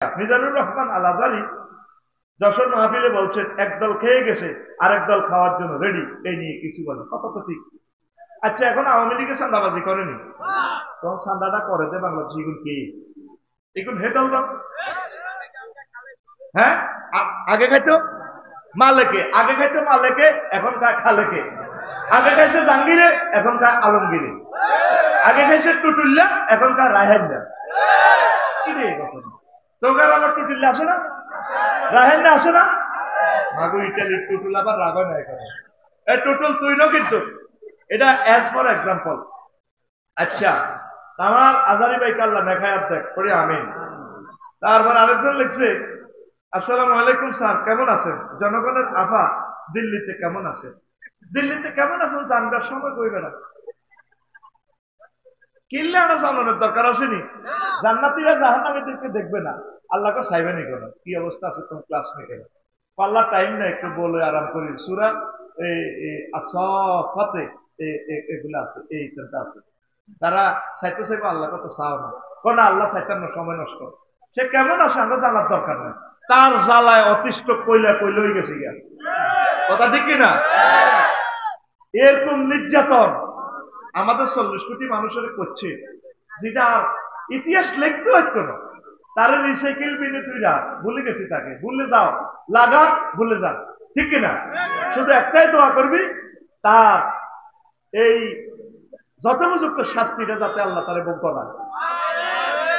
মিজানুর রহমান আল আজারি যশোর মাহফিলে বলছেন একদল খেয়ে গেছে আরেক দল খাওয়ার জন্য রেডি, এই নিয়ে কিছু বলে কত তো ঠিক। আচ্ছা, এখন আওয়ামী লীগে চান্দাবাজি করেনি, তখন চান্দাটা করে যে বাংলাদেশ এগুন কি এখন হেদল দল। হ্যাঁ, আগে খাইতো মালেকে, আগে খাইতো মালেকে, এখন খায় খালেকে। আগে খাইছে জাঙ্গিরে, এখন খায় আলমগিরে। আগে খাইছে টুটুল্লা, এখন খায় রায়হান্না। কি রে কথা, তোকার আমার টুটুল্লা আছে না, রাহেন্না আছে না? মাগো ইটালির টুটুল আবার রাগ হয় না এখানে। এই টুটুল তুই নো কিন্তু এটা অ্যাজ ফর এক্সাম্পল। আচ্ছা, আমার আজারি ভাই কাল্লা নেখায়াত দেখ পড়ে আমিন। তারপর আরেকজন লিখছে আসসালামু আলাইকুম স্যার, কেমন আছেন? জনগণের আভা দিল্লিতে কেমন আছেন? দিল্লিতে কেমন আছেন জানবার সময় কইবে না, কিনলে আমরা জানানোর দরকার আসেনি। জান্নাতীরা জাহান্নামীদেরকে দেখবে না, আল্লাহকে চাইবেনি কেন কি অবস্থা আছে তোমার ক্লাসমেটে। পাল্লা টাইম না একটু বলে আরাম করি। সূরা আসফাতে এগুলো আছে, এই তিনটা আছে। তারা চাইতে চাইবো আল্লাহ কত চাও না, কোন আল্লাহ চাইতাম না, সময় নষ্ট। সে কেমন আছে আমরা জানার দরকার নাই, তার জ্বালায় অতিষ্ঠ কইলা কইলই গেছে গিয়া। কথা ঠিক কিনা? এরকম নির্যাতন আমাদের 40 কোটি মানুষের করছে, যেটা ইতিহাস লিখতে হতো না। তার রিসাইকেল বিনে তুই যা, ভুলে গেছি তাকে, ভুলে যাও, লাগা ভুলে যা, ঠিক কিনা? শুধু একটাই দোয়া করবি, তার এই যথোপযুক্ত শাস্তিটা যাতে আল্লাহ তারে ভোগ করায়।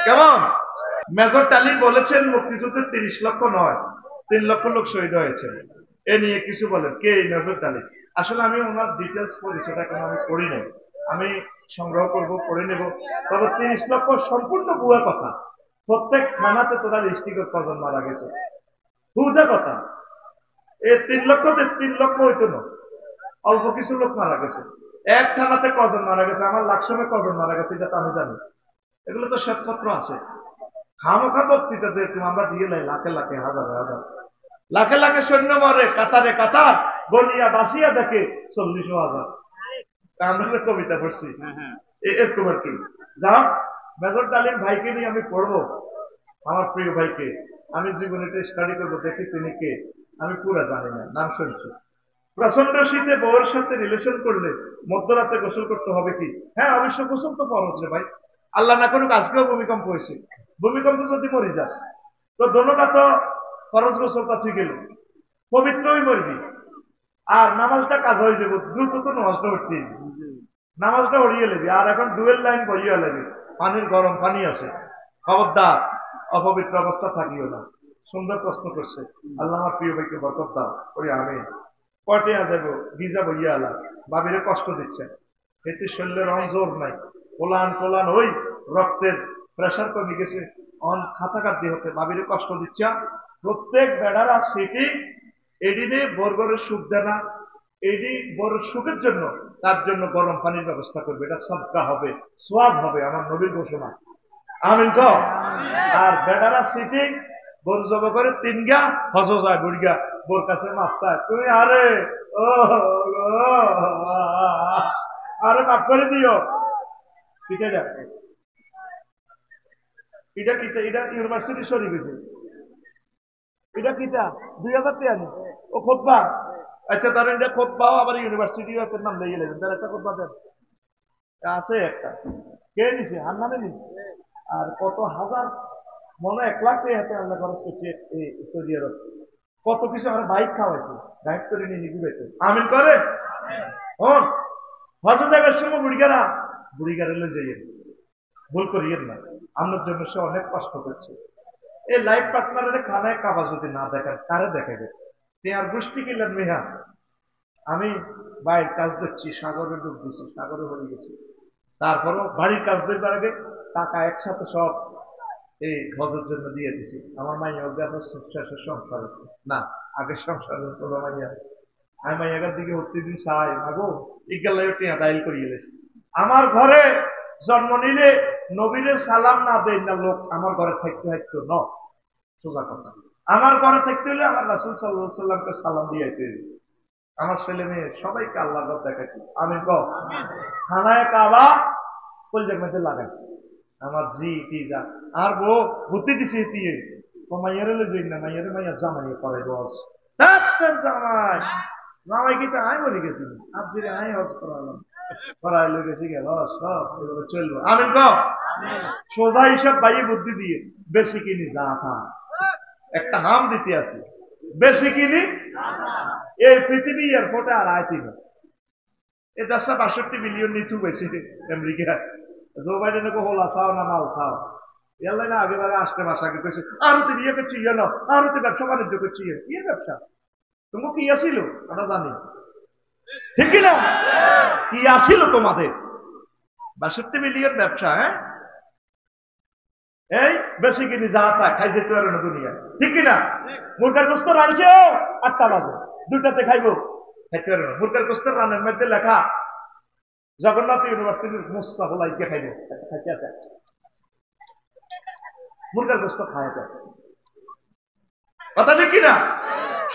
কেমন? মেজর টালি বলেছেন মুক্তিযুদ্ধের 30 লক্ষ নয়, 3 লক্ষ লোক শহীদ হয়েছে। এ নিয়ে কিছু বলেন কে এই মেজর টালি? আসলে আমি ওনার ডিটেলস পরিচয়টা এখন আমি পড়ি নাই, আমি সংগ্রহ করব, পড়ে নেব। তবে 30 লক্ষ সম্পূর্ণ ভুয়া কথা। প্রত্যেক থানাতে তোরা লিস্টিকে কজন মারা গেছে, ভুয়া কথা। এই 3 লক্ষ 3 লক্ষ হইতো না, অল্প কিছু লোক মারা গেছে। এক থানাতে কজন মারা গেছে, আমার লাকসমে কজন মারা গেছে এটা তো আমি জানি। এগুলো তো শ্বেতপত্র আছে। খামোখা বক্তৃতা দেখুন আমরা দিয়ে লাই লাখে লাখে হাজারে হাজার লাখে লাখে সৈন্য মারে, কাতারে কাতার গলিয়া বাসিয়া দেখে 40,000। আমরা যে কবিতা পড়ছি এরকম আর কি। যা মেজর ডালিম ভাইকে নিয়ে আমি পড়বো, আমার প্রিয় ভাইকে। আমি জীবনে স্টাডি করবো, দেখি তিনি কে, আমি পুরা জানি না, নাম শুনছি। প্রচন্ড শীতে বউয়ের সাথে রিলেশন করলে মধ্যরাতে গোসল করতে হবে কি? হ্যাঁ, অবশ্যই গোসল তো ফরজ রে ভাই। আল্লাহ না করুক আজকেও ভূমিকম্প হয়েছে, ভূমিকম্প যদি মরে যাস তো দোনোটা তো ফরজ গোসলটা ঠিক গেল, পবিত্রই মরবি। আর নামাজটা কাজ হয়ে যাবো, দ্রুত তো নামাজটা উঠতে, নামাজটা উড়িয়ে নেবি। আর এখন ডুয়েল লাইন বইয়া নেবি, পানির গরম পানি আছে, খবরদার অপবিত্র অবস্থা থাকিও না। সুন্দর প্রশ্ন করছে, আল্লাহ আমার প্রিয় ভাইকে বরকত দাও করি আমি। কটে যাব ভিজা বইয়া আলা, বাবিরে কষ্ট দিচ্ছে, এতে শরীরের রং জোর নাই, কোলান কোলান ওই রক্তের প্রেশার কমে গেছে, অন খাতা কাটি হতে বাবিরে কষ্ট দিচ্ছে। প্রত্যেক বেড়ারা সেটি এদিনে বর্গরের সুখ দেয় না, এটি বড় সুখের জন্য তার জন্য গরম পানির ব্যবস্থা করবে, এটা সাদকা হবে, সোয়াব হবে, আমার নবীর ঘোষণা। আমিন ক। আর বেড়ারা সিটি বোর জব করে 3 গা হজ যায়, বুড়িগা বোর কাছে মাপ চায়, তুমি আরে ও আরে মাফ করে দিও। ঠিক আছে, এটা কিতা, এটা ইউনিভার্সিটি সরি গেছে, এটা কিতা 2000 টাকা নি ও খোদবা। আচ্ছা, ধরেন এটা খোদবাও আবার ইউনিভার্সিটি নাম লেগে গেলেন, তার একটা খোদবা দেন আছে একটা, কে নিছে হান্নানে নি। আর কত হাজার, মনে 1 লাখ টাকা আল্লাহ খরচ করছে এই সৌদি আরব, কত কিছু আমার বাইক খাওয়াইছে, বাইক করে নিয়ে নিবি বেতন। আমিন করে হন হজে যাবার সময় বুড়িগারে লে যাইয়েন, ভুল করিয়েন না, আপনার জন্য সে অনেক কষ্ট করছে। এই লাইফ পার্টনারের খানায় কাবা যদি না দেখেন, কারে দেখাবে? আর গোষ্ঠী কিনলেন মেহা। আমি বাইর কাজ দেখছি, সাগরে ডুব দিছি, সাগরে হয়ে গেছি। তারপরও বাড়ির কাজ দেখবার আগে টাকা একসাথে সব এই হজের জন্য দিয়ে দিছি। আমার মাইয়া শেষের সংসার না, আগের সংসার ছোট মাইয়া, আমি মাইয়াগার দিকে প্রতিদিন চাই মাগো ইজ্ঞালয় দাইল করিয়ে গেছি। আমার ঘরে জন্ম নিলে নবীরে সালাম না দেয় না লোক, আমার ঘরে থাকতে থাকতো ন, সোজা কথা। আমার ঘরে থাকতে হলে আমার রাসূল সাল্লাল্লাহু আলাইহি ওয়াসাল্লামকে সালাম দিয়ে আইতে হবে। আমার ছেলে মেয়ে সবাইকে আল্লাহর ঘর দেখাইছি, আমি ক খানায় কাবা কলজার মধ্যে লাগাইছি। আমার জি টি যা আর বউ ভর্তি দিছে দিয়ে মাইয়ারে লে যাই না, মাইয়ারে মাইয়া জামাইয়ে করাই বস জামাই জামাই কিন্তু আয় মরে গেছি আজ আয় হজ করালাম করাইলে গেছি গেল সব এভাবে চলবো আমিন ক সোজা হিসাব বাইয়ে বুদ্ধি দিয়ে বেশি কিনি যা থা একটা হাম দিতে আসি বেশি কিনি এই পৃথিবী এয়ারপোর্টে আর আয় তিন এই 162 বিলিয়ন নিচু বেশি আমেরিকা জো বাইডেন হোলা চাও না মাল চাও এলাই না আগে বারে আসতে মাস আগে কইছে আরো তো বিয়ে করছি না আরো তো ব্যবসা বাণিজ্য করছি কি ব্যবসা তোমার কি আসিল আমরা জানি ঠিক কিনা কি আসিল তোমাদের 62 বিলিয়ন ব্যবসা হ্যাঁ এই বেশি কিনি যা তা খাই যেতে পারে না দুনিয়া ঠিক কিনা মুরগার গোস্ত রাঁধছে 8টা বাজে 2টাতে খাইবো খাইতে পারে না মুরগার গোস্ত রান্নার মধ্যে লেখা জগন্নাথ ইউনিভার্সিটির মুসা হলাইকে খাইবো খাইতে আছে মুরগার গোস্ত খায় কথা ঠিক কিনা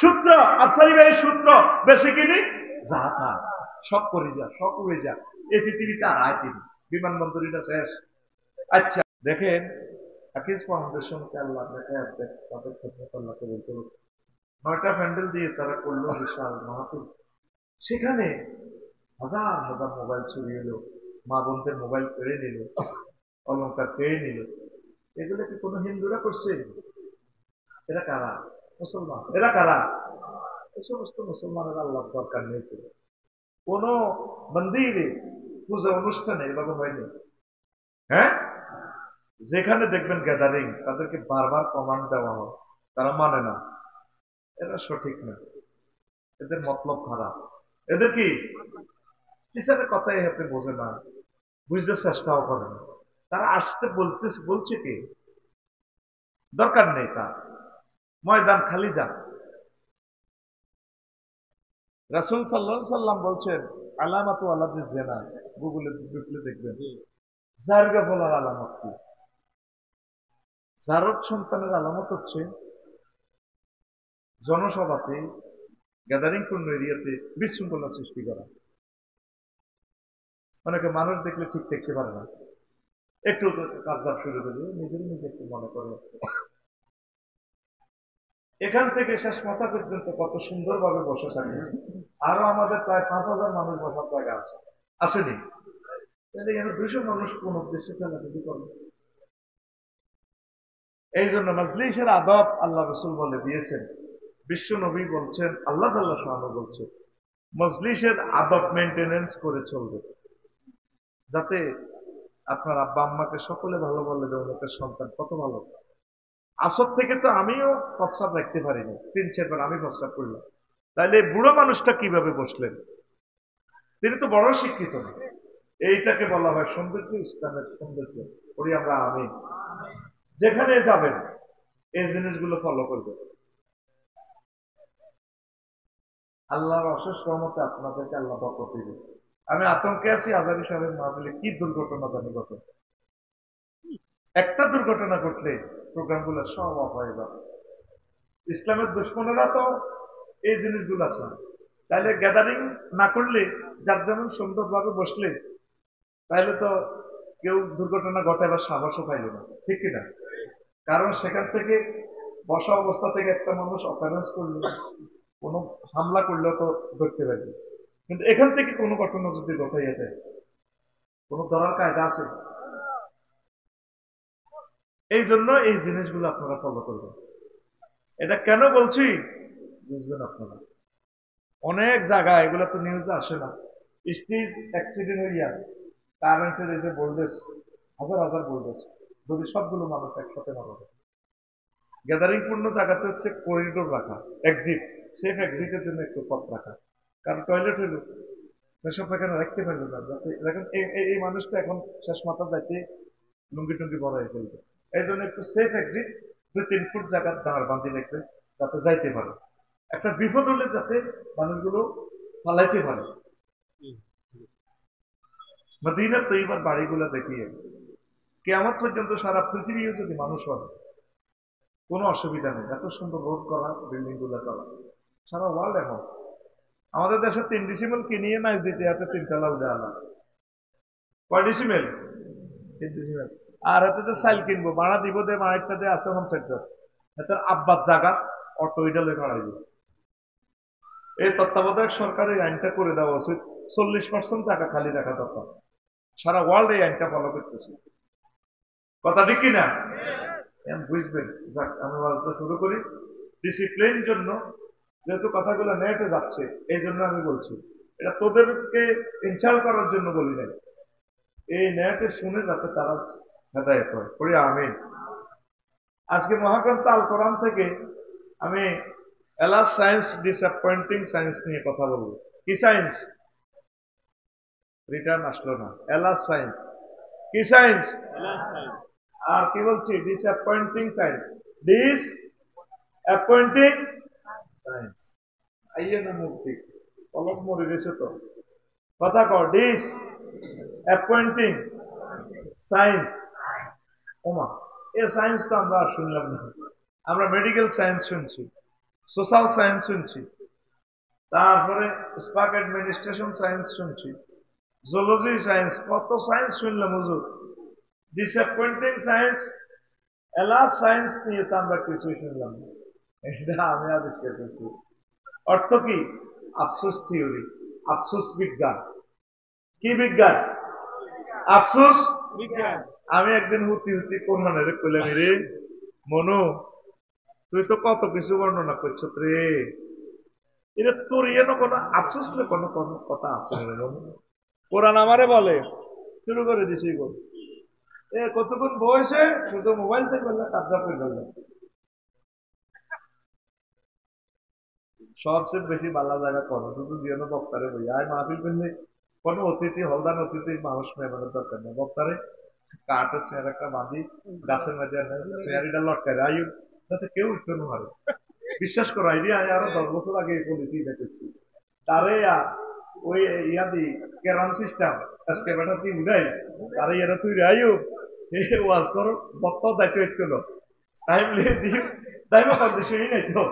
সূত্র আফসারি ভাইয়ের সূত্র বেশি কিনি যা তা সব করে যা সব উড়ে যা এই পৃথিবীতে আর আয় তিনি বিমানবন্দরীটা শেষ আচ্ছা দেখেন হাফিজ ফাউন্ডেশনকে আল্লাহ তাদের খেদমত আল্লাহ কবুল করুন 9টা প্যান্ডেল দিয়ে তারা করলো বিশাল মাহফিল সেখানে হাজার হাজার মোবাইল চুরি এলো মা বোনদের মোবাইল কেড়ে নিল অলঙ্কার পেয়ে নিল এগুলো কি কোনো হিন্দুরা করছে এরা কারা মুসলমান এরা কারা এই সমস্ত মুসলমানের আল্লাহর দরকার নেই কোন মন্দিরে পূজা অনুষ্ঠানে এভাবে হয়নি হ্যাঁ যেখানে দেখবেন গ্যাদারিং তাদেরকে বারবার কমান্ড দেওয়া হয় তারা মানে না এটা সঠিক না এদের মতলব খারাপ এদের কি টিচারের কথাই আপনি বোঝে না বুঝতে চেষ্টাও করে না তারা আসতে বলছে কি দরকার নেই তার ময়দান খালি যান রাসূল সাল্লাল্লাহু আলাইহি সাল্লাম বলছেন আলামাতু আলাদি জিনা গুগলে ঢুকলে দেখবেন জারগা বলার আলামত কি জারদ সন্তানের আলামত হচ্ছে জনসভাতে গ্যাদারিং পূর্ণ এরিয়াতে বিশৃঙ্খলা সৃষ্টি করা অনেকে মানুষ দেখলে ঠিক দেখতে পারে না একটু কাবজাব শুরু করে নিজের নিজে একটু মনে করে এখান থেকে শেষ মাথা পর্যন্ত কত সুন্দরভাবে বসে থাকে আরো আমাদের প্রায় 5,000 মানুষ বসার জায়গা আছে আসেনি তাহলে এখানে 200 মানুষ কোন উদ্দেশ্যে ফেলাফেলি করবে এই জন্য মাজলিসের আদব আল্লাহ রসুল বলে দিয়েছেন বিশ্ব নবী বলছেন আল্লাহ সাল্লাহ সাল্লাম বলছেন মজলিসের আদব মেনটেনেন্স করে চলবে যাতে আপনার আব্বা আম্মাকে সকলে ভালো বলে যে ওনাদের সন্তান কত ভালো আসর থেকে তো আমিও প্রস্রাব রাখতে পারিনি 3-4 বার আমি প্রস্রাব করলাম তাহলে বুড়ো মানুষটা কিভাবে বসলেন তিনি তো বড় শিক্ষিত না এইটাকে বলা হয় সৌন্দর্য ইসলামের সৌন্দর্য করি আমরা আমি যেখানে যাবেন এই জিনিসগুলো ফলো করবেন আল্লাহর অশেষ রহমতে আপনাদেরকে আল্লাহ বরকত দিবে আমি আতঙ্কে আছি আজারি সাহেবের মাহফিলে কি দুর্ঘটনা জানি কত একটা দুর্ঘটনা ঘটলে প্রোগ্রামগুলো সব অফ হয়ে যাবে ইসলামের দুশ্মনেরা তো এই জিনিসগুলো আছে তাহলে গ্যাদারিং না করলে যার যেমন সুন্দরভাবে বসলে তাহলে তো কেউ দুর্ঘটনা ঘটাবার সাহসও পাইল না ঠিক কিনা কারণ সেখান থেকে বসা অবস্থা থেকে একটা মানুষ অফারেন্স করলো কোনো হামলা করলেও তো ধরতে পারবে কিন্তু এখান থেকে কোনো ঘটনা যদি ঘটাইয়া যায় কোনো ধরার কায়দা আছে এই জন্য এই জিনিসগুলো আপনারা ফলো করবেন এটা কেন বলছি বুঝবেন আপনারা অনেক জায়গায় এগুলো তো নিউজে আসে না স্ট্রিট অ্যাক্সিডেন্ট হইয়া কারেন্টের এই যে ভোল্টেজ হাজার হাজার ভোল্টেজ যদি সবগুলো মানুষ একসাথে মারা যায় গ্যাদারিং পূর্ণ জায়গাতে হচ্ছে করিডোর রাখা এক্সিট সেফ এক্সিটের জন্য একটু পথ রাখা কারণ টয়লেট হইল সেসব এখানে রাখতে পারবে না যাতে এখন এই মানুষটা এখন শেষ মাথা যাইতে লুঙ্গি টুঙ্গি বড় হয়ে ফেলবে এই জন্য একটু সেফ এক্সিট 2-3 ফুট জায়গার দাঁড় বান্ধি রাখবে যাতে যাইতে পারে একটা বিপদ হলে যাতে মানুষগুলো পালাইতে পারে মদিনার তৈবার বাড়িগুলো দেখিয়ে কিয়ামত পর্যন্ত সারা পৃথিবীও যদি মানুষ হয় কোনো অসুবিধা নেই এত সুন্দর রোড করা বিল্ডিং গুলো করা সারা ওয়ার্ল্ড এখন আমাদের দেশে 3 ডিসিমেল কিনিয়ে নাই দিতে হাতে 3 তলা উঠে আনা কয় ডিসিমেল 3 ডিসিমেল আর হাতে তো সাইল কিনবো ভাড়া দিব দে মাইকটা দিয়ে আছে হোম সেক্টর তার আব্বার জায়গা অটো এটা লয়ে ভাড়াই দিবে। এই তত্ত্বাবধায়ক সরকার এই আইনটা করে দেওয়া উচিত, 40% টাকা খালি রাখা দরকার। সারা ওয়ার্ল্ড এই আইনটা ফলো করতেছে, কথা ঠিক কিনা? বুঝবেন। যাক, আমি ওয়াজটা শুরু করি। ডিসিপ্লিন জন্য যেহেতু কথাগুলো নেটে যাচ্ছে, এই জন্য আমি বলছি, এটা তোদেরকে ইনসাল্ট করার জন্য বলি নাই, এই নেটে শুনে যাতে তারা হেদায়েত হয়, করি আমিন। আজকে মহাগ্রন্থ আল কোরআন থেকে আমি এলাস সায়েন্স ডিসঅ্যাপয়েন্টিং সায়েন্স নিয়ে কথা বলবো। কি সায়েন্স? রিটার্ন আসলো না। এলাস সায়েন্স কি সায়েন্স? আর কি বলছি? Disappointing science. Disappointing science. আইয়ে না মুক্তি অলপ মরে গেছে তো, কথা কর। Disappointing science. ওমা, এই সায়েন্স তো আমরা আর শুনলাম না। আমরা মেডিকেল সায়েন্স শুনছি, সোশ্যাল সায়েন্স শুনছি, তারপরে স্পার্ক অ্যাডমিনিস্ট্রেশন সায়েন্স শুনছি, জুলজি সায়েন্স, কত সায়েন্স শুনলাম হুজুর। ডিসঅ্যাপয়েন্টিং সায়েন্স, এলাস সায়েন্স নিয়ে তো আমরা কিছুই শুনলাম না। এটা আমি আবিষ্কার করছি। অর্থ কি? আফসোস থিওরি, আফসোস বিজ্ঞান। কি বিজ্ঞান? আফসোস বিজ্ঞান। আমি একদিন হুতি হুতি কোরআনের কইলাম, রে মনু, তুই তো কত কিছু বর্ণনা করছ রে, এটা তোর ইয়ে কোনো আফসোস কোনো কোনো কথা আছে? কোরআন আমারে বলে, শুরু করে দিছি গো। এ কতক্ষণ বয়সে শুধু মোবাইল থেকে বললে কাবজা করে ফেললো। সবচেয়ে বেশি বালা জায়গা করো শুধু জীবন বক্তারে বই আয় মাহফিল করলে কোনো অতিথি, হলদান অতিথি মানুষ মেমানোর দরকার নেই। বক্তারে কাঠের চেয়ার একটা বাঁধি, গাছের মাঝে চেয়ারিটা লটকায় আয়ু, যাতে কেউ উঠতে না পারে। বিশ্বাস করো, আইডিয়া আমি আরো 10 বছর আগে বলেছি এটা করছি। তারে ওই ইয়াদি কেরান সিস্টেম আজকে বেটা তুই উড়াই, তারে এরা তুই আয়ু ওয়াজ করো, বক্তাও দায়িত্ব একটু টাইম লিয়ে দিই, দায়িত্ব করতে শুনি নাই তো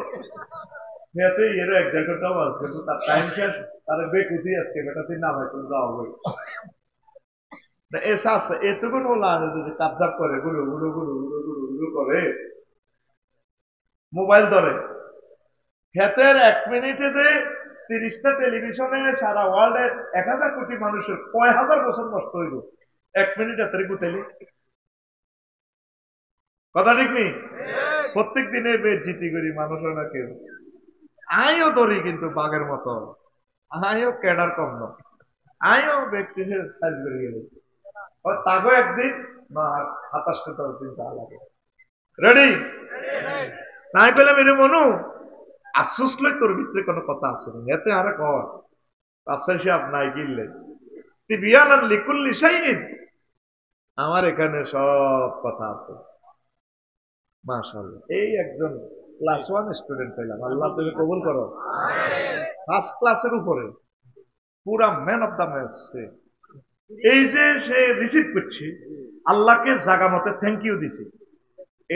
মেয়েতে এর এক জায়গাটা ওয়াজ করতো, তার টাইম শেষ, তার বেকুতি আজকে বেটা তুই নামাই তুমি যাওয়া হবে। এতক্ষণ হলো যদি কাবজাব করে, গুরু গুরু গুরু গুরু গুরু গুরু করে, মোবাইল ধরে, ক্ষেতের 1 মিনিটে যে 30টা টেলিভিশনে সারা ওয়ার্ল্ডের 1000 কোটি মানুষের কয় হাজার বছর নষ্ট হইল 1 মিনিট এত গুটেলি। কথা ঠিক নেই? প্রত্যেক দিনে বেজ্জিতি করি মানুষ না কেউ। আইও ধরি কিন্তু বাঘের মতো, আইও ক্যাডার কম না, আইও ব্যক্তি সাইজ করে গেলে তাগো একদিন না 27টা দিন তা লাগে। রেডি? তাই পেলাম এর মনু আফসোস লই তোর ভিতরে কোনো কথা আছে না, এতে আরে কর আফসার সাহেব নাই গিললে তিবিয়ানান লিকুল্লি শাইইন, আমার এখানে সব কথা আছে। মাশাআল্লাহ, এই একজন ক্লাস 1 স্টুডেন্ট পেলাম, আল্লাহ তুমি কবুল করো। ফার্স্ট ক্লাসের উপরে পুরা ম্যান অফ দা ম্যাচ। এই যে সে রিসিভ করছে, আল্লাহকে জাগা মতে থ্যাংক ইউ দিছে,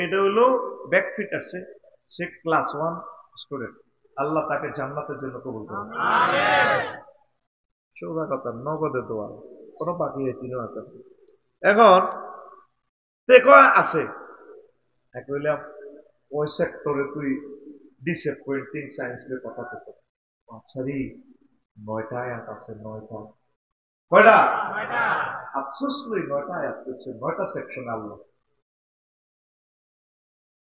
এটা হলো ব্যাকফিট আছে। সে ক্লাস 1 স্টুডেন্ট, আল্লাহ তাকে জান্নাতের জন্য কবুল করুন। সোজা কথা, নগদে দোয়া, কোনো বাকি তিনও কাছে। এখন আছে কইলাম ওই সেক্টরে তুই ডিসঅ্যাপয়েন্টিং সায়েন্স নিয়ে কথা বলছ, আচ্ছারি 9টা আয়াত আছে, 9টা, কয়টা? আফসোস করি 9টা আয়াত করছে, 9টা সেকশন আল্লাহ।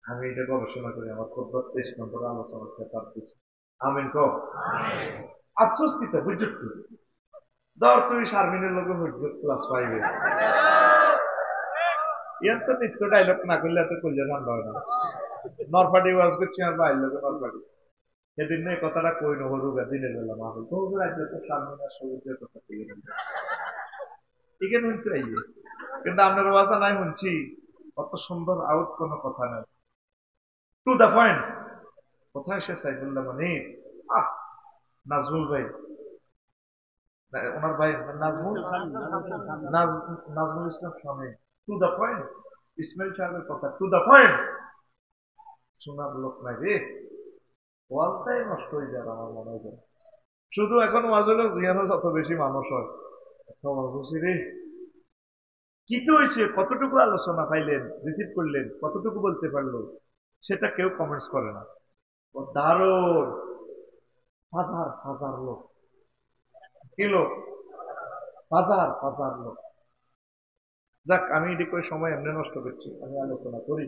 আমি এটা গবেষণা করি, আমার খুব 23 নম্বর আলোচনা সেটার দিচ্ছি। আমিন কো আফসোস কিতা বুঝছো কি ধর তুই শারমিনের লোকে হুজুর ক্লাস 5 এ ইয়ার তো নিত্য ডায়লগ না করলে এত কইলে ঠান্ডা হয় না। নরফাটি ওয়াজ করছি আর বাইর লোকে নরফাটি, সেদিন এই কথাটা কই না হরুগা দিনের বেলা মাহফিল তো হুজুর আইলে তো শারমিনের সবুজের কথা কই না এখানে শুনতে আইয়ে, কিন্তু আপনার ওয়াজা নাই শুনছি কত সুন্দর আউট, কোনো কথা নাই, টু দা পয়েন্ট। কোথায় সে সাইফুল্লাহ মানে নাজমুল ভাই, ওনার ভাই নাজমুল নাজমুল ইসলাম স্বামী, টু দা পয়েন্ট। ইসমাইল সাহেবের কথা টু দা পয়েন্ট, শোনার লোক নাই রে, ওয়াজটাই নষ্ট হয়ে যায় আমার মনে হয়। শুধু এখন ওয়াজ হলো জিয়ানো যত বেশি মানুষ হয় বুঝি রে, কি তো হয়েছে, কতটুকু আলোচনা পাইলেন, রিসিভ করলেন, কতটুকু বলতে পারলো, সেটা কেউ কমেন্টস করে না। ও দারুণ, হাজার হাজার লোক, কি লোক, হাজার হাজার লোক। যাক, আমি এদিকে ওই সময় এমনি নষ্ট করছি, আমি আলোচনা করি।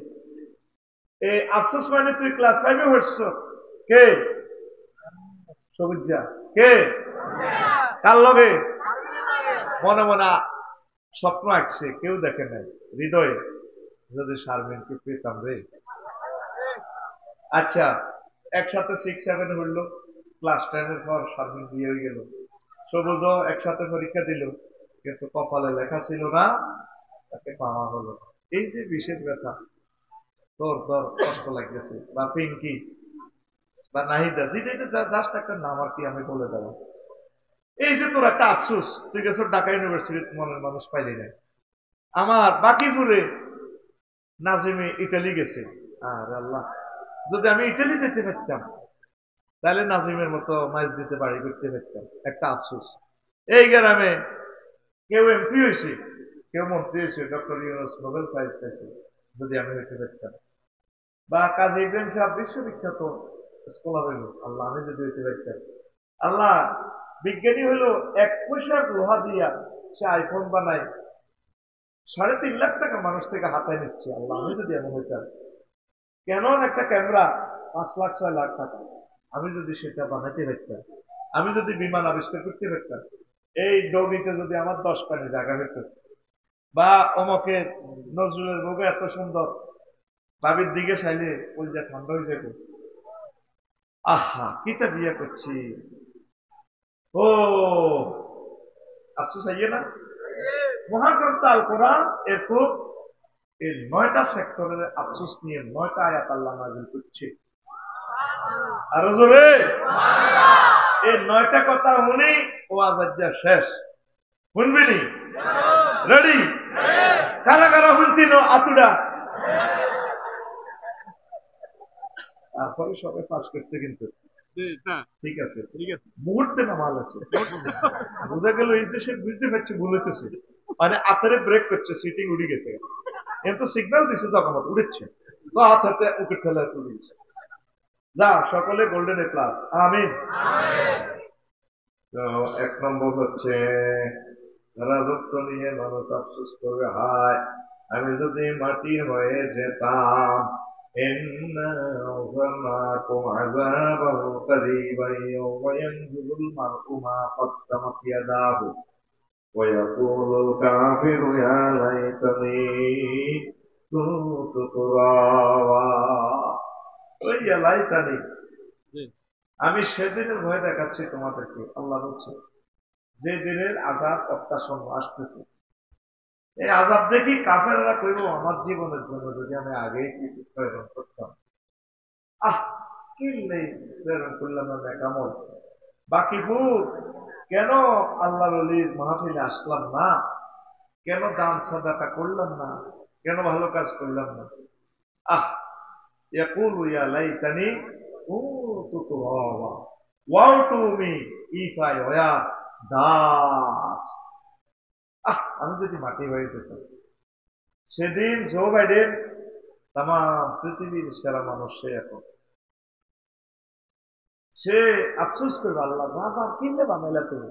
এই আফসোস মানে তুই ক্লাস 5-এ হচ্ছ, কে সবুজা, কে কার লগে মনে মনে স্বপ্ন আঁকছে, কেউ দেখে নাই হৃদয়ে, যদি শারমিনকে পেতাম রে। আচ্ছা, একসাথে 6-7 হইলো, ক্লাস 10-এর পর শারমিন বিয়ে হয়ে গেল, সবুজও একসাথে পরীক্ষা দিল, কিন্তু কপালে লেখা ছিল না, তাকে পাওয়া হলো। এই যে বিষের ব্যথা, তোর তোর কষ্ট লাগতেছে, বা পিঙ্কি বা নাহিদা, যেটা জাস্ট একটা নাম আর কি, আমি বলে দেবো। এই যে তোর একটা আফসোস, তুই গেছো ঢাকা ইউনিভার্সিটির মনের মানুষ পাইলি না। আমার বাকিপুরে নাজিমে ইটালি গেছে, আর আল্লাহ, যদি আমি ইটালি যেতে পারতাম তাহলে নাজিমের মতো মাইজ দিতে বাড়ি করতে পারতাম, একটা আফসোস। এই গ্রামে কেউ এমপি হয়েছে, কেউ মন্ত্রী হয়েছে, ডক্টর ইউনুস নোবেল প্রাইজ পাইছে, যদি আমি হইতে পারতাম। বা কাজী ইব্রাহিম সাহেব বিশ্ববিখ্যাত স্কলার হইল, আল্লাহ আমি যদি হইতে পারতাম। আল্লাহ, বিজ্ঞানী হইলো 1 পয়সার লোহা দিয়া সে আইফোন বানায়, 3.5 লাখ টাকা মানুষ থেকে হাতায় নিচ্ছে, আল্লাহ আমি যদি এমন হইতাম। কেন একটা ক্যামেরা 5 লাখ 6 লাখ টাকা, আমি যদি সেটা বানাইতে পারতাম, আমি যদি বিমান আবিষ্কার করতে পারতাম, এই ডগিতে যদি আমার 10 পানি জায়গা হইত, বা অমকে নজরুলের বউ এত সুন্দর, বাবির দিকে চাইলে ওই যে ঠান্ডা হয়ে যাবে। আহা, কিটা বিয়ে করছি, ও আচ্ছা চাইয়ে না। মহাগ্রন্থ আল কোরআন এর খুব এই 9টা সেক্টরের আফসোস নিয়ে 9টা আয়াত আল্লাহ নাযিল করছে। আর জোরে এই 9টা কথা শুনি ও আজাজ্জা শেষ, শুনবিনি? রেডি? কারা কারা শুনতিন আতুডা? তারপরে সবাই পাস করছে, কিন্তু ঠিক আছে, মুহূর্তে নামাল আছে, বোঝা গেল এই যে সে বুঝতে পারছে ভুল হইতেছে, মানে আতারে ব্রেক করছে, সিটিং উড়ে গেছে, কিন্তু সিগন্যাল দিছে যখন উঠেছে, তো হাত হাতে উঠে ফেলে তুলেছে। যা, সকলে গোল্ডেন এ প্লাস, আমিন। তো 1 নম্বর হচ্ছে রাজত্ব নিয়ে মানুষ আফসোস করবে, হায় আমি যদি মাটি হয়ে যেতাম। إنا أرسلناكم عذابا قريبا يوم ينظر المرء ما قدمت يداه ويقول الكافر يا ليتني كنت ترابا। ওই ইয়া লাইতানি, আমি সেদিনের ভয় দেখাচ্ছি তোমাদেরকে, আল্লাহ বলছে, যে দিনের আযাব অত্যাসন্ন আসতেছে। এই আযাব দেখি কাফেররা কইব, আমার জীবনের জন্য যদি আমি আগে কিছু প্রেরণ করতাম, আহ কিনলেই প্রেরণ করলাম না নেকামল, বাকিপুর কেন আল্লাহর ওলির মাহফিলে আসলাম না, কেন দান সাদাকা করলাম না, কেন ভালো কাজ করলাম না। আহ ইয়াকুলু ইয়া লাইতানি কুনতু তুরাবা woe to me if I were dust. আমি যদি মাটি হয়ে যেতাম। সেদিন জো বাইডেন তাম পৃথিবীর সেরা মানুষ, সে এখন সে আফসোস করবে, আল্লাহ বাবা কিনলে বানাইলা তুমি,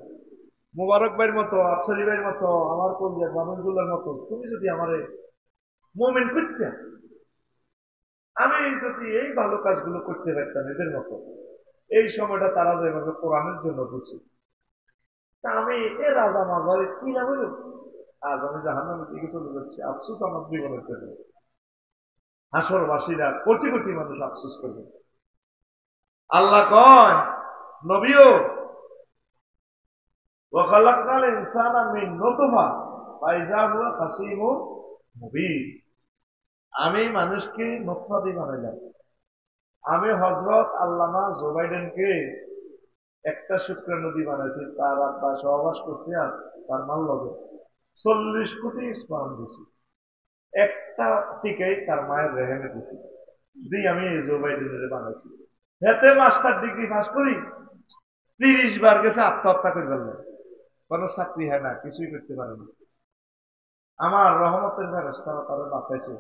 মুবারক ভাইয়ের মতো, আফসারি ভাইয়ের মতো, আমার কলজার মানুষগুলোর মতো তুমি যদি আমারে মুমিন করতে, আমি যদি এই ভালো কাজগুলো করতে পারতাম এদের মতো, এই সময়টা তারা যেভাবে কোরআনের জন্য দিছি, তা আমি এ রাজা মাজারে কি লাভ হইল, আজ আমি জাহান্নামের দিকে চলে যাচ্ছি, আফসোস আমার জীবনের জন্য। হাসরবাসীরা কোটি কোটি মানুষ আফসোস করবে। আল্লাহ কয়, নবীও ওয়াখালাকনাল ইনসানা মিন নুতফা ফাইজা হুয়া খাসীমুন মুবিন। আমি মানুষকে নুতফা দিয়ে বানাইলাম। আমি হযরত আল্লামা জো বাইডেনকে একটা শুক্রাণু দিয়ে বানাইছি, তার আব্বা সহবাস করছে আর তার মাল লগে 40 কোটি স্পার্ম দিছি, একটা টিকেই তার মায়ের রেহেমে দিছি, দিয়ে আমি এই জো বাইডেনের বানাইছি। হেতে মাস্টার ডিগ্রি পাস করি 30 বার গেছে আত্মহত্যা করে ফেলল, কোন চাকরি হয় না, কিছুই করতে পারে না। আমার রহমতের ফেরেশতারা তারা বাঁচাইছে,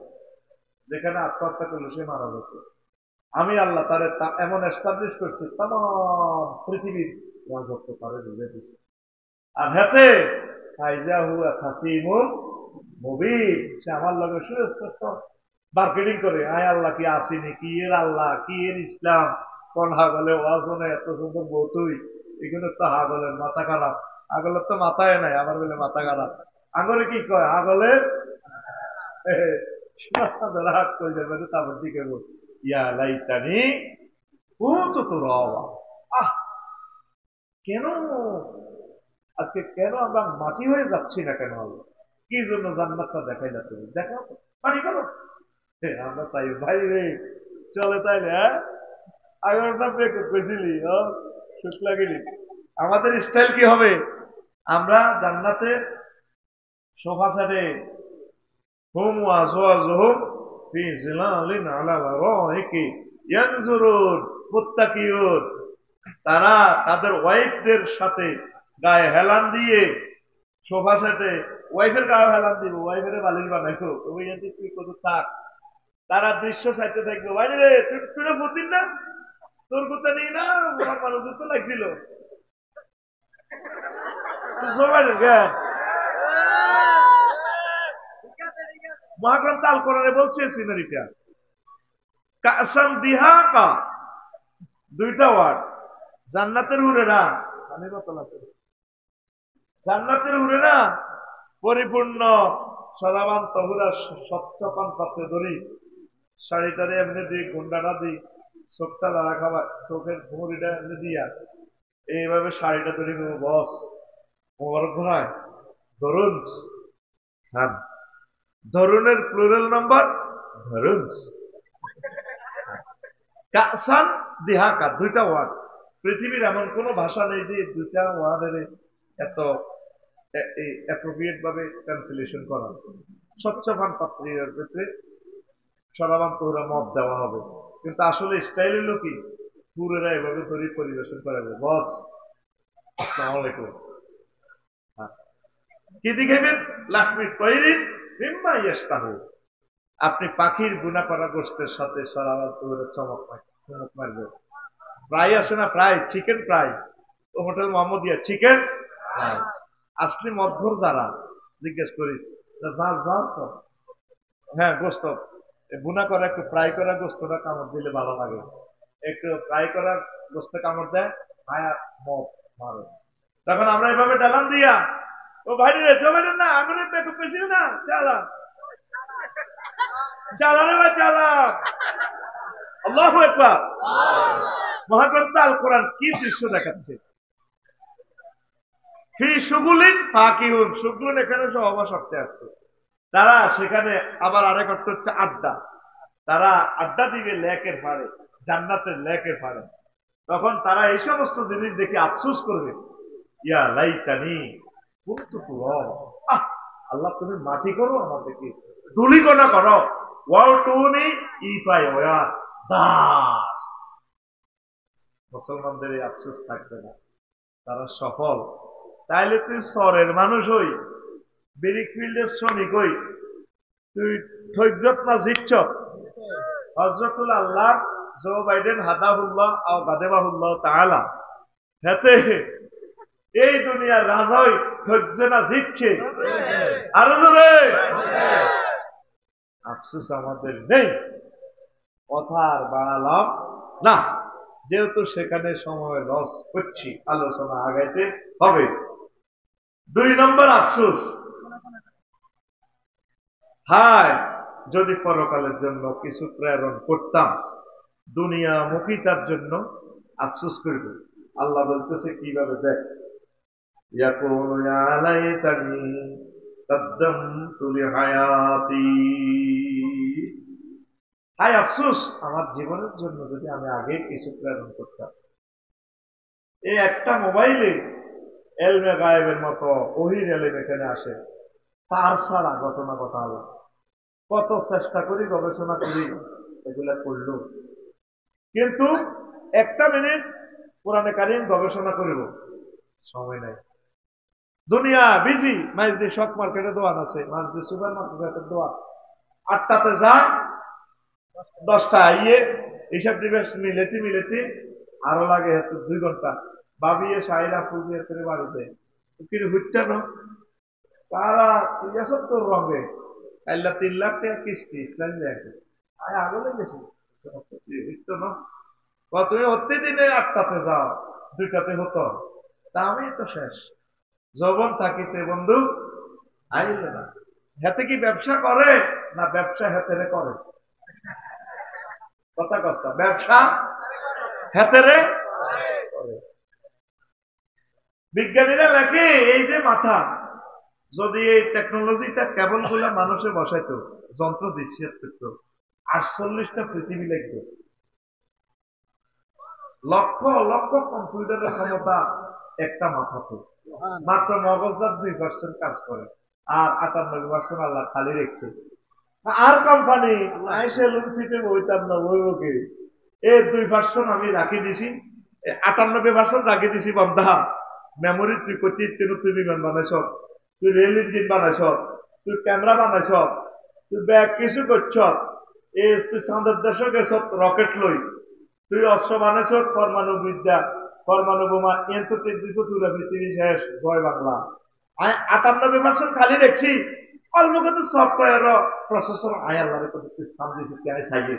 যেখানে আত্মহত্যা করলো সে মারা যেত। আমি আল্লাহ তারে এমন এস্টাবলিশ করছি, তাম পৃথিবীর রাজত্ব তারে বুঝে দিছে। আর হাতে সে আমার লগে সুস্পষ্ট মার্কেটিং করে, আয় আল্লাহ কি আসিনি, কি এর আল্লাহ, কি এর ইসলাম, কোন হাগলে ওয়াজ মনে এত সুন্দর বউ তুই, এগুলো তো হাগলের মাথা খারাপ, আগলের তো মাথায় নাই, আমার বলে মাথা খারাপ। আগলে কি কয়, আগলে রাগ করে যাবে তারপর দিকে ইয়া লাইতানি তো তোর আহ কেন আজকে কেন আমরা মাটি হয়ে যাচ্ছি না কেন? আল্লাহ কি জন্য জান্নাতটা দেখাই যাচ্ছে, দেখাও পানি করো। আমরা চাই ভাই রে চলে তাইলে, হ্যাঁ আগের পেয়েছিলি সুখ লাগেনি। আমাদের স্টাইল কি হবে? আমরা জান্নাতে সোফা সেটে হুম ওয়াজওয়াজহুম ফি জিলালিন আলা লারাইকি ইয়ানজুরুন মুত্তাকিউন, তারা তাদের ওয়াইফদের সাথে গায়ে হেলান দিয়ে সোফা সেটে, ওয়াইফের গায়ে হেলান দিব, ওয়াইফের বালিশ বানাইতো ওই তুই কত থাক, তারা দৃশ্য চাইতে থাকবে, ভাই রে তুই না বুদ্ধির না, তোর কথা নেই না, আমার মানুষ তো লাগছিল মহাগ্রন্থ আল কোরআনে বলছে সিনারিটা কাসান দিহাকা, দুইটা ওয়ার্ড, জান্নাতের হুরেরা, জান্নাতের হুরেরা পরিপূর্ণ সলাবান তহুরা সত্যপান পাত্রে ধরি, শাড়িটারে এমনি দিই, গুন্ডাটা দিই, চোখটা দাঁড়া খাবার, চোখের ভুঁড়িটা এমনি দিয়া এইভাবে শাড়িটা তৈরি করবো, বস মোবারক হয় ধরুন। হ্যাঁ, ধরুনের প্লুরাল নাম্বার ধরুন। কাসান দিহাকা, দুইটা ওয়ার্ড, পৃথিবীর এমন কোন ভাষা নেই যে দুইটা ওয়ার্ডের এত অ্যাপ্রোপ্রিয়েট ভাবে ট্রান্সলেশন করা। স্বচ্ছ পান পাত্রের ক্ষেত্রে সরাবান তোরা মত দেওয়া হবে, কিন্তু আসলে স্টাইল হলো কি পুরেরা এভাবে তৈরি পরিবেশন করা যাবে। বস আসসালামু আলাইকুম, কি দিখাইবেন? লাখমি তৈরিন মিম্মা ইয়াশতাহু, আপনি পাখির বুনা করা গোশতের সাথে সরাবান তোরা চমক মারবে। প্রায় আছে না, প্রায় চিকেন ফ্রাই, তো হোটেল মোহাম্মদিয়া চিকেন ফ্রাই, আসলে মদঘর যারা জিজ্ঞেস করি তো হ্যাঁ গোস্ত বুনা করা, একটু ফ্রাই করা গোস্তটা কামড় দিলে ভালো লাগে, একটু ফ্রাই করা গোস্ত কামড় দেয় ভায়া মদ মারে। তখন আমরা এভাবে ডালান দিয়া, ও ভাই রে জমাইলেন না, আঙুলের পেটে পেছিল না, চালা চালা রে ভাই চালা। আল্লাহু আকবার। মহাগ্রন্থ আল কোরআন কি দৃশ্য দেখাচ্ছে, এখানে সহবাস অর্থে আছে, তারা সেখানে আবার আরেক অর্থ হচ্ছে আড্ডা, তারা আড্ডা দিবে লেকের পাড়ে, জান্নাতের লেকের পাড়ে। তখন তারা এই সমস্ত জিনিস দেখে আফসোস করবে, ইয়া লাইতানি কুনতু তুরাবা, আল্লাহ তুমি মাটি করো, আমাদেরকে ধুলিকণা করো, ওয়াও টুনি ইফাই ওয়া দাস। মুসলমানদের এই আফসোস থাকবে না, তারা সফল। তাইলে তুই শহরের মানুষ হই, ব্রিক ফিল্ডের শ্রমিক হই, তুই ধৈর্যত না জিতছত। হযরতুল আল্লাহ জো বাইডেন হাদাহুল্লাহ আও গাদেবাহুল্লাহ তাআলা, হেতে এই দুনিয়ার রাজা হই ধৈর্য না জিতছে, আরো জোরে আফসোস আমাদের নেই। কথা আর বাড়ালাম না, যেহেতু সেখানে সময় লস করছি, আলোচনা আগাইতে হবে। 2 নম্বর আফসোস, হায় যদি পরকালের জন্য কিছু প্রেরণ করতাম, দুনিয়া মুখিতার জন্য আফসোস করব। আল্লাহ বলতেছে কিভাবে, দেখ ইয়াকুলু ইয়া লাইতানি কদ্দামতু লিহায়াতি, হায় আফসোস আমার জীবনের জন্য যদি আমি আগে কিছু প্রেরণ করতাম। এই একটা মোবাইলে এলমে গায়েবের মতো ওহির এলেম এখানে আসে, তার ছাড়া ঘটনা ঘটালো, কত চেষ্টা করি গবেষণা করি এগুলা করলো, কিন্তু একটা মিনিট কোরআনে কারিম গবেষণা করিব সময় নাই। দুনিয়া বিজি, মাইজদি শক মার্কেটে দোয়ান আছে, মাইজদি সুপার মার্কেটের দোয়ান, 8টাতে যায় 10টা আইয়ে হিসাব নিকাশ মিলেতে মিলেতে আরো লাগে 2 ঘন্টা ভাবিয়ে সাইড আসল দিয়ে বাড়িতে কিন্তু হইতে না তারা তুই আসব তোর রঙে আল্লাহ 3 লাখ টাকা কিস্তি ইসলাম দেখে আয় আগলে গেছি হইতো না তুমি প্রতিদিনে 8টাতে যাও 2টাতে হতো তা আমি তো শেষ যৌবন থাকিতে বন্ধু আইলে না হাতে কি ব্যবসা করে না ব্যবসা হাতে করে কথা কথা ব্যবসা হাতে করে বিজ্ঞানীরা লেখে এই যে মাথা যদি এই টেকনোলজিটা কেবল গুলা মানুষে বসাইতো যন্ত্র দিচ্ছে 48টা পৃথিবী লিখবে লক্ষ লক্ষ কম্পিউটারের ক্ষমতা একটা মাথাতে মাত্র মগজদার 2% কাজ করে আর 98% আল্লাহ খালি রেখেছে আর কোম্পানি আইসে লুমসিটে বইতাম না বইবকে এই 2% আমি রাখি দিছি 98% রাখি দিছি বন্ধা মেমোরি তুই করতে তুই বিমান বানাইছ তুই রেল ইঞ্জিন বানাইছ তুই ক্যামেরা বানাইছ তুই ব্যাগ কিছু করছ তুই চাঁদের দেশে গেছ রকেট লই তুই অস্ত্র বানাইছ পরমাণু বিদ্যা পরমাণু বোমা এত দিছ তুই পৃথিবী শেষ জয় বাংলা আমি 98% খালি দেখছি অল্প কত সফটওয়্যার প্রসেসর আয় আল্লাহরে কত স্থান দিয়েছে কে সাইজে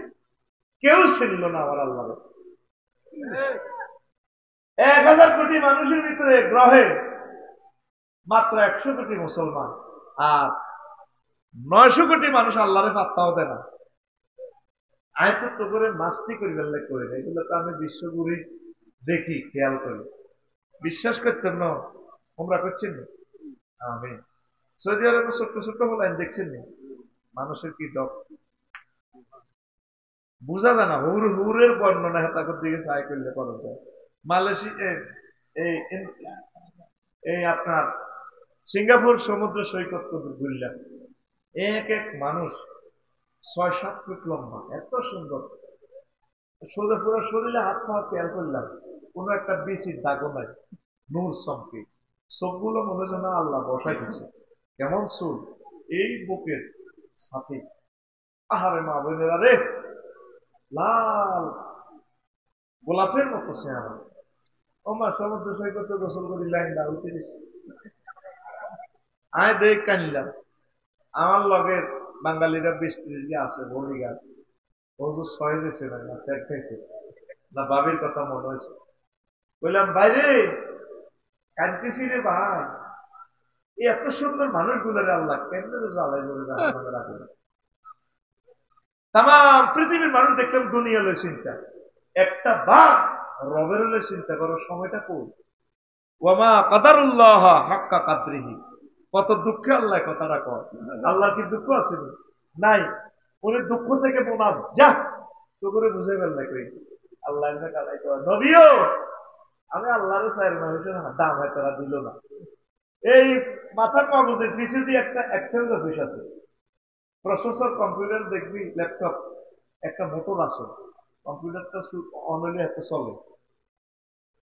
কেউ ছিল না আমার আল্লাহরে 1000 কোটি মানুষের ভিতরে গ্রহে মাত্র 100 কোটি মুসলমান আর 900 কোটি মানুষ আল্লাহরে পাত্তাও দেয় না আমি তো করে মাস্তি করি বেল্লে করি না এগুলো তো আমি বিশ্বগুরি দেখি খেয়াল করি বিশ্বাস করতেন না তোমরা করছেন না আমি সৌদি আরবে ছোট্ট ছোট্ট বলেন দেখছেন না মানুষের কি ডক বুঝা যায় না হুরের বর্ণনা হেতাকর দিকে সাই করলে করা যায় মালয়েশিয়া এই আপনার সিঙ্গাপুর সমুদ্র সৈকত ঘুরলাম এক এক মানুষ 6-7 ফুট লম্বা এত সুন্দর সোজা পুরো শরীরে হাত পা খেয়াল করলাম কোন একটা বিচির দাগও নাই নূর চমকে সবগুলো মনে যেন আল্লাহ বসাই দিচ্ছে কেমন চুল এই বুকের সাথে আহারে মা বোনেরা রে লাল গোলাপের মতো চেহারা ওমা সমুদ্র সৈকতে গোসল করি লাইন না উঠে দিচ্ছি আয় দেখ কানলাম আমার লগের বাঙালিরা 20-30 আছে বলিগার হুজুর 6 দেশে না সেট খাইছে না বাবির কথা মনে হয়েছে বললাম বাইরে কাঁদতেছি রে ভাই এত সুন্দর মানুষগুলোরে আল্লাহ কেন্দ্রে জ্বালাই বলে রাখে তাম পৃথিবীর মানুষ দেখলাম দুনিয়া লয় চিন্তা একটা বাপ রবের লয় চিন্তা করার সময়টা কই ওয়ামা কাদারুল্লাহ হাক্কা কাদরিহি কত দুঃখে আল্লাহ কথাটা কর আল্লাহর কি দুঃখ আছে নাই উনি দুঃখ থেকে বোনাম যা তো করে বুঝে ফেললে কই আল্লাহ নবীও আমি আল্লাহর সাইর না দাম হয় তারা দিল না এই মাথার কাগজের পিছিয়ে দিয়ে একটা এক্সেল অফিস আছে প্রসেসর কম্পিউটার দেখবি ল্যাপটপ একটা মোটর আছে কম্পিউটারটা অনলি এত চলে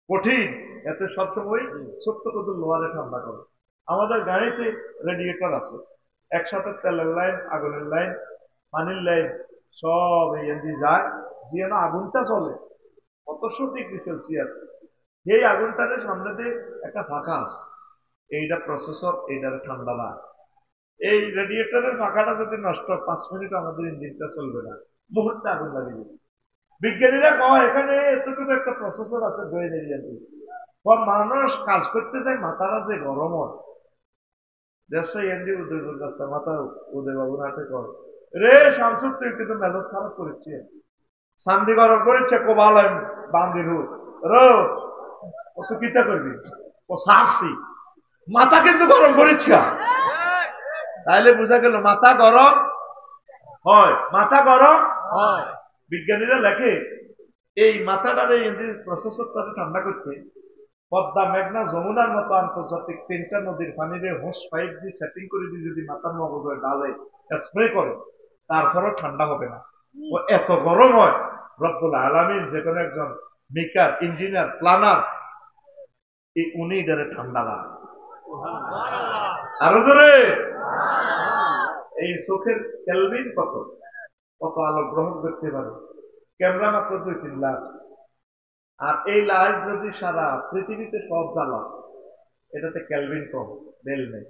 কঠিন এতে সবসময় ছোট্ট কত লোহারে ঠান্ডা করে আমাদের গাড়িতে রেডিয়েটর আছে একসাথে তেলের লাইন আগুনের লাইন পানির লাইন সব এই এনজি যায় যে না আগুনটা চলে 100 ডিগ্রি সেলসিয়াস এই আগুনটার সামনে দিয়ে একটা ফাঁকা আছে এইটা প্রসেসর এইটার ঠান্ডা না এই রেডিয়েটরের ফাঁকাটা যদি নষ্ট 5 মিনিট আমাদের ইঞ্জিনটা চলবে না মুহূর্তে আগুন লাগিয়ে দিবে বিজ্ঞানীরা কয় এখানে এতটুকু একটা প্রসেসর আছে ধরে নিয়ে মানুষ কাজ করতে যায় মাথাটা যে গরম হয় দেশে এমনি উদয়পুর রাস্তা মাথা উদয় বাবুর হাতে কর রে শামসুর তুই কিন্তু মেজাজ খারাপ করেছে শান্তি গরম করেছে কোবাল বান্দির রো ও তুই কিতা করবি ও শাসি মাথা কিন্তু গরম করেছে তাইলে বোঝা গেল মাথা গরম হয় মাথা গরম হয় বিজ্ঞানীরা লেখে এই মাথাটার এই প্রসেসরটাকে ঠান্ডা করতে পদ্মা মেঘনা যমুনার মতো আন্তর্জাতিক 3টা নদীর পানিরে হোস পাইপ দিয়ে সেটিং করে দিয়ে যদি মাথার মগজের ডালে স্প্রে করে তারপরও ঠান্ডা হবে না ও এত গরম হয় রব্বুল আলামিন যে কোনো একজন মেকার ইঞ্জিনিয়ার প্ল্যানার এই উনি এটারে ঠান্ডা লাগে আরো জোরে এই চোখের কেলভিন কত কত আলো গ্রহণ করতে পারে। ক্যামেরা মাত্র 2-3 লাখ। আর এই লাইট যদি সারা পৃথিবীতে সব জ্বালাস, এটাতে ক্যালভিন কম, বেল নেই,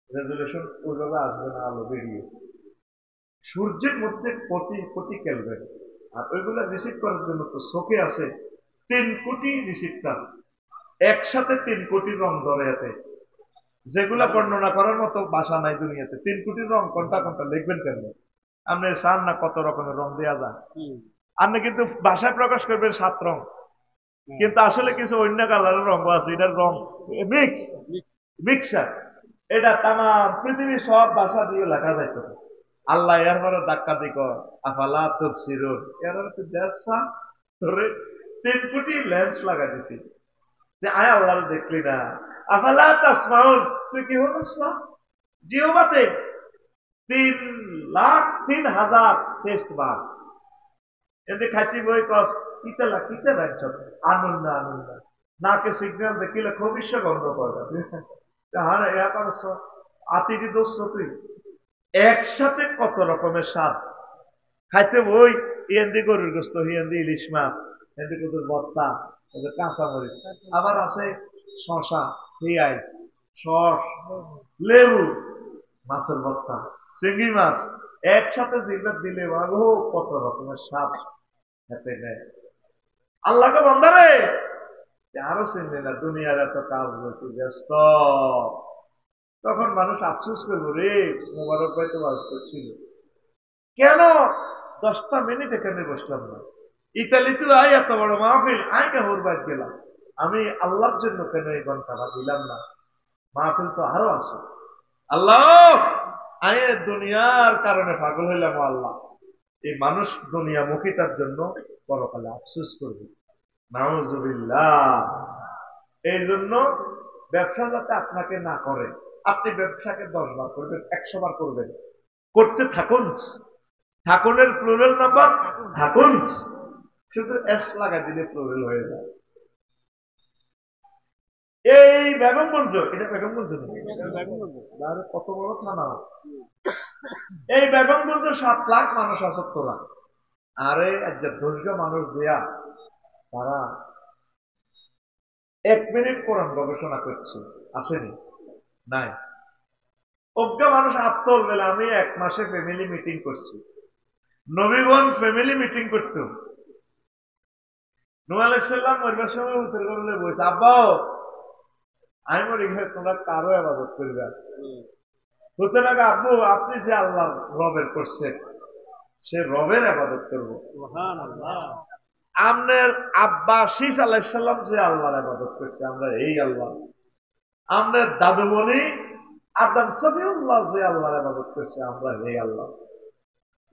রেজুলেশন ওইভাবে আসবে না আলো বেরিয়ে। সূর্যের মধ্যে কোটি কোটি ক্যালভিন। আর ওইগুলো রিসিভ করার জন্য তো চোখে আছে 3 কোটি রিসিপ্টার, একসাথে 3 কোটি রং ধরে এতে, যেগুলা বর্ণনা করার মতো ভাষা নাই দুনিয়াতে। 3 কোটি রং কোনটা কোনটা লিখবেন কেন? আপনি চান না কত রকমের রং দেওয়া যায়? আপনি কিন্তু ভাষায় প্রকাশ করবেন 7 রং, কিন্তু আসলে কিছু অন্য কালারের রঙ আছে, এটার রং মিক্স, মিক্সার। এটা তাম পৃথিবীর সব ভাষা দিয়ে লেখা যাইত। আল্লাহ এর পরে ধাক্কা দিক আফালা তফসিরুন, এর তো দেশা ধরে 3 কোটি লেন্স লাগাই দিছি যে আয় আল্লাহ দেখলি না। আফালা তাসমাউন, তুই কি হচ্ছ? জিওবাতে 3,03,000 টেস্ট বার এতে খাইতে বই কস কিতেলা কিতে রাখছ আনন্দ আনন্দ নাকে সিগন্যাল দেখিলে খবিষ্য গন্ধ পাওয়া হারে এ করছ আতিটি দোষ তুই। একসাথে কত রকমের স্বাদ খাইতে বই, ইয়েন্দি গরুর গোস্ত, হিয়েন্দি ইলিশ মাছ, হিয়েন্দি কদুর ভর্তা, কাঁচা মরিচ, আবার আছে শশা, পেঁয়াজ, সস, লেবু, মাছের ভর্তা, চিংড়ি মাছ, একসাথে যেগুলো দিলে বাবু কত রকমের স্বাদ খেতে নেয়। আল্লাহকে বন্ধারে আরো চিনবে না, দুনিয়ার এত কাজ হয়েছে ব্যস্ত। তখন মানুষ আফসোস করবো, রে মোবারক ভাই তো বাস করছিল, কেন 10টা মিনিট এখানে বসলাম না? ইতালিতে আয় এত বড় মাহফিল, আয় কে হুরবাদ গেলাম, আমি আল্লাহর জন্য কেন এই ঘন্টাটা দিলাম না? মাহফিল তো আরো আছে। আল্লাহ আয় দুনিয়ার কারণে পাগল হইলাম আল্লাহ। এই মানুষ দুনিয়া মুখিতার জন্য পরকালে আফসোস করবে। নাউজুবিল্লাহ। এই জন্য ব্যবসা যাতে আপনাকে না করে, আপনি ব্যবসাকে 10 বার করবেন, 100 বার করবেন, করতে থাকুন। ঠাকুরের প্লুরাল নাম্বার থাকুন, শুধু এস লাগা দিলে প্লুরাল হয়ে যায়। এই বেগমগঞ্জ, এটা বেগমগঞ্জ কত বড় থানা। এই বেগমগঞ্জ 7 লাখ মানুষ আছে তোরা। আরে ধৈর্য মানুষ দেয়া, তারা 1 মিনিট কোরআন গবেষণা করছে, আসেনি? নাই। অজ্ঞা মানুষ আত্মল বেলা, আমি 1 মাসে ফ্যামিলি মিটিং করছি। নবীগণ ফ্যামিলি মিটিং করত। নূহ আলাইহিস সালাম মরবার সময় উত্তর করলে বলছে, আব্বাও আমি মরি গেলে তোমরা কারো ইবাদত করবে। হতে লাগে আব্বু আপনি যে আল্লাহ রবের করছেন, সে রবের ইবাদত করবো। আমনের আব্বা শীস আলাইহিস সালাম যে আল্লাহর ইবাদত করছে, আমরা এই আল্লাহ। আমনের দাদুমণি আদম সফিউল্লাহ যে আল্লাহর ইবাদত করছে, আমরা এই আল্লাহ।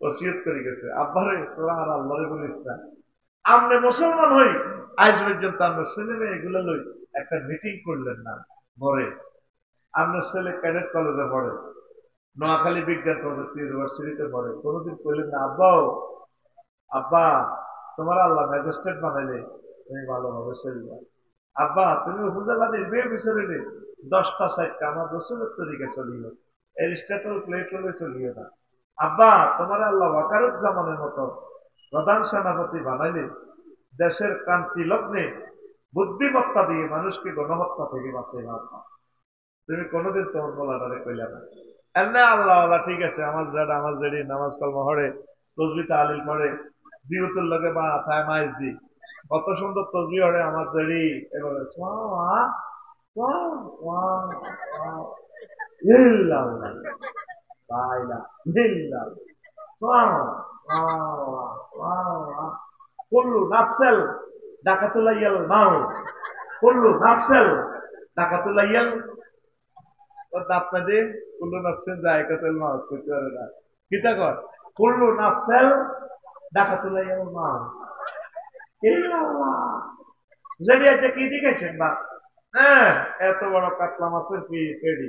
ওসিয়ত করে গেছে, আব্বারে তোরা আর আল্লাহরে বলিস না। আমনে মুসলমান হই, আজ পর্যন্ত আমরা ছেলে মেয়ে এগুলো লই একটা মিটিং করলেন না ঘরে। আপনার ছেলে ক্যাডেট কলেজে পড়ে, নোয়াখালী বিজ্ঞান প্রযুক্তি ইউনিভার্সিটিতে পড়ে, কোনোদিন করলেন না আব্বাও আব্বা তোমার আল্লাহ ম্যাজিস্ট্রেট বানাইলে তুমি ভালোভাবে চলবে। আব্বা তুমি উপজেলা নির্বাহী বিচারে 10টা সাইটটা আমার রসুলের তরিকা চলিও, এরিস্টটল প্লেটলে চলিও না। আব্বা তোমার আল্লাহ ওয়াকারুজ্জামানের মতো প্রধান সেনাপতি বানাইলে দেশের ক্রান্তি লগ্নে বুদ্ধিমত্তা দিয়ে মানুষকে গণহত্যা থেকে বাঁচিয়ে রাখা। তুমি কোনোদিন তোমার বলাটারে কইলে না। এমনি আল্লাহ আল্লাহ ঠিক আছে, আমার জাড আমার জেডি নামাজ কলমা হরে, তসবি তাহলিল পড়ে, জিউতুল লগে বা থায় মাইজ দি, কত সুন্দর তসবি হরে আমার জেডি। এবারে কুল্লু নাফসেল ডাকাতুলাইয়াল মাউ, কুল্লু নাফসেল ডাকাতুলাইয়াল আপনাদের কুল্লু নাফসেল জায়গাতেল মাউত করতে পারে না। কিতা কর কুল্লু নাফসেল ডাকাতুলাইয়াল মাউ। এই আল্লাহ যদি একটা কি দেখেছেন বা হ্যাঁ, এত বড় কাতলা মাছের পেড়ি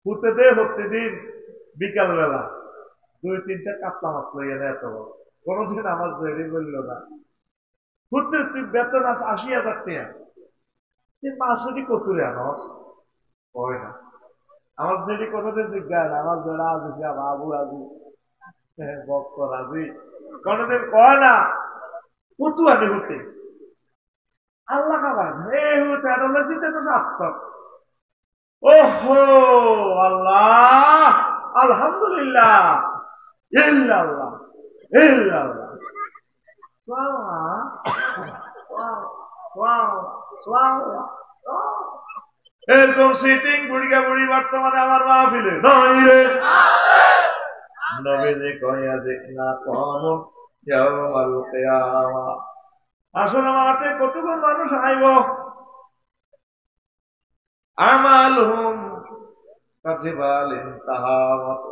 ফুটে দে প্রতিদিন বিকাল বেলা 2-3টা কাতলা মাছ লইয়া নেয়, এত বড় কোনদিন আমার জেরি বলল না। ফুটতে তুই বেতন আস 80,000 টাকা, তুই মাছেরই কতুরে আনস হয় না। আমার জেরি কোনদিন জিজ্ঞাসা, আমার জেরা আজি বাবু আজি ভক্ত রাজি কোনদিন কয় না পুতু আমি হতে আল্লাহ খাবার এই হতে অ্যানালাইসিতে তো সার্থক ওহো আল্লাহ আলহামদুলিল্লাহ ইল্লাল্লাহ ইল্লাল্লাহ এরকম সিটিং বুড়িয়া বুড়ি বর্তমানে আমার মাহফিলে নাই রে নবীজি কইয়া দেখ না কোন ইয়াউমাল কিয়ামা আসলে মাঠে কতজন মানুষ আইব আমালহুম কাজিবাল ইনতাহাওয়াত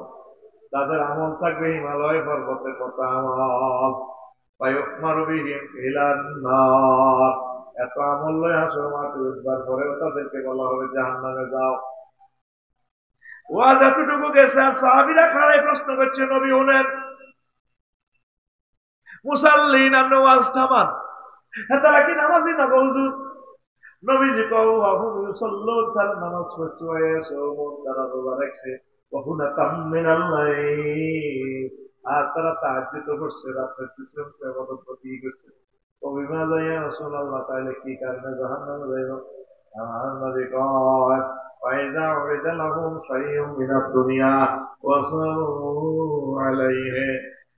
তাদের আমল থাকবে হিমালয় পর্বতের মতো আমল ফায়ুকমারু বিহিম ইলান নার এত আমল লয় হাসর মাঠে উঠবার পরেও তাদেরকে বলা হবে জাহান্নামে যাও ওয়াজ এতটুকু গেছে আর সাহাবীরা খাড়াই প্রশ্ন করছে নবী হুনেন মুসাল্লিন আর ওয়াজ থামান তারা কি নামাজি না হুজুর নবীজি কও আহুম ইউসাল্লুন তারা নামাজ পড়ছে ওয়ায়াসুমুন তারা রোজা রাখছে ওহুনা তামিনাল্লাইল আর তারা তাহাজ্জুদ করছে রাতের পিছনে ইবাদত করছে অভিমান লইয়া রাসূলুল্লাহ তাআলা কি কারণে জাহান্নামে যাইব আমার নবী কয় ফাইদা উরিদা লাহুম শাইউম মিনাদ দুনিয়া ওয়াসাউ আলাইহি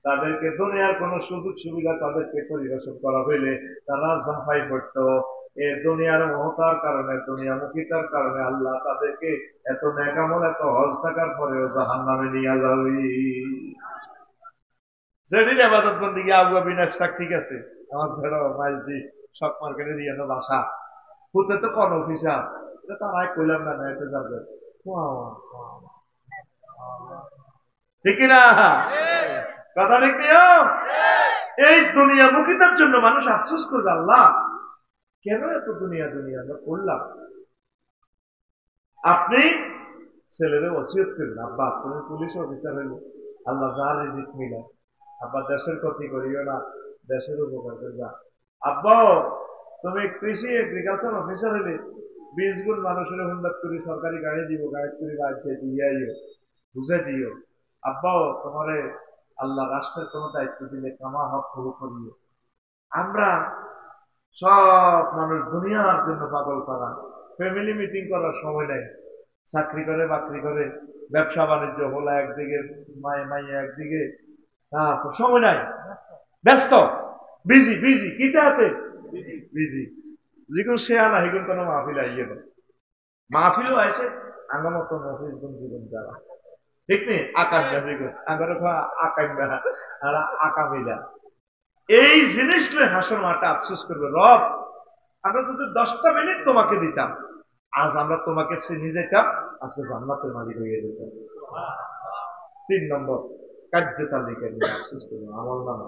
তাদেরকে দুনিয়ার কোন সুযোগ সুবিধা তাদেরকে পরিবেশন করা হইলে তারা জাফাই পড়তো এই দুনিয়ার মহতার কারণে দুনিয়ামুখিতার কারণে আল্লাহ তাদেরকে এত নেকামল এত হজ থাকার পরেও জাহান্নামে নিয়ে যাবে সেদিন আবাদত বন্দী আবু বিনাশ ঠিক আছে আমার ধরো মাইজি শক মার্কেটে দিয়ে বাসা হতে তো কোন অফিসার এটা তো আমি কইলাম না এতে যাবে ঠিক না কথা ঠিক নিও এই দুনিয়ামুখিতার জন্য মানুষ আফসোস করবে আল্লাহ কেন এত দুনিয়া দুনিয়া আমরা করলাম আপনি ছেলেরে ওসিয়ত করবেন আব্বা তুমি পুলিশ অফিসার হইল আল্লাহ যা রিজিক মিলা আব্বা দেশের ক্ষতি করিও না দেশের উপকার করবা আব্বা তুমি কৃষি এগ্রিকালচার অফিসার হইলে 20 গুণ মানুষের হুন্ডাত করে সরকারি গাড়ি দিব গাড়ি করে বাড়িতে দিয়ে আইও বুঝে দিও আব্বাও তোমারে আল্লাহ রাষ্ট্রের কোন দায়িত্ব দিলে কামা হক পুরো করিও আমরা সব মানুষ দুনিয়ার জন্য পাগল করা ফ্যামিলি মিটিং করার সময় নেই চাকরি করে বাকরি করে ব্যবসা বাণিজ্য হলো একদিকে মায়ে মাইয়ে একদিকে সময় নাই ব্যস্ত বিজি বিজি কিতাতে বিজি যেগুলো সে আনা সেগুলো কোনো মাহফিল আইয়ে দেয় মাহফিলও আইসে আমার মতো মফিজ গুণ জীবন যারা ঠিক নেই আকাশ আগার আকাশ আর আকামিলা এই জিনিসগুলো হাসর মাঠে আফসোস করবে রব আমরা যদি 10টা মিনিট তোমাকে দিতাম আজ আমরা তোমাকে চিনি যেতাম আজকে জান্নাতের মালিক হয়ে যেতাম 3 নম্বর কার্য তালিকা নিয়ে আফসোস করবো আমল নামা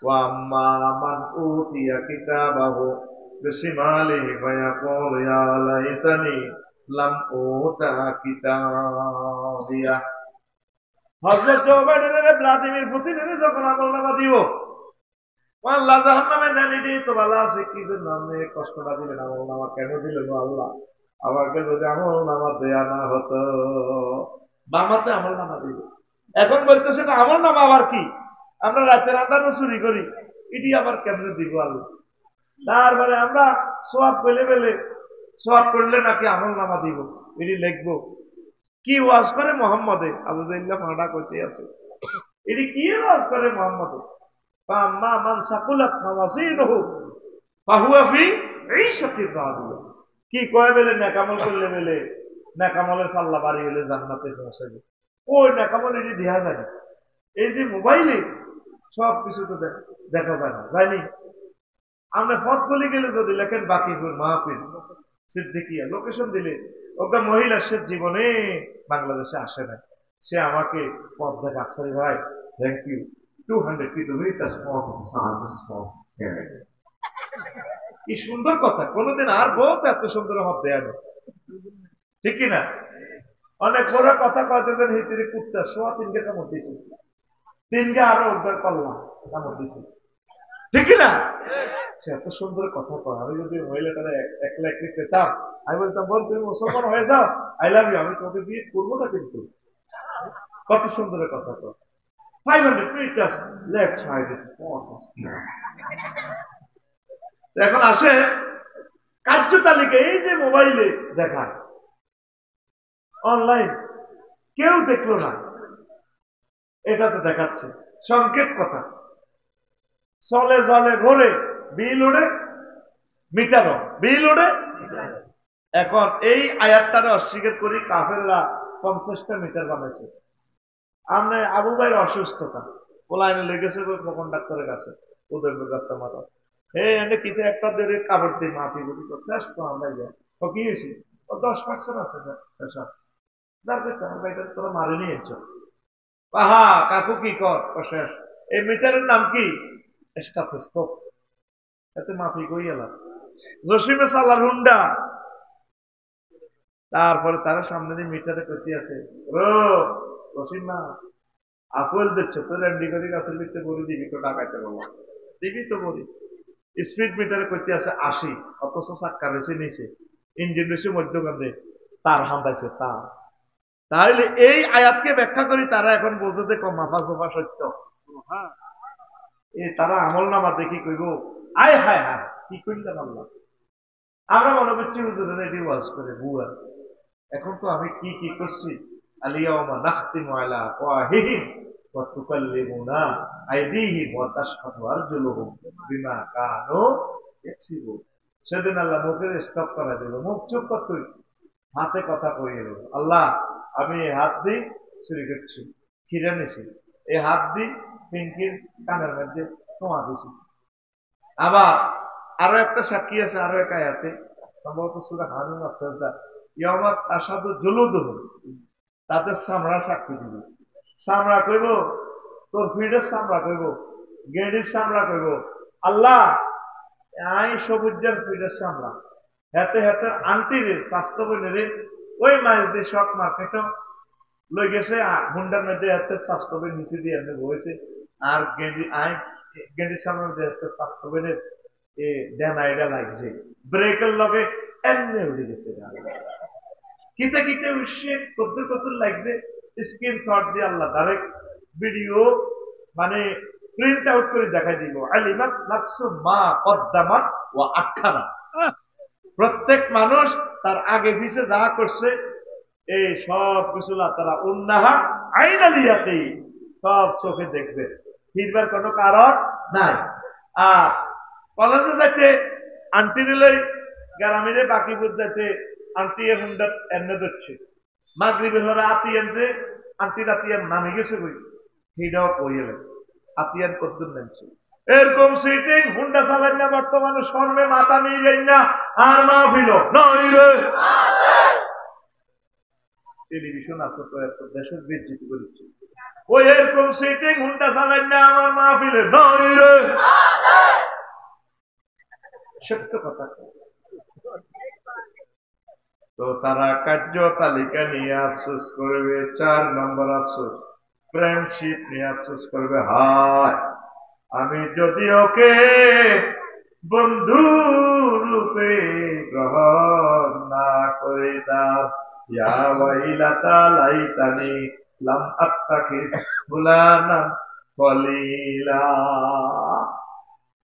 ওয়াম্মা মান উতিয়া কিতাবাহু বিশিমালিহি ফায়াকুলু ইয়া লাইতানি লাম উতা কিতাবিয়া হযরত জো বাইডেনের ভ্লাদিমির পুতিনের যখন আমল নামা দিব আল্লাহ জাহান্নামে নানি দিয়ে তো ভালো আছে কি জন্য আপনি কষ্টটা দিলেন আমল নামা কেন দিলেন আল্লাহ আমাকে যদি আমল নামা দেয়া না হতো বামাতে আমল নামা দিল এখন বলতেছে না আমল নামা আবার কি আমরা রাতের আন্দাজে চুরি করি এটি আবার কেমনে দিব আল্লাহ তারপরে আমরা সোয়াব পেলে পেলে সোয়াব করলে নাকি আমল নামা দিব এটি লিখবো কি ওয়াজ করে মোহাম্মদে আবু জাইল্লা মাডা কইতে আছে এটি কি ওয়াজ করে মোহাম্মদে فأما من ثقلت موازينه فهو في عيشة راضية কি কয় বেলে নেকামল করলে বেলে নেকামলের পাল্লা বাড়ি হলে জান্নাতে পৌঁছাবে ওই নেকামল এটি দেখা যায় না এই যে মোবাইলে সব কিছু তো দেখা যায় না জানি আমরা পথ বলে গেলে যদি লেখেন বাকিপুর মাহফিল সিদ্দিকিয়া লোকেশন দিলে ওকে মহিলা সে জীবনে বাংলাদেশে আসে না সে আমাকে পথ দেখা আফসারি ভাই থ্যাংক ইউ 200 kilometers from কি সুন্দর কথা কোনদিন আর বহুত এত সুন্দর হব দেয়া ঠিক কিনা অনেক বড় কথা কয়েকজন হিতিরে কুত্তা সোয়া 3 গেটা মধ্যেছি 3 গে আরো উদ্ধার করলাম কামড় দিছি ঠিক কিনা সে এত সুন্দর কথা কয় আমি যদি মহিলাটারে 1 লাখ পেতাম আমি বলতাম বল তুমি মুসলমান হয়ে যাও আই লাভ ইউ আমি তোকে বিয়ে করবো না কিন্তু কত সুন্দর কথা কয় 500 meters left side is forces. এখন আসে কার্য তালিকা, এই যে মোবাইলে দেখা অনলাইন, কেউ দেখলো না, এটা তো দেখাচ্ছে সংকেত কথা, চলে জলে ঘোরে, বিল ওড়ে মিটারও, বিল ওড়ে। এখন এই আয়াতটারে অস্বীকার করি কাফেররা 50টা মিটার বানাইছে। আমরা আবু ভাইয়ের অসুস্থতা পোলাইনে লেগেছে কন্ডাক্টরের কাছে, ওদের রাস্তা মাথা এনে কিতে একটা দেড়ে কাপড় দিয়ে মাফি গুলি করছে, আসতো আমরা ও কি হয়েছি, ও 10% আছে পেশা, যার এটা তোরা মারে নিয়েছ। আহা কাকু কি কর শেষ, এই মিটারের নাম কি স্টাথোস্কোপ, এতে মাফি কই এলাম জসিমে সালার হুন্ডা। তারপরে তারা সামনে দিয়ে মিটারে করতে আছে, ও রসিম না আপল দিচ্ছ তোর এমডি করে গাছের ভিতরে বলি দিবি তো ডাকাইতে বললাম, দিবি তো বলি। স্পিড মিটারে করতে আছে 80, অথচ চাক্কা রয়েছে নিচে, ইঞ্জিন রয়েছে মধ্যখানে, তার হামদাইছে তার। তাহলে এই আয়াতকে ব্যাখ্যা করি তারা এখন বোঝে দেখো মাফা সোফা সত্য, তারা আমল নামা দেখি কইব আয় হায় হায় কি করলাম আল্লাহ। আমরা মনে করছি হুজুরের এটি ওয়াজ করে বুয়া, এখন তো আমি কি কি করছি, আলিয়াউমা নাখতিমু আলা আফওয়াহিহিম ওয়া তুকাল্লিমুনা আইদিহিম ওয়া তাশহাদু আরজুলুহুম বিমা কানু ইয়াকসিবুন। সেদিন আল্লাহ মুখের স্টপ করা দিল, মুখ চুপ করতে, হাতে কথা কইয়ে দিল, আল্লাহ আমি এই হাত দিয়ে চুরি করছি, খিরে নিছি, এই হাত দিয়ে পিঙ্কির কানের মধ্যে তোমা দিছি। আবার আরো একটা সাক্ষী আছে আরো এক আয়াতে, সম্ভবত সূরা হানুন সাজদা, ইয়ামা তাশহাদু জুলুদুহুম, তাদের চামড়া সাক্ষী দিবে। চামড়া কইব, তোর ফিডের চামড়া কইব, গেডির চামড়া কইব, আল্লাহ আই সবুজের ফিডের চামড়া, হেতে হেতে আন্টিরে স্বাস্থ্য বলে ওই মাছ দিয়ে শখ মার্কেট লই গেছে, হুন্ডার মধ্যে হাতে স্বাস্থ্য বই নিচে দিয়ে এমনি বয়েছে, আর গেডির সামনে মধ্যে হাতে স্বাস্থ্য বলে দেন আইডা লাগছে, ব্রেকের লগে এমনি উঠে গেছে, কিতে কিতে উঠছে, কদ্দুর কদ্দুর লাগছে, স্ক্রিনশট দিয়ে আল্লাহ ডাইরেক্ট ভিডিও মানে প্রিন্ট আউট করে দেখাই দিব, আলিমাত নাফসু মা কদ্দামাত ওয়া আখারা। প্রত্যেক মানুষ তার আগে পিছে যা করছে এই সব কিছু তারা উন্নাহা আইনালিয়াতে সব চোখে দেখবে, ফিরবার কোনো কারণ নাই। আর কলেজে যাইতে আন্টিরে লই গ্রামের বাকিপুর যাইতে আন্টি এর হুন্ডা এনে দিচ্ছে, মাগরিবের হলে আতিয়ান যে আন্টির আতিয়ান নামে গেছে কই, সেটাও কইলে আতিয়ান কদ্দুর নামছে। এরকম সিটিং হুন্ডা চালান না বর্তমানে শর্মে মাথা নিয়ে যাই না, আর মা ফিল নই রে, টেলিভিশন আছে তো এত দেশের বিদ্যুৎ করেছে, ওই এরকম সিটিং হুন্ডা চালান না আমার মা ফিলে নই রে, সত্য কথা। তো তারা কার্য তালিকা নিয়ে আফসোস করবে, 4 নম্বর আফসোস ফ্রেন্ডশিপ নিয়ে আফসোস করবে, হায় আমি যদি ওকে বন্ধু রূপে গ্রহণ না করিতাম, ইয়া ওয়াইলাতা লাইতানি লাম আত্তাখিজ ফুলানান খলিলা।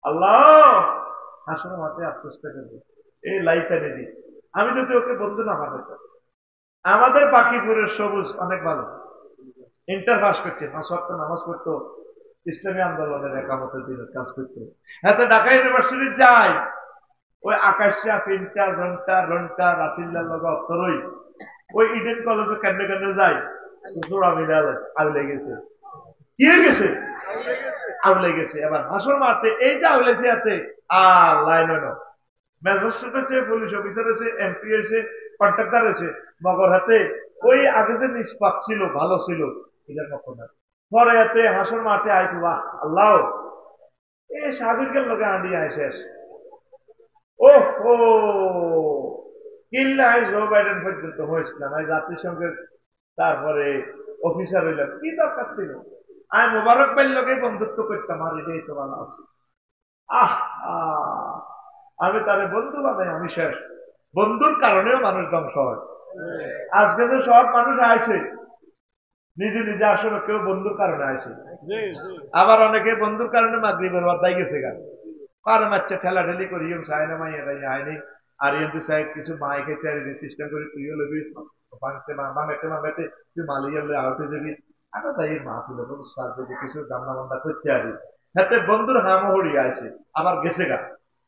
আল্লাহ আসলে মাথায় আফসোসটা করবে, এই লাইতানি দি আমি যদি ওকে বন্ধু না বানাইতাম। আমাদের বাকিপুরের সবুজ অনেক ভালো, ইন্টার পাস করছে, 5 ওয়াক্ত নামাজ পড়তো, ইসলামী আন্দোলনের একামতের দিনের কাজ করতো, হাতে ঢাকা ইউনিভার্সিটি যায়, ওই আকাশা পিন্টা ঘন্টা ঘন্টা রাসিল্লার লগে অত্তরই ওই ইডেন কলেজে কেন্দ্রে কেন্দ্রে যায়, জোড়া মিলাল আউলে গেছে, কি হয়ে গেছে আউলে গেছে। এবার হাসর মারতে এই যে আউলেছে হাতে আর লাইন হইল, ম্যাজিস্ট্রেট হয়েছে, পুলিশ অফিসার হয়েছে, এমপি হয়েছে, কন্ট্রাক্টর হয়েছে, মগর হাতে ওই আগে যে নিষ্পাপ ছিল ভালো ছিল এটার মতো না, পরে হাতে হাসর মারতে আইতো বাহ আল্লাহ এই সাধুকের লোকে আঁড়ি আয় শেষ, ও কিল্লা জো বাইডেন পর্যন্ত হয়েছিলাম, আমি জাতিসংঘের তারপরে অফিসার হইলাম, কি দরকার ছিল, আমি মোবারক ভাইয়ের লোকে বন্ধুত্ব করতাম, আর এটাই তো ভালো আছে। আমি তারে বন্ধু বানাই, আমি শেষ, বন্ধুর কারণেও মানুষ ধ্বংস হয়। আজকে যে সব মানুষ আইছে নিজে নিজে আসলে কেউ বন্ধুর কারণে আসে, আবার অনেকে বন্ধুর কারণে মাগরিবের বাদাই গেছে গা কারণ আচ্ছা ঠেলাঠেলি করি চায় না মাইয়া আইনি আর ইন্দু সাহেব কিছু মাই খেতে আর সিস্টেম করে তুইও লবি ভাঙতে ভাঙাতে ভাঙাতে তুই মালিয়া আউটে যাবি আগে চাই মা তুলে সার যদি কিছু গান্না বান্না করতে আরি হাতে বন্ধুর হামহড়ি আছে আবার গেছে গা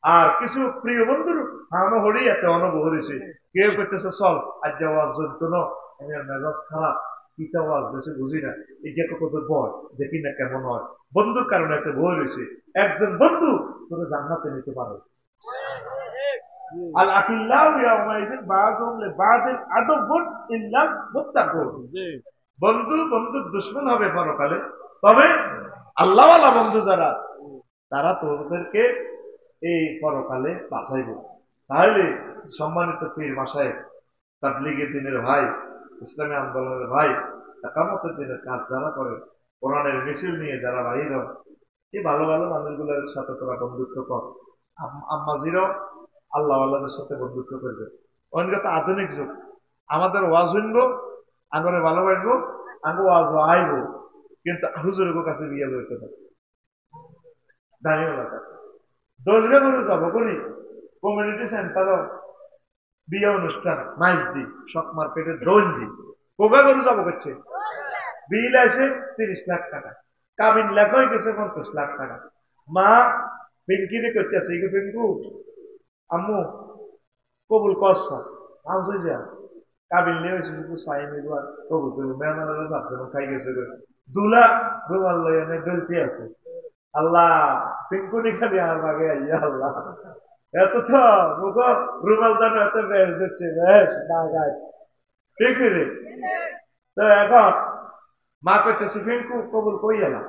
আর কিছু প্রিয় বন্ধুর হামহড়ি এত অনবহরিছে কেউ করতেছে চল আজ যাওয়া জন্য আমি মেজাজ খারাপ কিটা ওয়াজ বেশি বুঝি না এই যে কত বয় দেখি না কেমন হয় বন্ধুর কারণে একটা বই রয়েছে একজন বন্ধু তোরা জান্নাতে নিতে পারো আল আকিল্লাহু ইয়াউমাইযিন বাযুহুম লিবাযিন আদুউন ইল্লা মুত্তাকুন বন্ধু বন্ধুর দুশমন হবে পরকালে তবে আল্লাহওয়ালা বন্ধু যারা তারা তোদেরকে এই পরকালে বাঁচাইবে তাহলে সম্মানিত পীর মাসায়েখ তাবলীগের দিনের ভাই ইসলামী আন্দোলনের ভাই একামতের দিনের কাজ যারা করে কোরআনের মিছিল নিয়ে যারা বাহির হয় এই ভালো ভালো মানুষগুলোর সাথে তোরা বন্ধুত্ব কর আম্মাজিরও আল্লাহ আল্লাহদের সাথে বন্ধুত্ব করবে অনেক আধুনিক যুগ আমাদের ওয়াজ শুনবো আঙ্গরে ভালোবাসবো আঙ্গ ওয়াজ আইব কিন্তু হুজুরের কাছে বিয়ে করতে পারে দাঁড়িয়ে কাছে দশটা গরু যাবো করি কমিউনিটি সেন্টারও বিয়ে অনুষ্ঠান মাইজ দি শক মার্কেটে দোল দি কোকা গরু যাবো করছে বিল আছে 30 লাখ টাকা কাবিন লেখা হয়ে গেছে 50 লাখ টাকা মা পিঙ্কিনে করতেছে এই পিঙ্কু আম্মু কবুল করছা আনছে যা কাবিন নিয়ে হয়েছে শুধু সাই মেঘুয়ার কবুল করবো মেহমানের ভাবতে খাই গেছে দুলা রুমাল লইয়া বেলতে আছে আল্লাহ পিঙ্কুনি খালি আমার আগে আইয়া আল্লাহ এত তো মুখ রুমাল দান এত বেশ দিচ্ছে বেশ না গায় ঠিক রে তো এখন মা করতেছে পিঙ্কু কবুল কই এলাম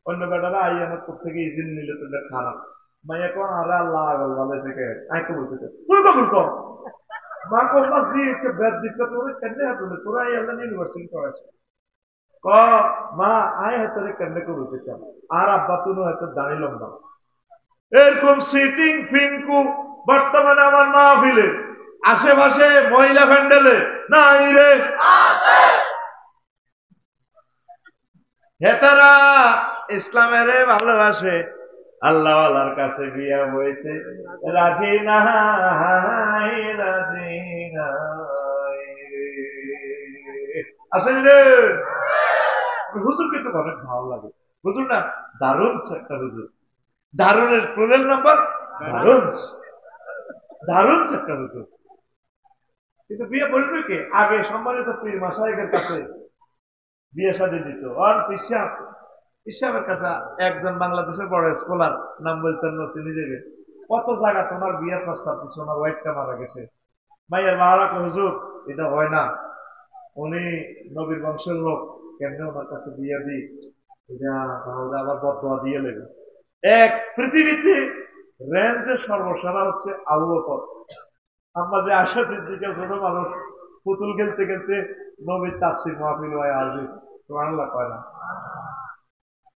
অন্য বেটারা আই আমার থেকে ইজিন নিলে তোদের খারাপ মাইয়া কোন আরে আল্লাহ ভালো কে আই কবুল করতে তুই কবুল কর মা কো মাসি একটা বেদ দিতে তোরে কেন হবে তোরা এই আল্লাহ ইউনিভার্সিটি পড়াছে ক মা আয় হাতে কেমনে কবুল করতে আর আব্বা তুনো এত দাঁড়িয়ে লম্বা এরকম সিটিং পিঙ্কু বর্তমানে আমার মাহফিলে আশেপাশে মহিলা প্যান্ডেলে নাই রে হেতারা ইসলামের ভালোবাসে আল্লাহ আল্লাহর কাছে বিয়া হইতে রাজি নাই রাজি নাই আসলে হুজুর কিন্তু অনেক ভালো লাগে হুজুর না দারুণ একটা হুজুর দারুণের প্রোগ্রাম নাম্বার দারুণ দারুণ একটা হুজুর কিন্তু বিয়ে বলবে কি আগে সম্মানিত পীর মাসায়েখের কাছে বিয়ে শাদী দিত আর ইসলামের কাছে একজন বাংলাদেশের বড় স্কলার নাম বলতেন নসি নিজেকে কত জায়গা তোমার বিয়ের প্রস্তাব দিচ্ছে ওনার ওয়াইফটা মারা গেছে মাইয়ের মারা হুজুর এটা হয় না উনি নবীর বংশের লোক কেমনে ওনার কাছে বিয়ে দিই এটা তাহলে আবার বদয়া দিয়ে লেগে এক পৃথিবীতে রেঞ্জের সর্বসারা হচ্ছে আবু বকর আমরা যে আশা সিদ্দিকের ছোট মানুষ পুতুল খেলতে খেলতে নবীর তাফসীর মাহফিল হয় আসবে সুবহানাল্লাহ কয় না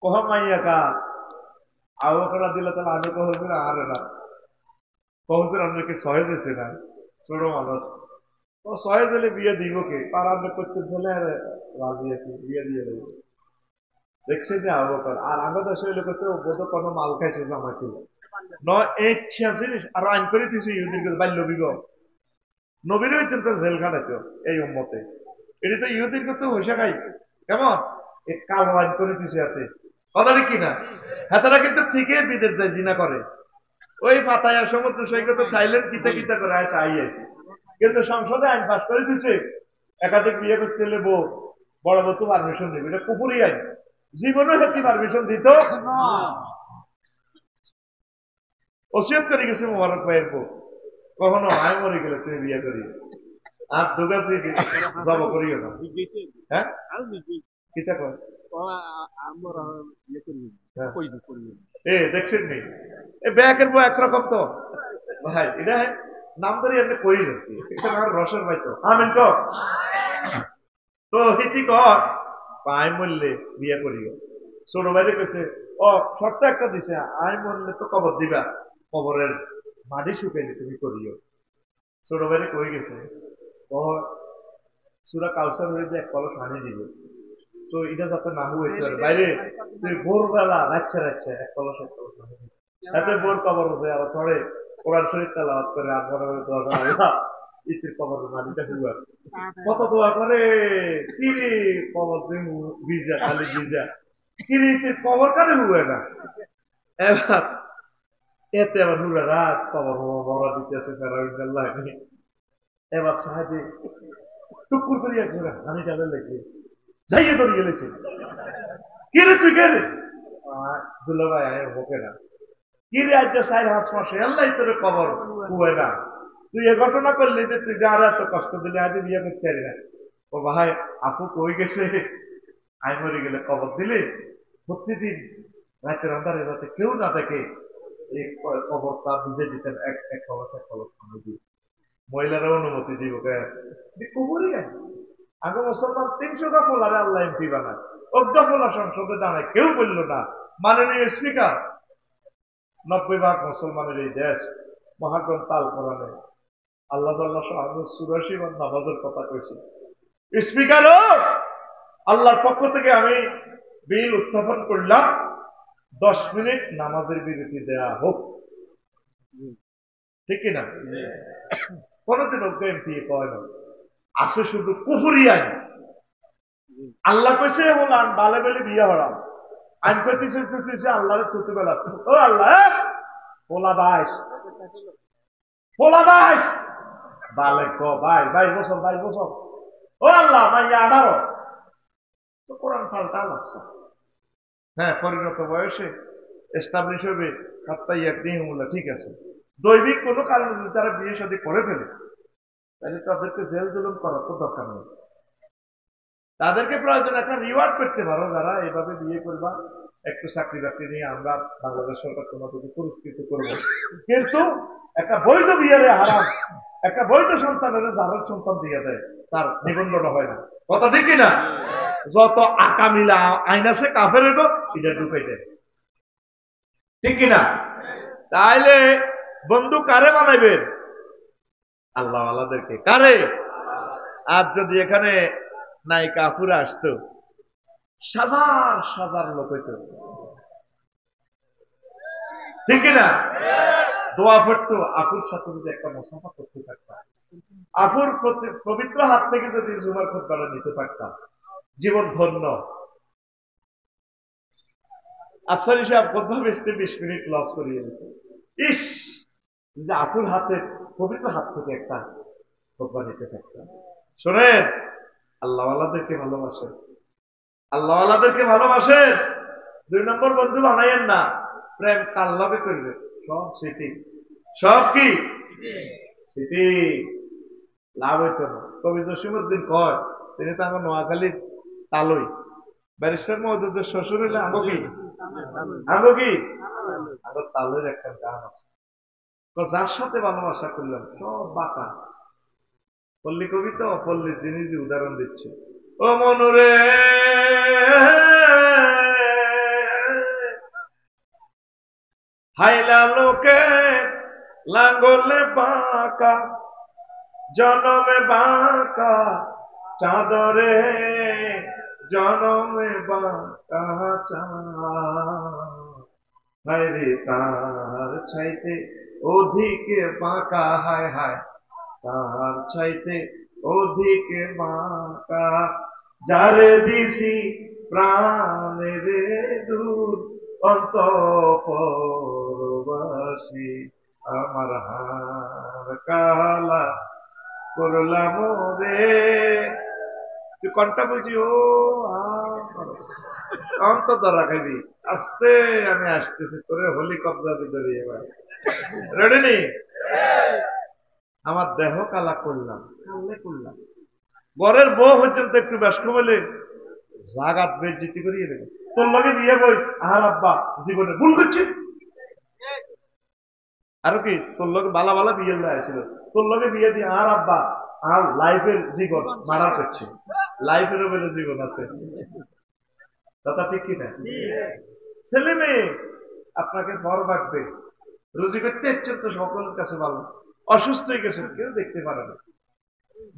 কহ মাইয়া কা আবু বকর রাদিয়াল্লাহু তাআলা আমি কহছি না আরে না কহছি আপনাকে সহজ হয়েছে না ছোট মানুষ তো সহজ হলে বিয়ে দিব কে আর আমরা করতে চলে রাজি আছি বিয়ে দিয়ে দেবো দেখছেন যে আবু বকর আর আমাদের দেশে হইলে করতে বোধ কোনো মাল খাইছে জামাইতে ইচ্ছা জিনিস আর আইন করে দিয়েছে ইহুদির বাল্য বিবাহ নবীর কিন্তু জেল খাটাইতো এই উম্মতে এটি তো ইহুদির করতে হইসা খাই কেমন এই কালো আইন করে দিয়েছে হাতে কথা কি না হাতারা কিন্তু ঠিকই বিদেশ যায় জিনা করে ওই পাতায়া সমুদ্র সৈকত থাইল্যান্ড কিতা কিতা করে আসে আইয়াছে কিন্তু সংসদে আইন পাস করে দিচ্ছে একাধিক বিয়ে করতে হলে বড় বউ তো পারমিশন দেবে এটা কুপুরি আইন জীবনে হাতি পারমিশন দিত ওসিয়ত করে গেছে মোবারক ভাইয়ের বউ কখনো আয় মরে গেলে তুমি বিয়ে করি আর ঢুকাছি জব করিও না হ্যাঁ কিতা কর দেখছেন নি ব্যাকের বউ একরকম তো ভাই এটা নাম ধরে আপনি করি রসের ভাই তো আমিন তো হিতি কর আয় মরলে বিয়ে করিও ছোট ভাইরে কেছে ও শর্ত একটা দিছে আয় মরলে তো কবর দিবা কবরের মাটি শুকাইলে তুমি করিও ছোট ভাইরে কই গেছে ও সুরা কাউসার হয়ে যে এক কলস পানি দিবে তো এটা যাতে না হইতে পারে বাইরে তুই ভোরবেলা রাখছে রাখছে এক কলস এতে ভোর কবর হচ্ছে আবার পরে কোরআন শরীফ তেলাওয়াত করে আর মনে করে দোয়া করে আল্লাহ ইতির কবরের মাটিটা হুয়া কত দোয়া করে কিরে কবর ভিজা খালি ভিজা কিরে ইতির কবর কারে হুয়ে না এবার এতে আবার হুড়া রাত কবর মরা দিতেছে ফেরাউল্লাহ এবার সাহায্যে টুকুর করিয়া ঘুরে আমি যাবে লেগছে যাইয়ে ধরে গেলেছে কি রে তুই কে রে দুলো ভাই আয় হোকে না কি রে আজ 4-5 মাসে আল্লাহ তোর কবর হুয়ে না তুই এ ঘটনা করলি যে তুই আর এত কষ্ট দিলে আজ বিয়ে করতে পারি না ও ভাই আপু কই গেছে আই মরে গেলে কবর দিলে প্রতিদিন রাতের আন্ধারে রাতে কেউ না দেখে এই কবরটা ভিজে দিতেন এক কবর দিয়ে মহিলারা অনুমতি দিব কবরই আগে মুসলমান 300 গাফলারে আল্লাহ এমপি বানায় অজ্ঞাফলা সংসদে দাঁড়ায় কেউ বলল না মাননীয় স্পিকার 90% মুসলমানের এই দেশ মহাগ্রন্থ আল কোরআনে আল্লাহ চুরাশি বার নামাজের কথা কইছে স্পিকার আল্লাহর পক্ষ থেকে আমি বিল উত্থাপন করলাম 10 মিনিট নামাজের বিরতি দেয়া হোক ঠিক কিনা কোনদিন অজ্ঞ এমপি কয় না আছে শুধু কুফুরি আইন আল্লাহ কইছে এবং বালে বেলে বিয়ে হরাম আইন কইতেছে আল্লাহরে তুতে বেলা ও আল্লাহ পোলা বাইশ বালে ক 22 বছর ও আল্লাহ মাইয়া 18 তো কোরআন পাল্টা আসছে হ্যাঁ পরিণত বয়সে এস্টাবলিশ হবে ঠিক আছে দৈবিক কোনো কারণে যদি তারা বিয়ে শাদী করে ফেলে তাহলে তাদেরকে জেল জুলুম করার তো দরকার নেই তাদেরকে প্রয়োজন একটা রিওয়ার্ড করতে পারো যারা এইভাবে বিয়ে করবা একটু চাকরি বাকরি নিয়ে আমরা বাংলাদেশ সরকার তোমাদেরকে পুরস্কৃত করবো কিন্তু একটা বৈধ বিয়ারে হারাম একটা বৈধ সন্তানের জারের সন্তান দিয়ে দেয় তার নিবন্ধন হয় না কথা ঠিক না যত আকামিলা আইন আছে কাফের হইব এটা ঢুকাই দেয় ঠিক কিনা তাইলে বন্ধু কারে বানাইবেন আল্লাহ আল্লাহদেরকে কারে আজ যদি এখানে নাই কাপুরা আসতো হাজার লোক হইত ঠিক না দোয়া পড়তো আপুর সাথে যদি একটা মুসাফা করতে পারতাম আপুর পবিত্র হাত থেকে যদি জুমার খুতবা নিতে পারতাম জীবন ধন্য আফসারি সাহেব খুতবা বেচতে 20 মিনিট লস করিয়ে দিয়েছে ইস যে আপুর হাতে পবিত্র হাত থেকে একটা খুতবা নিতে পারতাম শোনেন আল্লাহওয়ালাদেরকে ভালোবাসেন আল্লাহওয়ালাদেরকে ভালোবাসেন 2 নম্বর বন্ধু বানাইয়েন না প্রেম কার লগে করবে সব স্মৃতি সব কি স্মৃতি লাভ হইত না কবি জসিমউদ্দিন কয় তিনি তো আমার নোয়াখালীর তালই ব্যারিস্টার মহোদয়ের শ্বশুর হইলে আমো কি আমার তালের একটা গান আছে যার সাথে ভালোবাসা করলাম সব বাঁকা পল্লী কবিতা অপল্লীর জিনিস উদাহরণ দিচ্ছে ও মনুরে হাইলা লোকে লাঙ্গলে বাঁকা জনমে বাঁকা চাঁদরে জনমে বাঁকা চাঁদরে তার ছাইতে অধিকে বাঁকা হায় হায় তার ছাইতে অধিকে বাঁকা যারে দিছি প্রাণের দূর অন্তঃপরবাসী আমার হার কালা করলাম রে তুই কনটা বলছি ও অন্তর ধরা খাবি আস্তে আমি আসতেছি তোরে হোলি কবজা ধরে এবার রেডি নি আমার দেহ কালা করলাম ঘরের বউ পর্যন্ত একটু ব্যস্ত হলে জাগাত বেজ্জিতি করিয়ে দেবে তোর লগে বিয়ে বই আহার আব্বা জীবনে ভুল করছে আরো কি তোর লগে বালা বালা বিয়ে আসছিল তোর লগে বিয়ে দিয়ে আর আব্বা আর লাইফের জীবন মারা করছে লাইফেরও বলে জীবন আছে কথা ঠিক কিনা ছেলে মেয়ে আপনাকে বড় রাখবে রুজি করতে ইচ্ছুক তো সকলের কাছে ভালো অসুস্থ হয়ে গেছেন কেউ দেখতে পারে না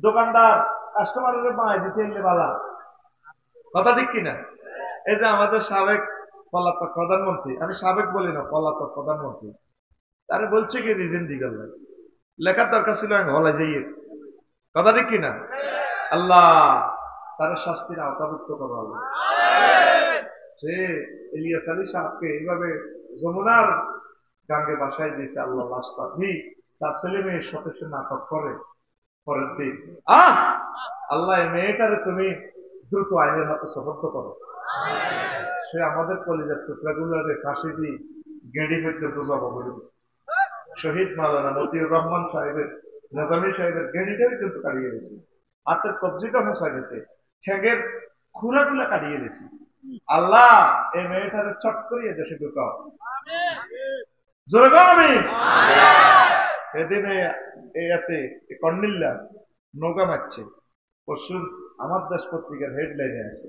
দোকানদার কাস্টমারের মায় দিতে এলে বালা কথা ঠিক কিনা? এই যে আমাদের সাবেক পলাতক প্রধানমন্ত্রী, আমি সাবেক বলি না, পলাতক প্রধানমন্ত্রী, তারা বলছে কি রিজন দিগাল লেখার দরকার ছিল আমি হলে যাইয়ে। কথা ঠিক কিনা? আল্লাহ তারা শাস্তির আওতাভুক্ত করা হবে। সে ইলিয়াস আলী সাহেবকে এইভাবে যমুনার গাঙ্গে বাসায় দিয়েছে আল্লাহ লাশটা তার ছেলে মেয়ের সাথে সে নাটক করে। পরের দিন আল্লাহ এই মেয়েটারে তুমি দ্রুত আইনের হাতে সফর্দ করো। সে আমাদের কলিজার টুকরাগুলোরে ফাঁসি দিয়ে গেঁড়ি পর্যন্ত জবা করে দিচ্ছে। শহীদ মাওলানা মতিউর রহমান সাহেবের, নাজামি সাহেবের গেঁড়িটাই কিন্তু কাটিয়ে গেছে, হাতের কবজিটা মোছা গেছে, ঠ্যাঙের খুঁড়াগুলা কাটিয়ে গেছে। আল্লাহ এই মেয়েটারে চট করিয়ে দেশে ঢুকাও। জোরে গাও আমিন। সেদিনে এতে কর্নিল্লা নৌকা মারছে, পরশুর আমার দেশ পত্রিকার হেডলাইনে আছে,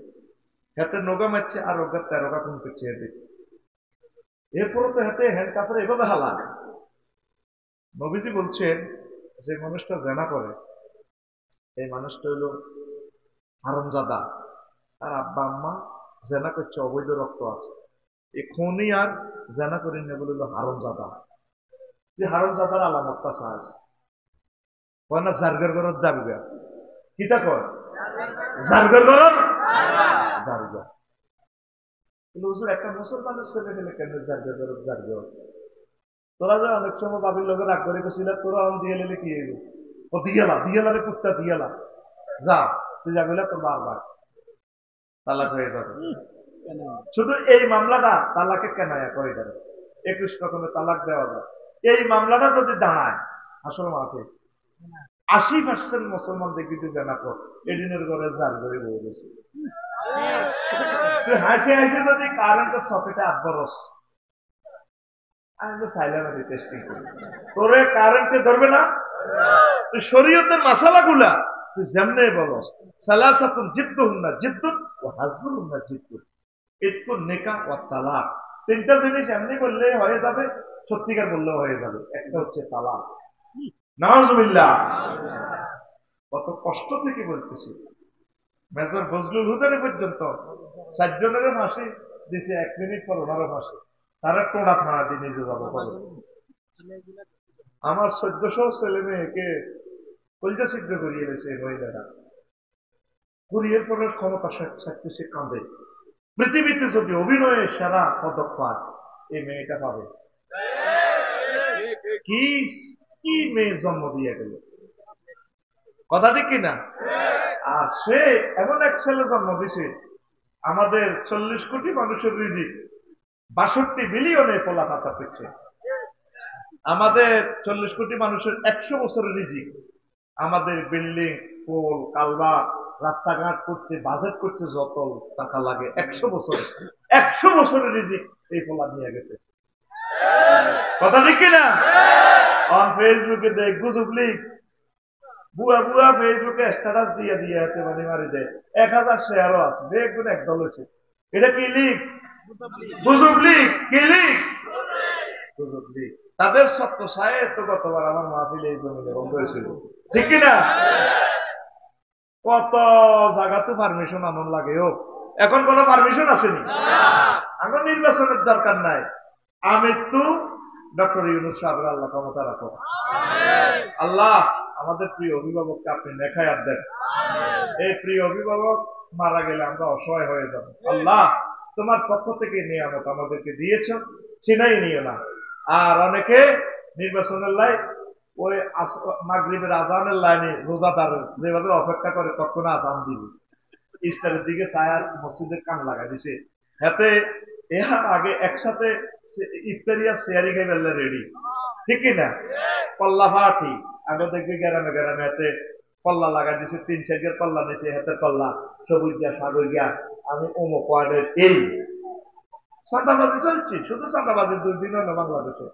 হাতে নৌকা মারছে আর ওকে 13 কাকুন করছে। এরপরে তো হাতে হ্যান্ড কাপড়ে এভাবে হালা। নবীজি বলছেন যে মানুষটা জেনা করে এই মানুষটা হইল হারামজাদা, তার আব্বা আম্মা জেনা করছে, অবৈধ রক্ত আছে, এই খুনি আর জেনা করে নেবে হইল হারামজাদা। যে হারামজাদার আলামতটা চাষ কয় না জারগের গরত জারগা, কিতা কয় জারগের গরত জারগা। হুজুর একটা মুসলমানের ছেলে মেলে কেন জারগের গরত জারগা? তোরা যে অনেক সময় বাবির লোকের রাগ করে গেছিল, তোরা দিয়ে নিলে কি হইব? ও দিয়ালারে কুত্তা দিয়ালা, যা তুই যাবি না, তোর বারবার তালাক হয়ে যাবে। শুধু এই মামলাটা তালাকে কেন কয়ে যাবে, 21 রকমের তালাক দেওয়া যায়। এই মামলাটা যদি দাঁড়ায় আসল মাঠে 80% মুসলমান দেখবি যে জানা পর এদিনের ঘরে জার করে বয়ে গেছে। তুই হাসি হাসি যদি কারেন্টের সকেটে আব্বরস, আমি তো চাইলাম টেস্টিং করি, তোরে কারেন্টে ধরবে না। তুই শরীয়তের মাসালা গুলা তুই যেমনে বলস, সালাসাতুন জিদ্দুহুন্না জিদ্দুন ওয়া হাজবুহুন্না জিদ্দুন, ইতকুন নিকাহ ওয়া তালাক। 3টা জিনিস এমনি বললে হয়ে যাবে, সত্যিকার বললেও হয়ে যাবে। একটা হচ্ছে তালাক। নাউজুবিল্লাহ। কত কষ্ট থেকে বলতেছি। মেজর ফজলুল হুদানি পর্যন্ত 4 জনের ফাঁসি দিছে, 1 মিনিট পর ওনারও ফাঁসি, তারা টোড়া থানা দিয়ে নিজে যাবো। আমার 1400 ছেলে মেয়েকে কলজা সিদ্ধ করিয়ে গেছে এই মহিলারা। কুড়িয়ের পরের ক্ষমতা থাকতে সে কাঁদে। পৃথিবীতে যদি অভিনয়ে সেরা পদক পায় এই মেয়েটা পাবে। কি কি মেয়ে জন্ম দিয়ে গেল, কথা ঠিক কিনা? আর সে এমন এক ছেলে জন্ম দিছে, আমাদের 40 কোটি মানুষের রিজিক 62 বিলিয়নে পোলা কাঁচা পেয়েছে। আমাদের 40 কোটি মানুষের 100 বছরের রিজিক, আমাদের বিল্ডিং, পোল, কালভার, রাস্তাঘাট করতে, বাজেট করতে যত টাকা লাগে 100 বছরের রিজিক এই পোলা নিয়ে গেছে। কথা ঠিক কিনা? অন ফেসবুকে দেখ গুজব লিখ, বুয়া বুয়া ফেসবুকে স্ট্যাটাস দিয়ে দিয়ে হাতে মানে মারি দেয়, 1000 শেয়ারও আছে, দেখবেন একদল হয়েছে। এটা কি লিখ? গুজব লিখ। কি লিখ? গুজব লিখ। তাদের সত্য সাহেব তো গতবার আমার মাহফিলে এই জমিনে বন্ধ হয়েছিল, ঠিক কিনা? কত জায়গা তো পারমিশন আনন্দ লাগে, হোক এখন কোন পারমিশন আসেনি। এখন নির্বাচনের দরকার নাই। আমৃত্যু ডক্টর ইউনূস সাহেবের আল্লাহ ক্ষমতা রাখো। আল্লাহ আমাদের প্রিয় অভিভাবককে আপনি নেখায়াত দেন। এই প্রিয় অভিভাবক মারা গেলে আমরা অসহায় হয়ে যাব। আল্লাহ তোমার পক্ষ থেকে নিয়ামত আমাদেরকে দিয়েছ, চিনাই নিও না। আর অনেকে নির্বাচনের লাইন ওই মাগরিবের আজানের লাইনে রোজাদার যেভাবে অপেক্ষা করে কখন আজান দিবে, ইস্তারের দিকে ছায়া মসজিদের কান লাগাই দিছে, হাতে এর আগে একসাথে ইফতারিয়া শেয়ারি খাই বেললে রেডি, ঠিক কিনা? পল্লা ফাটি আগে দেখবি গ্রামে গ্রামে হাতে পল্লা লাগাই দিছে, 3-4 পল্লা নিচে হাতে পল্লা, সবুজ গিয়া সাগর গিয়া আমি অমুক ওয়ার্ডের এই চাঁদাবাজি চলছি। শুধু চাঁদাবাজির 2 দিন হলো বাংলাদেশে,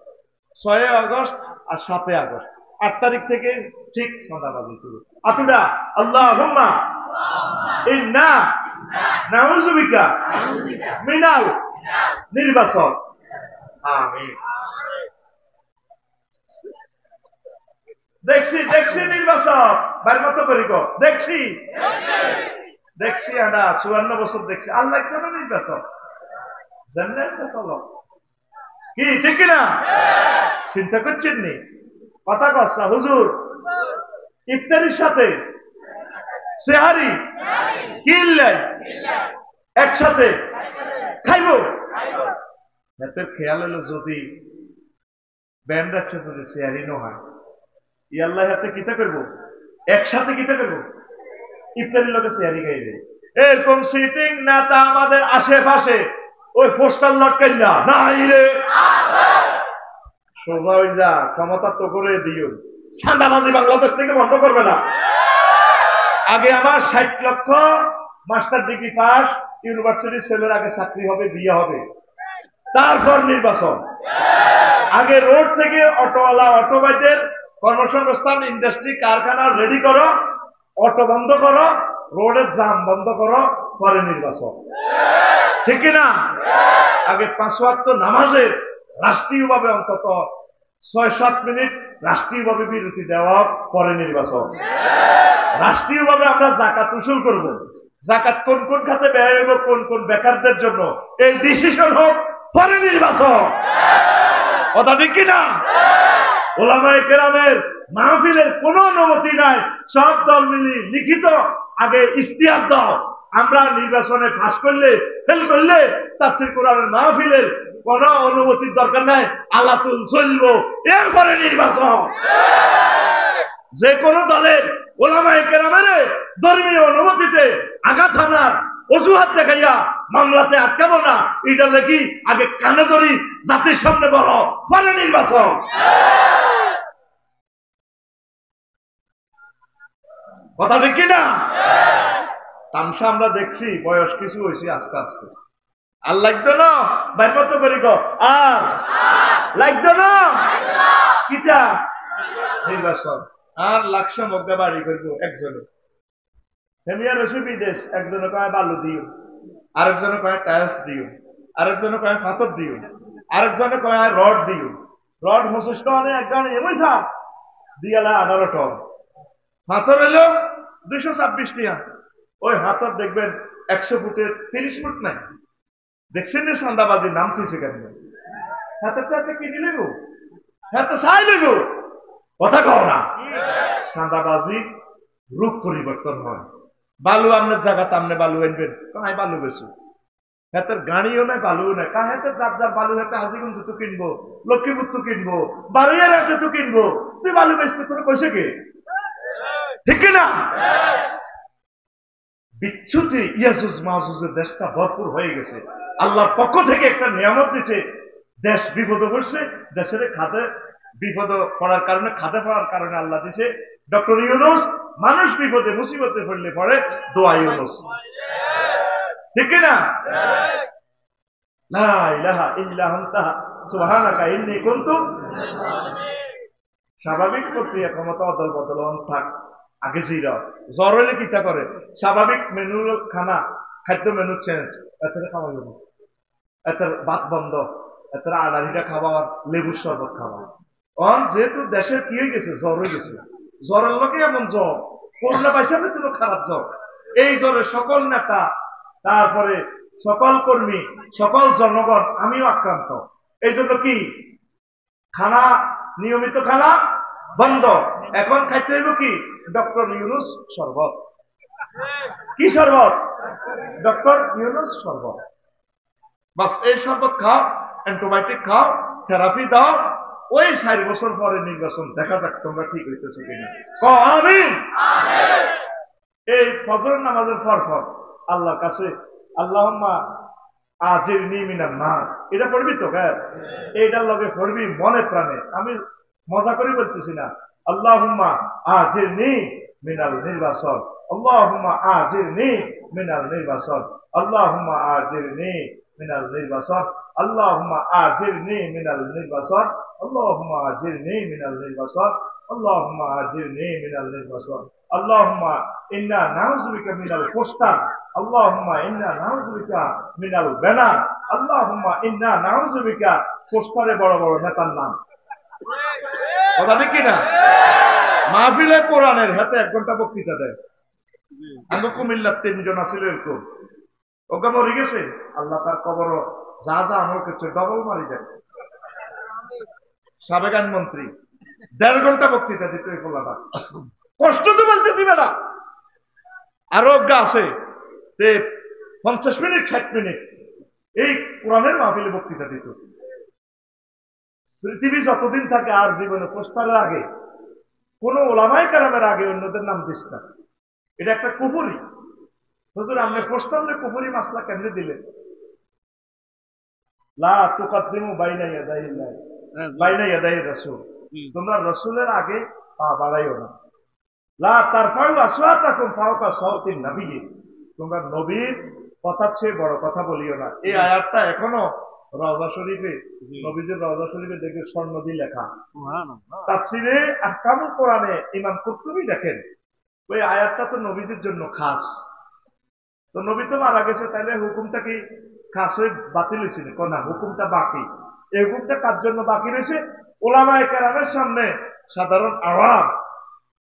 6 আগস্ট আর 7 আগস্ট, 8 তারিখ থেকে ঠিক চাঁদাবাজি শুরু। আতুডা আল্লাহুম্মা ইন্না নাউযু বিকা মিনাল নির্বাচন, আমিন। দেখছি নির্বাচন, বাইর মতো করি দেখছি দেখছি আডা 54 বছর দেখছি আল্লাহ কেন নির্বাচন জান্নাতে চলো কি ঠিক না চিন্তা করছেন নি কথা কচ্ছা হুজুর ইফতারির সাথে সেহারি কিল্লাই একসাথে খাইব এদের খেয়াল হলো যদি ব্যান্ড রাখছে যদি সেহারি ন হয় ইয়াল্লাহ হাতে কিতা করবো একসাথে কিতা করবো ইফতারির লোকে সেহারি খাইবে এরকম সিটিং না তা আমাদের আশেপাশে ওই পোস্টার লটকাই না নাই রে সোজা হয়ে যা ক্ষমতা তো করে দিও সান্দাবাজি বাংলাদেশ থেকে বন্ধ করবে না আগে আমার 60 লক্ষ মাস্টার ডিগ্রি পাস ইউনিভার্সিটির ছেলের আগে চাকরি হবে বিয়ে হবে তারপর নির্বাচন আগে রোড থেকে অটোওয়ালা অটোবাইদের কর্মসংস্থান ইন্ডাস্ট্রি কারখানা রেডি করো অটো বন্ধ করো রোডের জাম বন্ধ করো পরে নির্বাচন ঠিক না আগে 5 ওয়াক্ত নামাজের রাষ্ট্রীয়ভাবে অন্তত 6-7 মিনিট রাষ্ট্রীয়ভাবে বিরতি দেওয়া পরে নির্বাচন রাষ্ট্রীয়ভাবে আমরা জাকাত উসুল করব জাকাত কোন কোন খাতে ব্যয় হইব কোন কোন বেকারদের জন্য এই ডিসিশন হোক পরে নির্বাচন কথা ঠিক কিনা ওলামায়ে কেরামের মাহফিলের কোনো অনুমতি নাই সব দল মিলি লিখিত আগে ইশতিহার দাও আমরা নির্বাচনে পাস করলে ফেল করলে তাফসীর কোরআনের মাহফিলের কোন অনুমতির দরকার নাই আলাতুল চলবো এরপরে নির্বাচন যে কোনো দলের ওলামায়ে কেরামের ধর্মীয় অনুমতিতে আঘাত হানার অজুহাত দেখাইয়া মামলাতে আটকাবো না এটা লেখি আগে কানে ধরি জাতির সামনে বলো পরে নির্বাচন কথা ঠিক কিনা তামসা আমরা দেখছি বয়স কিছু হয়েছে আস্তে আস্তে আর লাগতো না বাইর তো করি আর লাগতো না কিটা নির্বাচন আর লাক্ষ মধ্যে বাড়ি করবো একজনে ফেমিয়া রসি বিদেশ একজনে কয় বালু দিও আরেকজনে কয় টাইলস দিও আরেকজনে কয় পাথর দিও আরেকজনে কয় রড দিও রড 25 টনে একজন এমন সাপ দিয়ালা 18 টন পাথর হইলো 226 টিয়া ওই হাতর দেখবেন 100 ফুটের 30 ফুট নাই দেখছেন না সান্দাবাজির নাম তুই সেখানে হাতে কি দিলে গো হাতে চাইলে গো কথা কও না সান্দাবাজি রূপ পরিবর্তন হয় বালু আপনার জায়গা তামনে বালু আনবেন কাই বালু বেশি হাতের গাড়িও নাই বালুও নাই কার হাতে যার যার বালু হাতে হাসিগঞ্জ তো কিনবো লক্ষ্মীপুর তো কিনবো বারুইয়ার হাতে তো কিনবো তুই বালু বেচতে তোর কইছে কে ঠিক না বিচ্ছুতি ইয়াজুজ মাহুজের দেশটা ভরপুর হয়ে গেছে আল্লাহর পক্ষ থেকে একটা নিয়ামত দিছে দেশ বিপদে পড়ছে দেশের খাদে বিপদ পড়ার কারণে খাদে পড়ার কারণে আল্লাহ দিছে ডক্টর ইউনূস মানুষ বিপদে মুসিবতে পড়লে পড়ে দোয়া ইউনূস ঠিক না লা ইলাহা ইল্লা আনতা সুবহানাকা ইন্নী কুনতু স্বাভাবিক প্রক্রিয়া ক্ষমতা অদল বদল থাক আগে ছিল জ্বর হলে কিতা করে স্বাভাবিক মেনু খানা খাদ্য মেনু চেঞ্জ এতে খাওয়া যাবে এতে ভাত বন্ধ এতে আড়াড়িটা খাওয়া লেবুর শরবত খাওয়া যেহেতু দেশের কি হয়ে গেছে জ্বর হয়ে গেছে জ্বরের লোকে এমন জ্বর করোনা পাইছে তো খারাপ জ্বর এই জ্বরে সকল নেতা তারপরে সকল কর্মী সকল জনগণ আমিও আক্রান্ত এই জন্য কি খানা নিয়মিত খানা বন্ধ এখন খাইতে হইব কি ডক্টর ইউনূস শরবত কি শরবত ডক্টর ইউনূস শরবত বাস এই শরবত খাও অ্যান্টিবায়োটিক খাও থেরাপি দাও ওই 4 বছর পরে নির্বাচন দেখা যাক তোমরা ঠিক হইতেছো কিনা আমিন এই ফজর নামাজের পর আল্লাহর কাছে আল্লাহুম্মা আজিরনি মিনান নার এটা পড়বি তো এইটার লগে পড়বি মনে প্রাণে আমি মজা করে বলতেছি না আল্লাহুম্মা আজিরনি মিনাল নির্বাচন আল্লাহুম্মা আজিরনি মিনাল নির্বাচন আল্লাহুম্মা আজিরনি মিনাল নির্বাচন আল্লাহুম্মা আজিরনি মিনাল নির্বাচন আল্লাহুম্মা আজিরনি মিনাল নির্বাচন আল্লাহুম্মা আজিরনি মিনাল নির্বাচন আল্লাহুম্মা ইন্না নাউযু বিকা মিনাল পোস্টার আল্লাহুম্মা ইন্না নাউযু বিকা মিনাল ব্যানার আল্লাহুম্মা ইন্না নাউযু বিকা পোস্টারে বড় বড় নেতার নাম কথা ঠিক কিনা মাহফিলে কোরআনের হাতে 1 ঘন্টা বক্তৃতা দেয় আমি কুমিল্লার 3 জন আছিল এরকম, ওকে মরে গেছে, আল্লাহ তার কবর যা যা আমল করছে ডবল মারি দেন। সাবেক আইনমন্ত্রী 1.5 ঘন্টা বক্তৃতা দিত এই পোলাটা, কষ্ট তো বলতেছি বেটা। আরো অজ্ঞা আছে 50 মিনিট 60 মিনিট এই কোরআনের মাহফিলে বক্তৃতা দিত। পৃথিবী যতদিন থাকে আর জীবনে পোস্টারের আগে কোন ওলামায়ে কেরামের আগে অন্যদের নাম দিস না, এটা একটা কুফরি। হুজুর আপনি পোস্টারে কুফরি মাসলা কেমনে দিলেন? লা তুকাদ্দিমু বাইনা ইয়াদাইল্লাহ বাইনা ইয়াদাই রাসূল, তোমরা রাসূলের আগে পা বাড়াইও না। লা তারফাউ আসওয়াতাকুম ফাওকা সাওতিন নবী, তোমরা নবীর কথার চেয়ে বড় কথা বলিও না। এই আয়াতটা এখনো রওজা শরীফে, নবীজির রওজা শরীফে দেখে স্বর্ণ দিয়ে লেখা। তাফসিরে আহকামুল কোরআনে ইমাম কুরতুবী দেখেন ওই আয়াতটা তো নবীজির জন্য খাস। তো নবী তো মারা গেছে, তাইলে হুকুমটা কি খাস হয়ে বাতিল হয়েছে না? হুকুমটা বাকি। এই হুকুমটা কার জন্য বাকি রয়েছে? ওলামায়ে কেরামের সামনে সাধারণ আওয়াম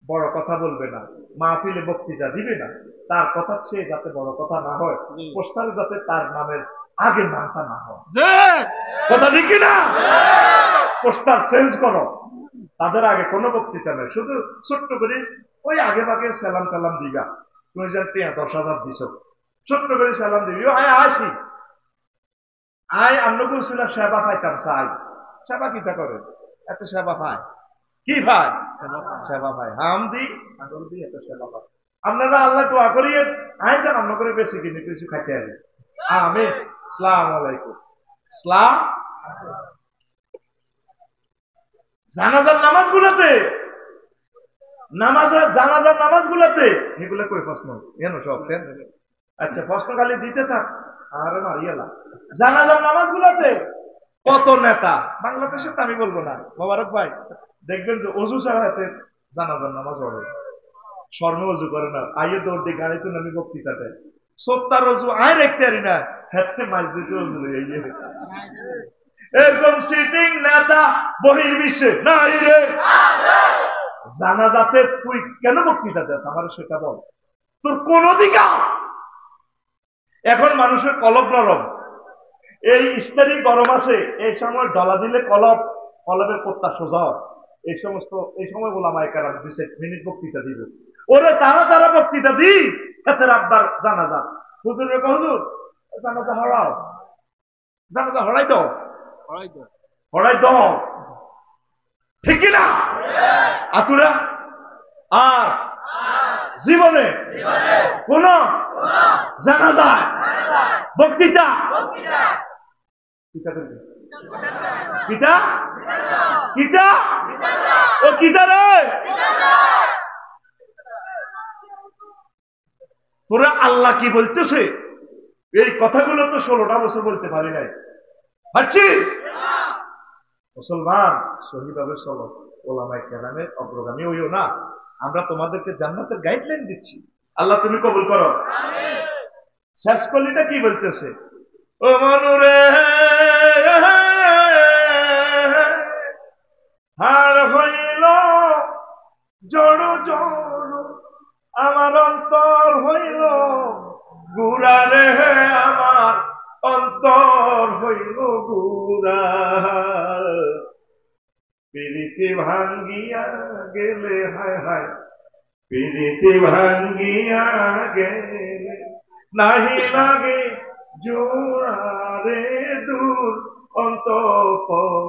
বড় কথা বলবে না, মাহফিলে বক্তৃতা দিবে না, তার কথা চেয়ে যাতে বড় কথা না হয়, পোস্টারে যাতে তার নামের আগে নামটা না হয়। কথা ঠিক না? পোস্টার চেঞ্জ করো, তাদের আগে কোনো বক্তৃতা নেই, শুধু ছোট্ট করে ওই আগে ভাগে সালাম টালাম দিবা। তুমি যেন 10,000 দিছ, ছোট্ট করে সালাম দিবি, আয় আসি আয় অন্য বলছিল সেবা পাইতাম, চাই সেবা কিতা করে, এত সেবা পায় কি ভাই? সেবা ভাই হাম দি আগল দি এত সেবা পায়। আপনারা আল্লাহ দোয়া করিয়ে আয় যান অন্য করে বেশি কিনে কিছু খাইতে আসবে। আমিন। আসসালামু আলাইকুম। সালাম। জানাজার নামাজ গুলাতে জানাজার নামাজ গুলাতে এগুলা কই প্রশ্ন কেন সব? আচ্ছা প্রশ্ন খালি দিতে থাক, আরে মারিয়ালা। জানাজার নামাজ গুলাতে কত নেতা, বাংলাদেশের তো আমি বলবো না, মোবারক ভাই দেখবেন যে অজু ছাড়া হাতে জানাজার নামাজ পড়ে, স্বর্ণ অজু করে না, আইয়ে দৌড় দিয়ে গাড়িতে নামি বক্তৃতা দেয়, সত্তার অজু আয় রেখতে পারি না, হাতে মাছ দিতে অজু এরকম সিটিং নেতা বহির্বিশ্বে নাই রে। জানাজাতে তুই কেন বক্তৃতা দেস আমার সেটা বল, তোর কোন অধিকার? এখন মানুষের কলব নরম, এই ইস্তারি গরম আছে, এই সময় ডলা দিলে কলবের পত্তা সোজা, এই সময় ওলামায়ে কেরাম 2 মিনিট বক্তৃতা দিবে, ওরে তারা বক্তৃতা দি এতে আব্বার জানাজা। হুজুরে হুজুর জানাজা হড়াও, জানাজা হড়াই দাও, ঠিক না? আতুরা আর জীবনে কোন জানাজায় বক্তৃতা কিতা কিতা ও কিতা রে, তোরা আল্লাহ কি বলতেছে এই কথাগুলো তো 16টা বছর বলতে পারি নাই, পারছি? মুসলমান সহিভাবে চলো, ওলামায়ে কেরামের অগ্রগামী হইও না। আমরা তোমাদেরকে জান্নাতের গাইডলাইন দিচ্ছি, আল্লাহ তুমি কবুল করো। শেষ কলিটা কি বলতেছে? ও মনুরে হার হইল জড় আমার অন্তর হইল গুড়া রে, আমার অন্তর হইল গুড়া, প্রীতি ভাঙ্গিয়া গেলে হায় হায়, প্রীতি ভাঙ্গিয়া গেলে নাহি লাগে জোড়া রে, দূর অন্তঃপুরবাসী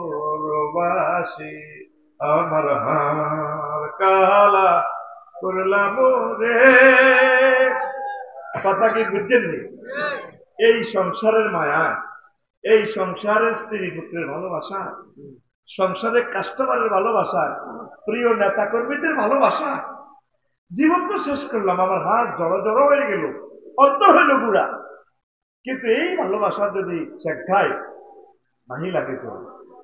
আমার হার কালা করলাম রে। কথা কি বুঝছেন? এই সংসারের মায়া, এই সংসারের স্ত্রী পুত্রের ভালোবাসা, সংসারের কাস্টমারের ভালোবাসা, প্রিয় নেতা কর্মীদের ভালোবাসা, জীবন তো শেষ করলাম, আমার হাত জড়ো হয়ে গেল, অন্তর হইল গুড়া। কিন্তু এই ভালোবাসা যদি চেক খায় নাহি লাগে তো।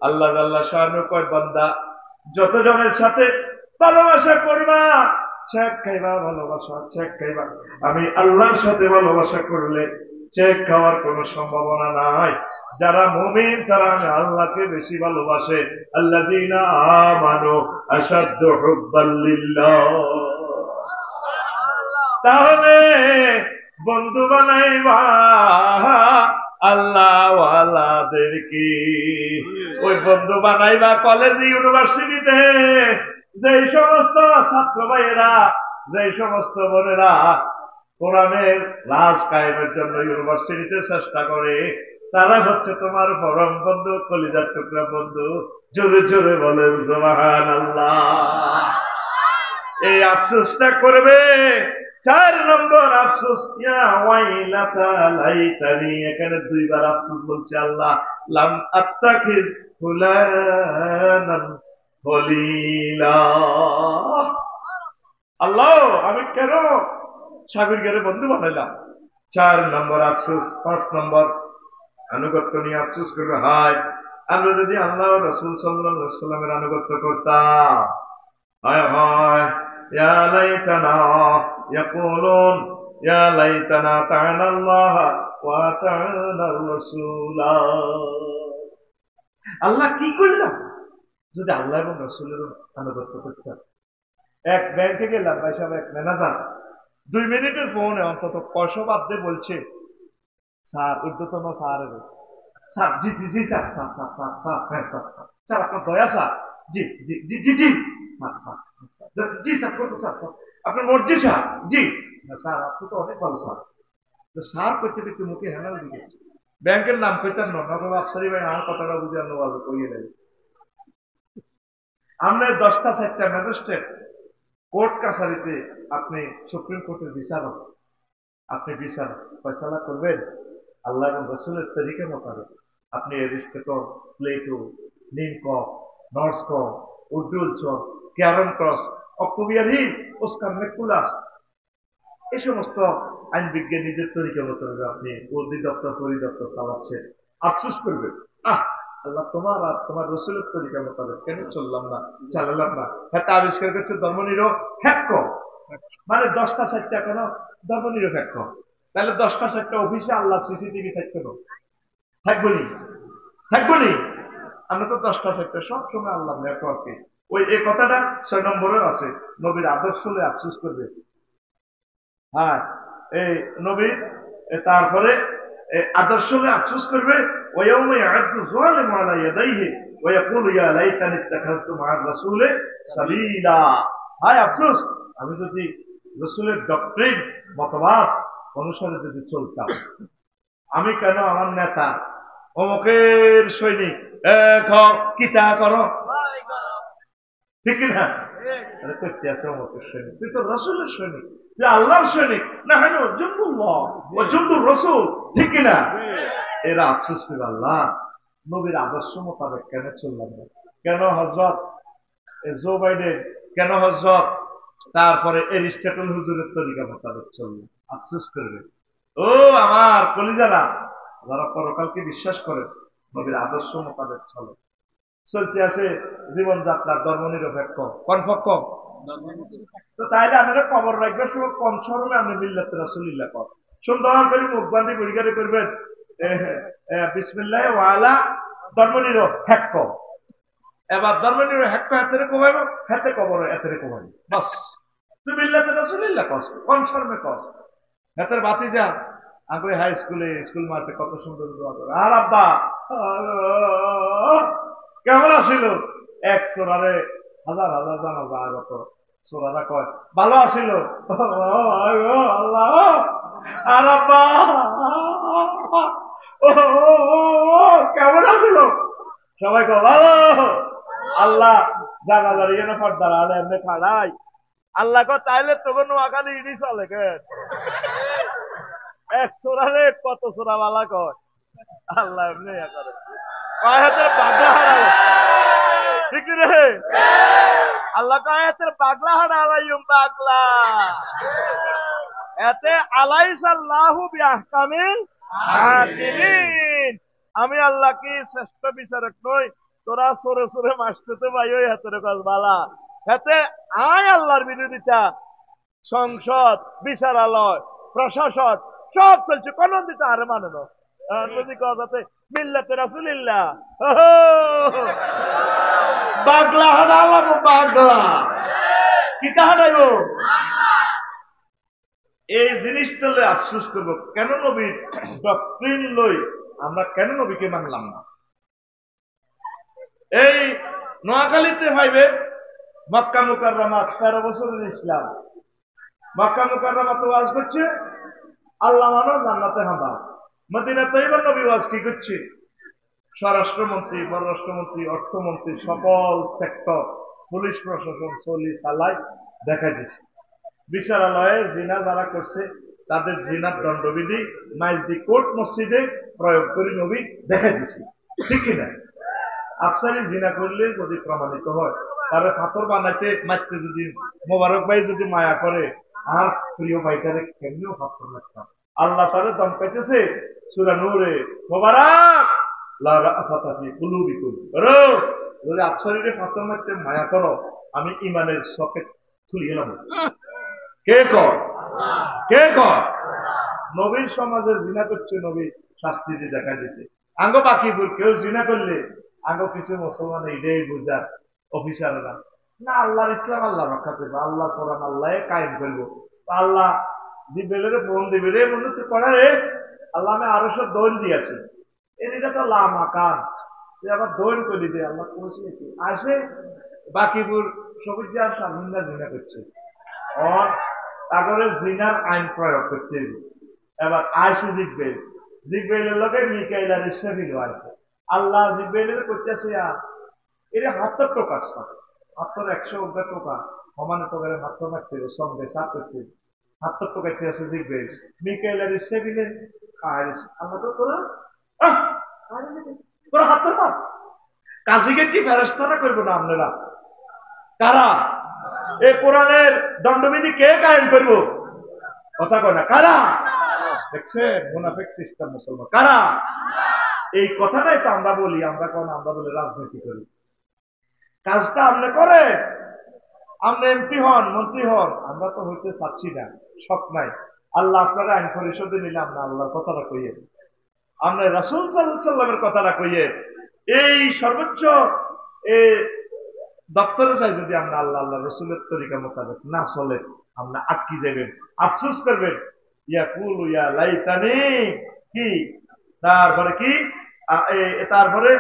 আল্লাহ আল্লাহ শানু কয় বান্দা যতজনের সাথে ভালোবাসা করবা চেক খাইবা, ভালোবাসা চেক খাইবা। আমি আল্লাহর সাথে ভালোবাসা করলে চেক খাওয়ার কোন সম্ভাবনা নাই। যারা মুমিন তারা আল্লাহকে বেশি ভালোবাসে। আল্লাযীনা আমানু আশাদ্দু হুব্বাল লিল্লাহ। তাহলে বন্ধু বানাইবা আল্লাহ ওয়ালাদেরকে, ওই বন্ধু বানাইবা কলেজ ইউনিভার্সিটিতে, যেই সমস্ত ছাত্র ভাইয়েরা, যেই সমস্ত বোনেরা কোরআনের রাজ কায়েমের জন্য ইউনিভার্সিটিতে চেষ্টা করে, তারা হচ্ছে তোমার পরম বন্ধু, কলিজার টুকরা বন্ধু। জোরে জোরে বলেন সুবহানাল্লাহ। এই আফসোসটা করবে। 4 নম্বর আফসোস, ইয়া ওয়াইলাতা লাইতানি, এখানে 2 বার আফসোস বলছে আল্লাহ। লাম আত্তাখিজ ফুলানান খলিলা, আল্লাহ আমি কেন সাগরকে বন্ধু বানাইলাম। 4 নম্বর আফসোস। 5 নম্বর আনুগত্য নিয়ে আফসোস করবে, হায় আমরা যদি আল্লাহ রাসূল সাল্লাল্লাহু আলাইহি ওয়াসাল্লামের আনুগত্য করতাম, হায় হায় ইয়া লাইতানা ইয়াকুলুন ইয়া লাইতানা তা'আনা আল্লাহ ওয়া তা'আনা রাসূলা। আল্লাহ কি করলাম যদি আল্লাহ এবং রাসূলের আনুগত্য করতাম। এক ব্যাংকে গেলাম, ভাই সাহেব এক ম্যানেজার 2 মিনিটের ফোনে অন্তত 500 বাদ দিয়ে বলছে, স্যার ঊর্ধ্বতন স্যার, স্যার জি জি জি sir, sir sir sir sir হ্যাঁ স্যার স্যার আপনার দয়া স্যার, জি জি জি জি জি স্যার স্যার জি স্যার স্যার স্যার আপনার মর্জি স্যার, জি স্যার আপনি তো অনেক ভালো স্যার। তো স্যার করতে করতে মুখে হ্যানাল দিয়েছে। ব্যাংকের নাম কইতাম না, নগর আফসারি ভাই আমার কথাটা বুঝে আনো ভালো কইয়ে দেয়। আমরা 10টা 4টা ম্যাজিস্ট্রেট কোর্ট কাছারিতে, আপনি সুপ্রিম কোর্টের বিচারক, আপনি বিচার ফয়সালা করবেন আল্লাহ এবং রাসূলের তরিকা মোতাবেক। আপনি এরিস্টটল, প্লেটো, লিঙ্কন, নর্সকন, উডুলসন, ক্যারন ক্রস, অক্টোবিয়ার হিল, ওস্কার মেকুলাস, এই সমস্ত আইন বিজ্ঞানীদের তরিকা মোতাবেক আপনি অধিদপ্তর পরিদপ্তর চালাচ্ছেন। আফসোস করবেন, আল্লাহ তোমার আর তোমার রাসূলের তরিকা মোতাবেক কেন চললাম না, চালালাম না। এটা আবিষ্কার করছে ধর্মনিরপেক্ষ, মানে 10টা 4টা কেন ধর্মনিরপেক্ষ। তাহলে 10টা 4টা অফিসে আল্লাহ সিসিটিভি থাকতো না, থাকবো নি, থাকবো নি। আমরা তো 10টা 4টা সবসময় আল্লাহ নেটওয়ার্কে। ওই এই কথাটা 6 নম্বরেও আছে, নবীর আদর্শ হলে আফসোস করবে। হ্যাঁ এই নবীর তারপরে আদর্শ হলে আফসোস করবে। ওয়ায়াউমা ইয়া'আদু যালিমু আলা ইয়াদাইহি ওয়া ইয়াকুলু ইয়া লাইতানি ইত্তাখাযতু মা'আর রাসূলি সাবিলা। হায় আফসোস, আমি যদি রাসূলের ডক্ট্রিন মতবাদ অনুসারে যদি চলতাম। আমি কেন আমার নেতা অমুকের সৈনিক কিতা করো, ঠিক না? করতে আছে অমুকের সৈনিক, তুই তো রাসূলের সৈনিক, তুই আল্লাহর সৈনিক। না হ্যাঁ জুন্দুল্লাহ ও জুন্দুর রাসূল, ঠিক না? এরা আফসোস করে আল্লাহ নবীর আদর্শ মোতাবেক কেন চললাম না, কেন হযরত জো বাইডেন, কেন হযরত তারপরে এরিস্টটল হুজুরের তরিকা মোতাবেক চলল। আফসোস করবে। ও আমার কলিজারা, যারা পরকালকে বিশ্বাস করে নবীর আদর্শ মোতাবেক চলে, চলতে আছে জীবনযাত্রার ধর্মনিরপেক্ষ কনপক্ষ। তো তাইলে আপনারা কবর রাখবেন সময় কম সরলে আপনি মিল্লাতে রাসূলিল্লাহ কর সুন্দর করে মুখ বান্ধি পরিষ্কার করবেন, বিসমিল্লাহ ওয়ালা ধর্মনিরপেক্ষ। এবার ধর্মনিরপেক্ষ হাতে কমাইব, হাতে কবর হাতে কমাইব, বাস তুই মিল্লাতে রাসূলিল্লাহ কর, কম শর্মে কর। হাতের বাতি যা আগে হাই স্কুলে স্কুল মাঠে কত সুন্দর দোয়া করে। আর আব্বা কেমন আসিল, এক সোরারে হাজার হাজার জানাজা আগত, সোরারা কয় ভালো আসিল আল্লাহ। আর আব্বা কেমন আসিল, সবাই কয় ভালো। আল্লাহ জানাজার ইয়ে না ফার্দার আলে এমনি খাড়াই আল্লাহ কয় তাইলে তবে নোয়াখালী ইডি চলে কেন, এক সোরারে কত সোরা বালা কয় আল্লাহ এমনি করে কয়েতের পাগলা হারালো, ঠিক রে? আল্লাহ কয়েতের পাগলা হারালাইম পাগলা এতে আলাইসাল্লাহু বিআহকামিল হাকিমিন। আমি আল্লাহ কি শ্রেষ্ঠ বিচারক নই? তোরা সরে সরে মাসতে ভাই ওই হাতের কাজ বালা হাতে আয় আল্লাহর বিরোধিতা, সংসদ, বিচারালয়, প্রশাসন সব চলছে, কোন দিতে আরে মানে না যদি কথাতে মিল্লাতে রাসূলিল্লাহ পাগলা হারালাম পাগলা কিতা হারাইব। এই জিনিসটা লই আফসোস করবো, কেন নবীর ডক্ট্রিন লই আমরা কেন নবীকে মানলাম না। এই নোয়াখালীতে ভাইবে মক্কা মুকাররমা 13 বছরের ইসলাম, মক্কা মুকাররমা তো ওয়াজ করছে আল্লাহ মানো জান্নাতে হাঁদা, মদিনা তৈবা নবী ওয়াজ কি করছে, স্বরাষ্ট্রমন্ত্রী, পররাষ্ট্রমন্ত্রী, অর্থমন্ত্রী, সকল সেক্টর, পুলিশ প্রশাসন চলি চালাই দেখা দিছে। বিচারালয়ে জিনা যারা করছে তাদের জিনার দণ্ডবিধি মাইজদি কোর্ট মসজিদে প্রয়োগ করে নবী দেখা দিছে, ঠিক কিনা? আফসারি জিনা করলে যদি প্রমাণিত হয়, তারা পাথর বানাইতে মারতে যদি মোবারক ভাই যদি মায়া করে, আর প্রিয় ভাইটারে কেমনিও পাথর লাগতাম। আল্লাহ তারে দম পাইতেছে সূরা নূরে, মোবারক লা রাফাতা ফি কুলুবিকুম, যদি আফসারিরে পাথর মারতে মায়া করো, আমি ইমানের সকেট খুলিয়ে নেব। কে কর? কে কর? নবীর সমাজে জিনা করছে, নবী শাস্তি দিয়ে দেখা দিছে। আঙ্গ বাকিপুর কেউ জিনা করলে আঙ্গ কিছু মুসলমান এটাই বুঝার অফিসাররা না, আল্লাহর ইসলাম আল্লাহ রক্ষা করবো, আল্লাহ কোরআন আল্লাহ কায়েম করবো, আল্লাহ জিব্রাইলের ফোন দিবে রে বন্ধু তুই করা রে, আল্লাহ আমি আরো সব দৌড় দিয়েছি, এটা তো লামাকান, তুই আবার দৌড় করে দে, আল্লাহ করেছি কি আসে। বাকিপুর সবুজ আর স্বাধীনতা জিনা করছে, তারপরে জিনার আইন প্রয়োগ করতে হবে। এবার আইসে জিব্রাইল, জিব্রাইলের লগে মিকাইল আর ইসরাফিল আছে, আল্লাহ জিব্রাইলের করতেছে এটা হাতের টোকা, হাতের 100 অজ্ঞা টোকা সমানে টোকারে হাত মারতে হবে, সঙ্গে সাপ করতে হবে, হাতের টোকাইতে আছে জিব্রাইল, মিকাইল আর ইসরাফিলের কাজ আল্লাহ তো তোরা তোরা হাতের মার কাজীকে কি ফেরেশতারা করবো না আপনারা? কারা এই কোরআনের দণ্ডবিধি কে কায়েম করবো? কথা কয় না, কারা? দেখছেন মুনাফিক সিস্টেম মুসলমান, কারা? এই কথাটাই তো আমরা বলি, আমরা কোন আমরা বলে রাজনীতি করি, কাজটা আপনি করে, আপনি এমপি হন, মন্ত্রী হন, আমরা তো হইতে চাচ্ছি না, শখ নাই। আল্লাহ আপনারা আইন পরিষদে নিলাম না, আল্লাহর কথাটা কইয়ে, আমরা রাসূল সাল্লাল্লাহু আলাইহি ওয়াসাল্লামের কথাটা কইয়ে, এই সর্বোচ্চ দপ্তরে চাই যদি আমরা আল্লাহ আল্লাহ রসুলের তরিকা মোতাবেক না চলে, আমরা আটকি যাবেন, আফসোস করবেন। ইয়াকুলু ইয়া লাইতানি, কি তারপরে কি তারপরে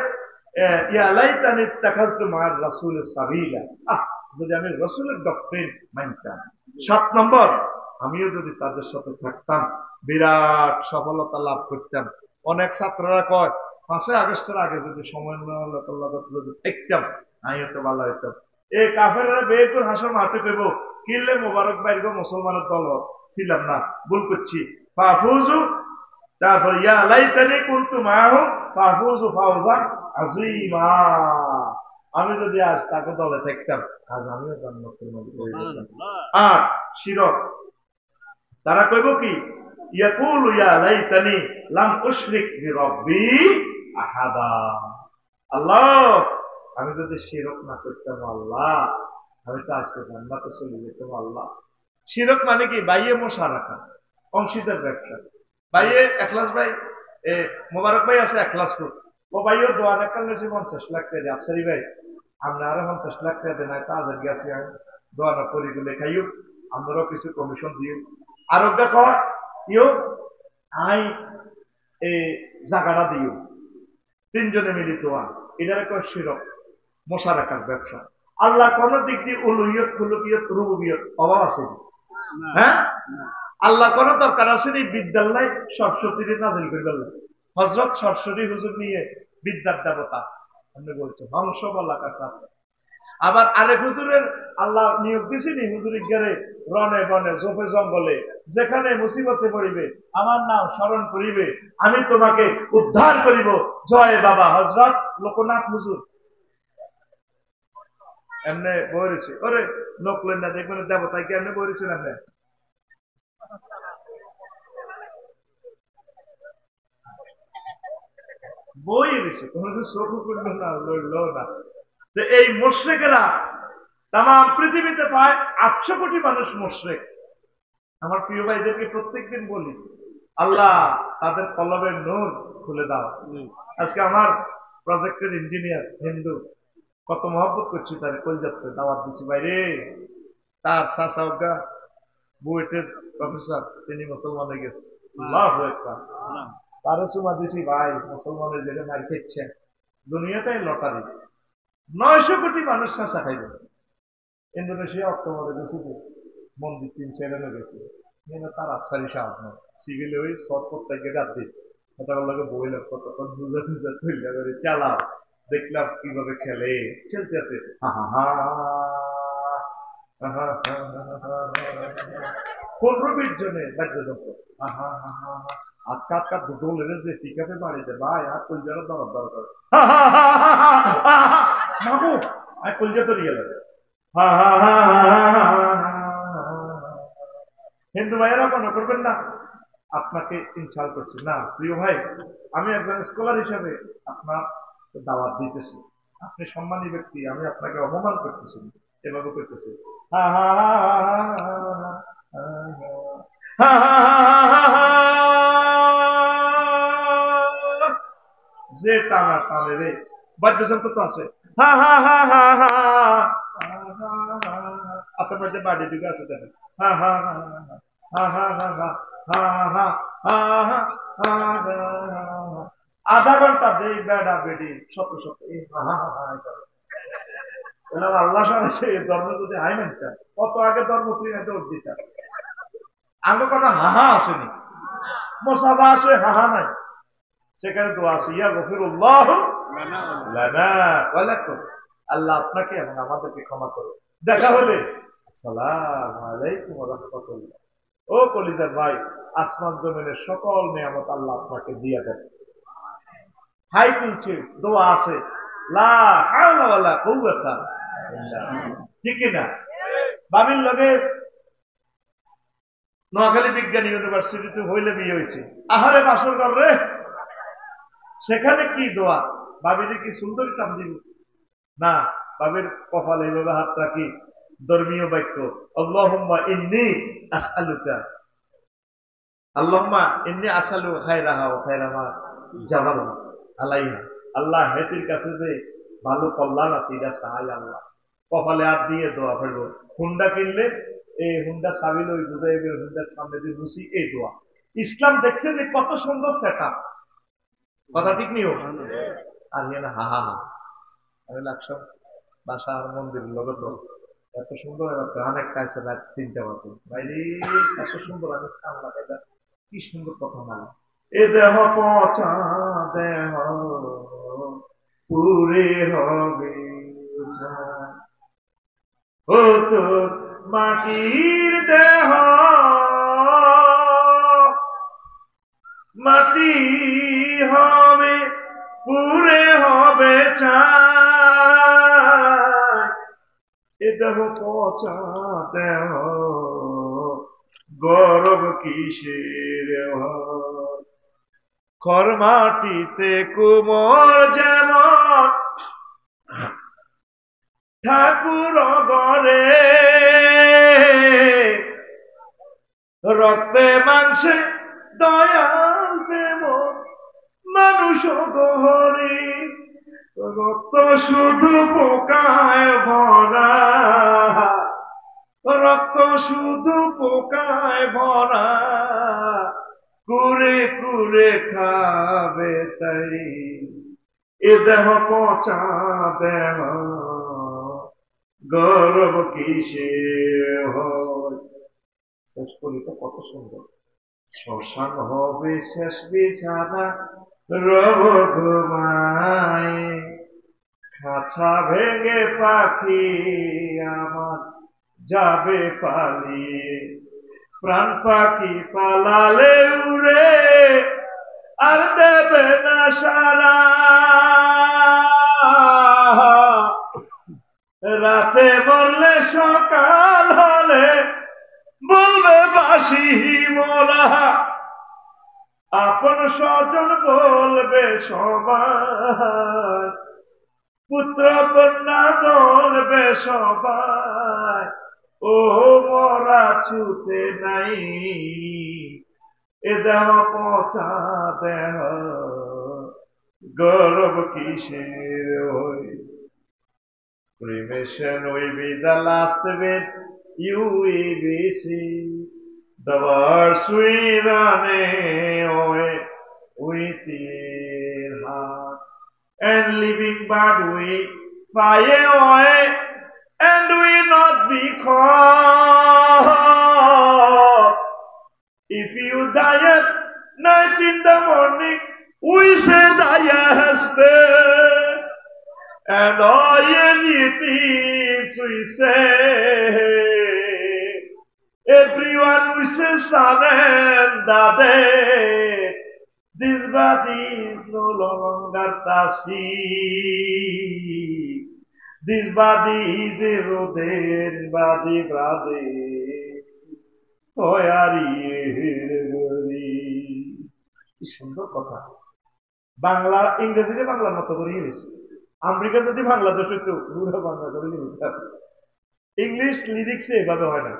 ইয়া লাইতানি ইত্তাখাযতু মা'আর রাসূলি সাবিলা, যদি আমি রসুলের ডক্ট্রিন মানতাম। 7 নম্বর, আমিও যদি তাদের সাথে থাকতাম বিরাট সফলতা লাভ করতাম। অনেক ছাত্ররা কয় 5 আগস্টের আগে যদি সময় থাকতাম আমি তো ভালো হইতাম। এই কাফেররা বেকুর হাসর মাঠে পেব কিনলে মোবারক বাইর মুসলমানের দল ছিলাম না, ভুল করছি। ফাফুজু, তারপর ইয়া লাইতানি কুনতু মাআহুম ফাফুজু ফাওজান আযীমা, আমি যদি আজ তাকে দলে থাকতাম আজ আমিও জান্নাতের মধ্যে পড়ে যেতাম। আর শিরক তারা কইব কি, ইয়াকুলু ইয়া লাইতানি লাম উশরিক বিরাব্বি আহাদা, আল্লাহ আমি যদি শিরক না করতাম আল্লাহ, আমি তো আজকে জান্নাতে চলে যেতাম আল্লাহ। শিরক মানে কি? বাইয়ে মুশারাকা, অংশীদার ব্যবসা। বাইয়ে এখলাস ভাই মোবারক ভাই আছে এখলাস ফুট, ও ভাইও দোয়া রাখার লেছে 50 লাখ টাকা, আফসারি ভাই আমরা আরো 50 লাখ টাকা দেন, তাদের গেছে দোয়া না করি গুলে খাইও, আমরাও কিছু কমিশন দিও, আরোগ্য কর ইও আই জাগাটা দিও, 3 জনে মিলি দোয়া, এটার একটা শিরক মুশারাকার ব্যবসা। আল্লাহ কোন দিক দিয়ে উলুহিয়ত খুলুকিয়ত রুবুবিয়ত অভাব আছে? হ্যাঁ, আল্লাহ কোন দরকার আছে এই বিদ্যালয় সরস্বতীর নাজিল করবেন? হযরত সরস্বতী হুজুর নিয়ে বিদ্যার দেবতা আপনি বলছেন হংস বলা কথা। আবার আরেক হুজুরের আল্লাহ নিয়োগ দিছেনি হুজুরি গেরে রনে বনে জোফে জঙ্গলে, যেখানে মুসিবতে পড়িবে আমার নাম স্মরণ করিবে আমি তোমাকে উদ্ধার করিব, জয় বাবা হযরত লোকনাথ হুজুর। এমনি বলেছে ওরে লোকলেন না, দেখবেন দেবতায় কি এমনি বলেছেন এমনি বই দিছে, কোনো চোখ করলো না, লড়লো না। এই মুশরিকেরা তাম পৃথিবীতে প্রায় 800 কোটি মানুষ মুশরিক। আমার প্রিয় ভাইদেরকে প্রত্যেকদিন বলি আল্লাহ তাদের কলবের নূর খুলে দাও। আজকে আমার প্রজেক্টের ইঞ্জিনিয়ার হিন্দু, কত মহব্বত করছি তার কলজাতে দাওয়াত দিছি বাইরে, তার চাচা বুয়েটের প্রফেসর, তিনি মুসলমান হয়ে গেছে। আল্লাহু আকবার। তারও সুমা দিছি ভাই, মুসলমানের যেটা মার খেচ্ছে দুনিয়াটাই লটারি। 900 কোটি মানুষ শাসা খাইবে। ইন্দোনেশিয়া অক্টোবরে গেছে, মন্দির 3 4 গেছে, তার আচ্ছারি সাহায্য সিভিল ওই শর্ট করতে গিয়ে রাত দিই কথা বললাকে বইলাম কতক্ষণ বুঝা টুজা তৈরি করে চালাও, দেখলাম কিভাবে খেলে খেলতে আছে। হা হা হা 15-20 জনে বাদ্যযন্ত্র, হা হা হা হা হা আটকা আটকা দুটো লেগে যে পিকাপে বাড়িতে ভাই আর কলজারা দরদ দরকার মাগো আর কলজা তো রিয়ে লাগে। হিন্দু ভাইয়েরা মনে করবেন না আপনাকে ইনসাল্ট করছি না, প্রিয় ভাই, আমি একজন স্কলার হিসাবে আপনার দাওয়াত দিতেছি। আপনি সম্মানী ব্যক্তি, আমি আপনাকে অপমান করতেছি এভাবে করতেছি। যে টানা টানে রে বাদ্যযন্ত্র তো আছে, হা হা হা হা হা আপনার মধ্যে বাড়ি দিকে আছে দেখেন, হা হা হা হা হা হা হা আধা ঘন্টা দেই বেড়া বেড়ি শত শত আল্লাহ সাথে ধর্ম যদি হাই মানতেন কত আগে ধর্ম তুই না দৌড় দিতেন। আগে কথা হাহা আসেনি, মোসাফা আছে হাহা নাই, সেখানে দোয়া আছে ইয়া গফিরুল্লাহ লানা ওয়া লাকুম, আল্লাহ আপনাকে এবং আমাদেরকে ক্ষমা করো। দেখা হলে আসসালামু আলাইকুম ওয়া রাহমাতুল্লাহ। ও কলিজার ভাই, আসমান জমিনের সকল নিয়ামত আল্লাহ আপনাকে দিয়ে দেন। হাই তুলছে দোয়া আছে, লা হাওলা ওয়ালা কুওয়াতা ইল্লা বিল্লাহ, ঠিক না? বাবির লগে নোয়াখালী বিজ্ঞান ইউনিভার্সিটিতে হইলে বিয়ে হয়েছে, আহারে বাসর ঘর রে, সেখানে কি দোয়া, বাবিরে কি সুন্দর কাম দিব না, বাবির কপাল এইভাবে হাত রাখি, ধর্মীয় বাক্য আল্লাহুম্মা ইন্নী আসআলুকা, আল্লাহুম্মা ইন্নী আসআলু খায়রাহা ওয়া খায়রা মা জাবাল আলাইহা, আল্লাহ হেতির কাছে যে ভালো কল্যাণ আছে এটা চাই আল্লাহ। কপালে হাত দিয়ে দোয়া ফেলবো। হুন্ডা কিনলে এই হুন্ডা সাবিল ওই বুঝাই হুন্ডার সামনে দিয়ে বুঝি এই দোয়া। ইসলাম দেখছেন কত সুন্দর সেট আপ, কথা ঠিক নিও আর না হা হা হা। আমি লাগছাম বাসা মন্দির লগত এত সুন্দর গান একটা আছে রাত 3টা বাজে, বাইরে এত সুন্দর আমি কান লাগাই, কি সুন্দর কথা না। এ দেহ পচা দেহ পুরে হবে ও তো মাটির দেহ, মাটি হবে পুরে হবে চাই, এ দেহ পচা দেহ গরব কিসের হয়, খর মাটিতে কুমোর যেমন ঠাকুর গড়ে, রক্তে মাংসে দয়াল প্রেম মানুষ গহরে, রক্ত শুধু পোকায় ভরা, রক্ত শুধু পোকায় ভরা, কুরে কুরে খাবে তাই, এ দেহ পচা দেহ গৌরব কিসে হয়। শেষ করি তো কত সুন্দর, শ্মশান হবে শেষ বিছানা রব ঘুমায়, খাঁচা ভেঙে পাখি আমার যাবে পালিয়ে, প্রাণ পাখি পালালে উড়ে আর দেবে না সারা, রাতে বললে সকাল হলে বলবে বাসি মোরা, আপন স্বজন বলবে সবাই, পুত্র কন্যা বলবে সবাই, ও মরা ছুতে নাই, এ দেহ পচা দেহ গৌরব কিসের হই, ক্রিমেশন ওই বিদা last Veda UABC, the words we run away with their hearts, and living but we fly away, and we not be caught. If you die at night in the morning, we say thy has dead, and all anything we say, everyone wishes son and daddy. This body is no longer Tasi. This body is a roden body, brother. কি সুন্দর কথা। বাংলা ইংরেজিতে বাংলার মতো করে গেছে। America যদি বাংলাদেশ হইতো পুরো বাংলা করে ইংলিশ লিরিক্সে এভাবে হয় না।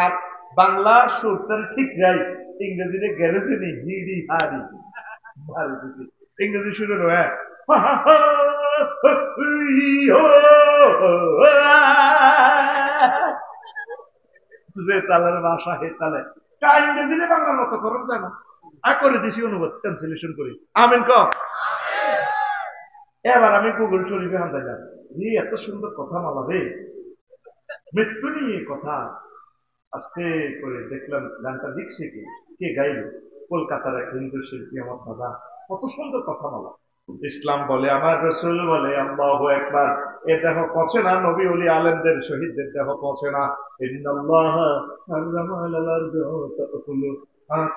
আর বাংলা সুরটার ঠিক রাই, ইংরেজিতে গ্যারেজে নেই হিড়ি হাড়ি মারি দিছি। ইংরেজি শুরু নয় যে তালের ভাষা হে তালে কা ইংরেজিতে বাংলার মতো করুন যায় না। আর করে দিছি অনুবাদ ট্রান্সলেশন করি। আমিন ক। এবার আমি গুগল শরীফে হান্দাইলাম, এত সুন্দর কথা মালাবে, মৃত্যু নিয়ে কথা। আস্তে করে দেখলাম গানটা লিখছে কে গাইল, কলকাতার এক হিন্দু শিল্পী আমার দাদা, কত সুন্দর কথা বলা। ইসলাম বলে, আমার রসুল বলে, আল্লাহু আকবার। এ দেহ পচে না, নবী ওলি আলেমদের শহীদদের দেহ পচে না। ইন্নাল্লাহ হারামা আলাল আরদি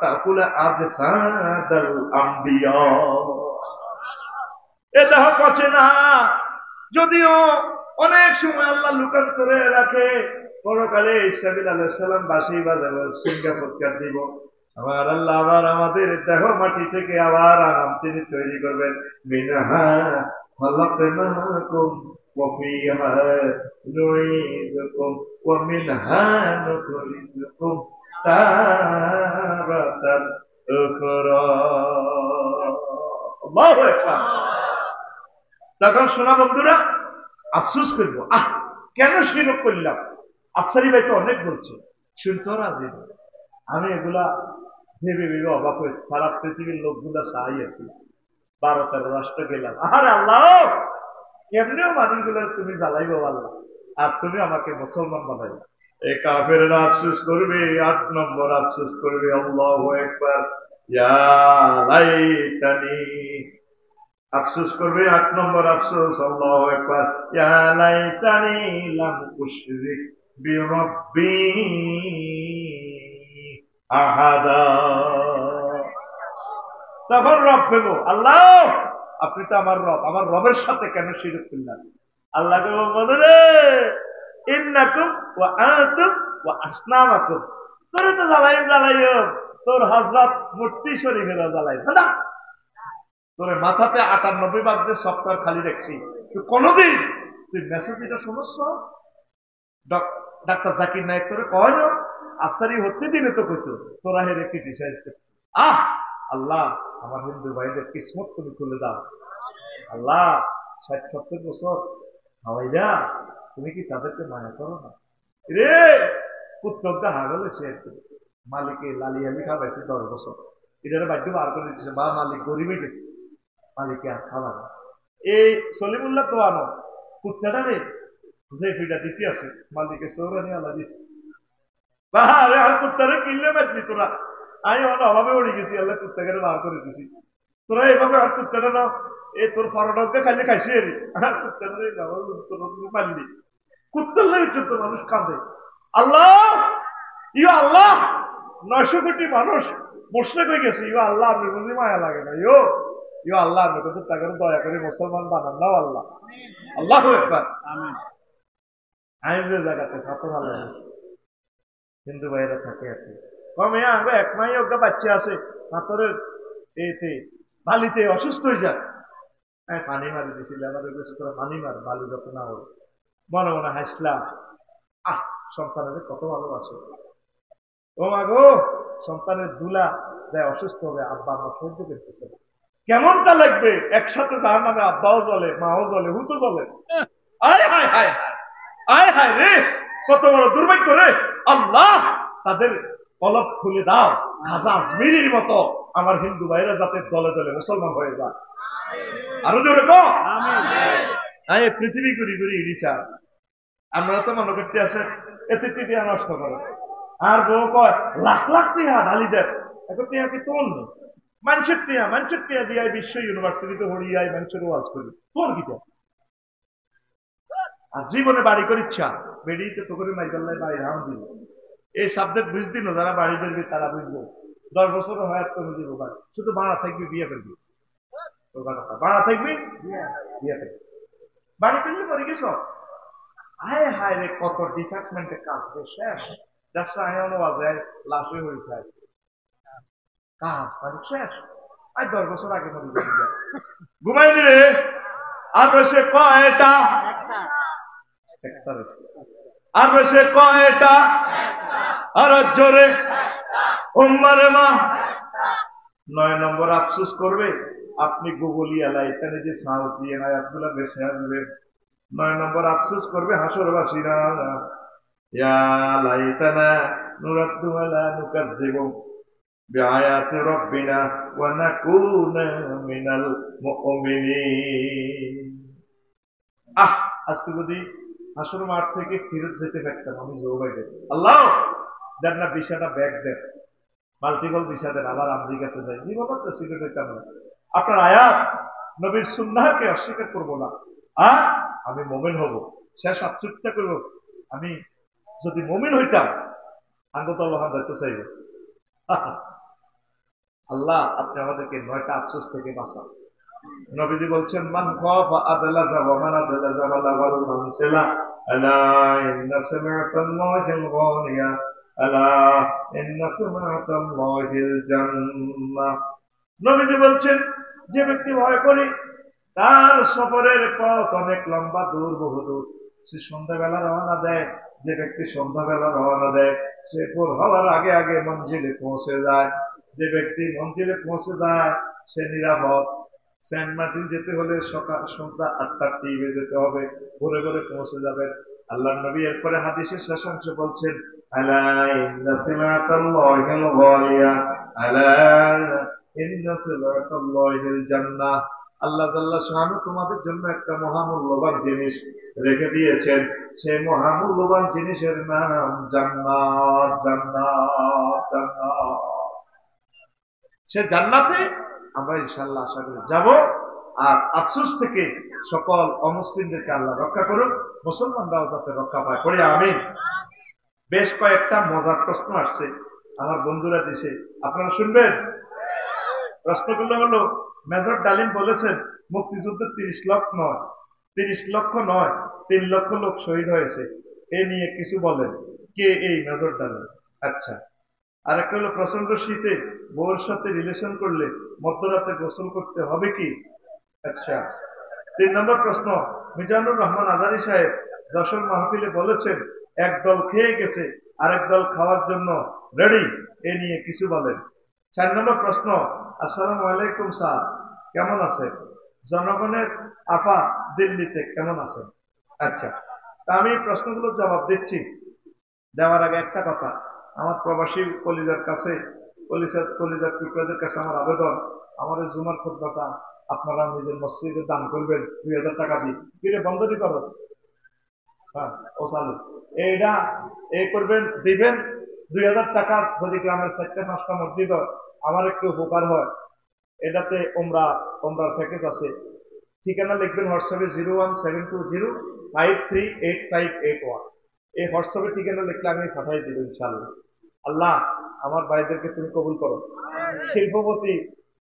তাকুলু আজসাদাল আম্বিয়া। এ দেহ পচে না, যদিও অনেক সময় আল্লাহ লুকান করে রাখে। পরকালে ইসরাফিল আলাইহিস সালাম বাঁশি বাজাবে, সিঙ্গাপুরকার দিব। আমার আল্লাহ আবার আমাদের দেহ মাটি থেকে আবার আরাম তিনি তৈরি করবেন। মিনহা খালাকনাকুম ওয়া ফিহা নুঈদুকুম ওয়া মিনহা নুখরিজুকুম তারাতান উখরা। আল্লাহু আকবার। তখন শোনা বন্ধুরা, আফসোস করবো, কেন শিরক করলাম। আফসারি ভাই তো অনেক বলছে, শুনতে রাজি। আমি এগুলা ভেবে ভেবে অবাক হয়ে সারা পৃথিবীর লোকগুলা চাই আর কি। 12-13 রাষ্ট্র গেলাম, আরে আল্লাহ কেমনেও মানুষগুলো তুমি জ্বালাইবো আল্লাহ, আর তুমি আমাকে মুসলমান বানাইবা। এ কাফেররা আফসোস করবে, 8 নম্বর আফসোস করবে। আল্লাহু আকবার। ইয়া লাইতানি, আফসোস করবে 8 নম্বর আফসোস। আল্লাহু আকবার। ইয়া লাইতানি লাম উশরিক বিরাব্বি আহাদা। তখন রব ভেবো, আল্লাহ আপনি তো আমার রব, আমার রবের সাথে কেন শিরক করলেন। আল্লাহকে বলে রে, ইন্নাকুম ওয়া আনতুম ওয়া আসনামাকুম, তোরে তো জ্বালাইও, তোর হযরত মূর্তি শরীফের জ্বালাই না, তোর মাথাতে 98 ভাগ দিয়ে সফটওয়্যার খালি রাখছি, তুই কোনদিন তুই মেসেজ এটা শুনছ? ডাক্তার জাকির নায়েক তোরে কয় না আফসারি হতে দিলে তো কইতো, তোরা হেরে ক্রিটিসাইজ করত। আল্লাহ আমার হিন্দু ভাইদের কিসমত তুমি খুলে দাও। আল্লাহ 60-70 বছর হাওয়াইরা, তুমি কি তাদেরকে মায়া করো না রে? পুত্রটা হাগলে সে মালিকে লালিয়ালি খাওয়াইছে 10 বছর, এটার বাধ্য বার করে দিচ্ছে, বা মালিক গরিবে গেছে, মালিকে আর খাবার। এই সলিমুল্লাহ তো আনো কুত্তাটা রে যে ফিটা দিতে আছে, মালিকে সৌরানি আল্লাহ দিচ্ছে, বাহারে আর কুত্তারে কিনলে বাঁচবি তোরা। আমি অভাবে উড়ে গেছি, আল্লাহ কুত্তাকে বার করে দিছি। তোরা এইভাবে আর কুত্তাটা না, এই তোর পরোটাকে খাইলে খাইছি আর কুত্তাটা পারলি, কুত্তার লাগে তো মানুষ কাঁদে। আল্লাহ ইউ আল্লাহ 900 কোটি মানুষ মুশরিক হয়ে গেছে, ইউ আল্লাহ আপনি বুঝি মায়া লাগে না, ইউ আল্লাহ আপনি কত টাকা দয়া করে মুসলমান বানান দাও আল্লাহ। আল্লাহু আকবার। আমি যে জায়গাতে কত ভালো হিন্দু ভাইয়েরা থাকে আর কি, কমে আগে 1 মাস ওটা বাচ্চা আছে পাথরের এতে বালিতে অসুস্থ হয়ে যায়, পানি মারি দিছিল, আমাদের কাছে তোরা পানি মার, বালি যত না হল। মনে মনে হাসলাম, সন্তানের কত ভালোবাসে। ও মা গো, সন্তানের দুলা যায় অসুস্থ হবে, আব্বা আমার সহ্য করতেছে না, কেমনটা লাগবে। একসাথে যার নামে আব্বাও জ্বলে, মাও জ্বলে, হুতো জ্বলে। আয় হায় হায় হায়, আয় হায় রে, কত বড় দুর্ভাগ্য রে আল্লাহ, তাদের কলব খুলে দাও, খাজা আজমিরির মতো আমার হিন্দু ভাইরা যাতে দলে দলে মুসলমান হয়ে যায়। আরো জোরে কো আমিন। পৃথিবী ঘুরি ঘুরি ইলিশা, আমরা তো মনে করতে আছে এতে টিয়া নষ্ট করে, আর বউ কয় লাখ লাখ টিয়া ঢালিদের, এখন টিয়া কি তোর নেই, মানুষের টিয়া দিয়ে বিশ্ব ইউনিভার্সিটিতে হরিয়ায় মানুষের ওয়াজ করি, তোর কি আর জীবনে বাড়ি করে ইচ্ছা বেরিয়ে তো করে মাইকাল্লাই বাড়ি রাউন্ড দিল। এই সাবজেক্ট বুঝবি না, যারা বাড়ি বেরবি তারা বুঝবো। 10 বছর হয় তুমি দিব, শুধু বাড়া থাকবি বিয়ে করবি, বাড়া থাকবি বিয়ে করবি, বাড়ি করলে পরে গেছ হায় হায় রে, কত ডিপার্টমেন্টের কাজ রে শেষ, যাচ্ছে আয়নও বাজায় লাশে হয়ে যায় কাজ মানে শেষ। আর 10 বছর আগে মনে ঘুমাই দিলে আর রয়েছে কয়টা, একটা রয়েছে আর রয়েছে কয়টা, আর জোরে ওম্মারে মা। 9 নম্বর আফসোস করবে আপনি গুগলি আলা এখানে যে সাউথ দিয়ে আয়াতগুলো বেছে আসবে। 9 নম্বর আফসোস করবে হাসরবাসীরা, ইয়া লাইতানা নুরাদ্দু আলা নুকাজ্জিবু বিআয়াতি রাব্বিনা ওয়া নাকুনা মিনাল মুমিনিন। আজকে যদি হাসর মাঠ থেকে ফেরত যেতে পারতাম আমি জোবাইতে, আল্লাহ দেন না ভিসাটা ব্যাগ দেন, মাল্টিপল ভিসা দেন, আবার আমেরিকাতে যাই, জীবন তো সিলেট হইতাম না। আপনার আয়াত নবীর সুন্নাহকে অস্বীকার করবো না, আর আমি মোমেন হব, শেষ আফসোসটা করব আমি যদি মোমেন হইতাম আঙ্গত আল্লাহ দেখতে চাইব। আল্লাহ আপনি আমাদেরকে 9টা আফসোস থেকে বাঁচান। নবীজি বলছেন মান খাফা আদলাজা ওয়া মান আদলাজা বালাগাল মানসিলা আলা ইন্না সামাতাল্লাহিল গানিয়া আলা ইন্না সামাতাল্লাহিল জান্নাহ। নবীজি বলছেন যে ব্যক্তি ভয় করে তার সফরের পথ অনেক লম্বা, দূর, বহুদূর, সে সন্ধ্যাবেলা রওনা দেয়। যে ব্যক্তি সন্ধ্যাবেলা রওনা দেয় সে ভোর হওয়ার আগে আগে মঞ্জিলে পৌঁছে যায়। যে ব্যক্তি মঞ্জিলে পৌঁছে যায় সে নিরাপদ। সেন্ট মার্টিন যেতে হলে সকাল সন্ধ্যা 8টার টিভে যেতে হবে, ঘুরে ঘুরে পৌঁছে যাবেন। আল্লাহ নবী এরপরে হাদিসের শেষাংশে বলছেন আলা ইন্না সিলাতাল্লাহিল গালিয়া আলা ইন্না সিলাতাল্লাহিল জান্নাহ। আল্লাহ জাল্লা শাআনু তোমাদের জন্য একটা মহামূল্যবান জিনিস রেখে দিয়েছেন, সেই মহামূল্যবান জিনিসের নাম জান্নাত। জান্নাত জান্নাত, সে জান্নাতে আমরা ইনশাআল্লাহ আশা করি যাব। আর আফসোস থেকে সকল অমুসলিমদেরকে আল্লাহ রক্ষা করুন, মুসলমানরাও যাতে রক্ষা পায় করে আমিন। বেশ কয়েকটা মজার প্রশ্ন আসছে, আমার বন্ধুরা দিছে, আপনারা শুনবেন। প্রশ্নগুলো হলো, মেজর ডালিম বলেছেন মুক্তিযুদ্ধে 30 লক্ষ নয় 3 লক্ষ লোক শহীদ হয়েছে, এ নিয়ে কিছু বলেন। কে এই মেজর ডালিম? আচ্ছা, আর একটা হলো প্রচন্ড শীতে বউর সাথে রিলেশন করলে মধ্যরাতে গোসল করতে হবে কি? আচ্ছা, 3 নম্বর প্রশ্ন, মিজানুর রহমান আজারি সাহেব যশোর মাহফিলে বলেছেন এক দল খেয়ে গেছে আরেক দল খাওয়ার জন্য রেডি, এ নিয়ে কিছু বলেন। 4 নম্বর প্রশ্ন, আসসালামু আলাইকুম স্যার, কেমন আছেন? জনগণের আপা দিল্লিতে কেমন আছেন? আচ্ছা, তা আমি প্রশ্নগুলোর জবাব দিচ্ছি। দেওয়ার আগে একটা কথা, আমার প্রবাসী কলিজার কাছে, কলিজার টুকরাদের কাছে আমার আবেদন, আমাদের জুমার খুতবাটা আপনারা নিজের মসজিদে দান করবেন 2000 টাকা দিয়ে। কিরে বন্ধ দি খরচ? হ্যাঁ, ও চালু এইটা এই করবেন, দিবেন 2000 টাকা। যদি গ্রামের 4টা 5টা মসজিদ আমার একটু উপকার হয়। এটাতে ওমরার প্যাকেজ আছে। ঠিকানা লিখবেন হোয়াটসঅ্যাপে 01720538581। এই হোয়াটসঅ্যাপে ঠিকানা লিখলে আমি পাঠাই দিব ইনশাআল্লাহ। আল্লাহ আমার ভাইদেরকে তুমি কবুল করো। শিল্পপতি,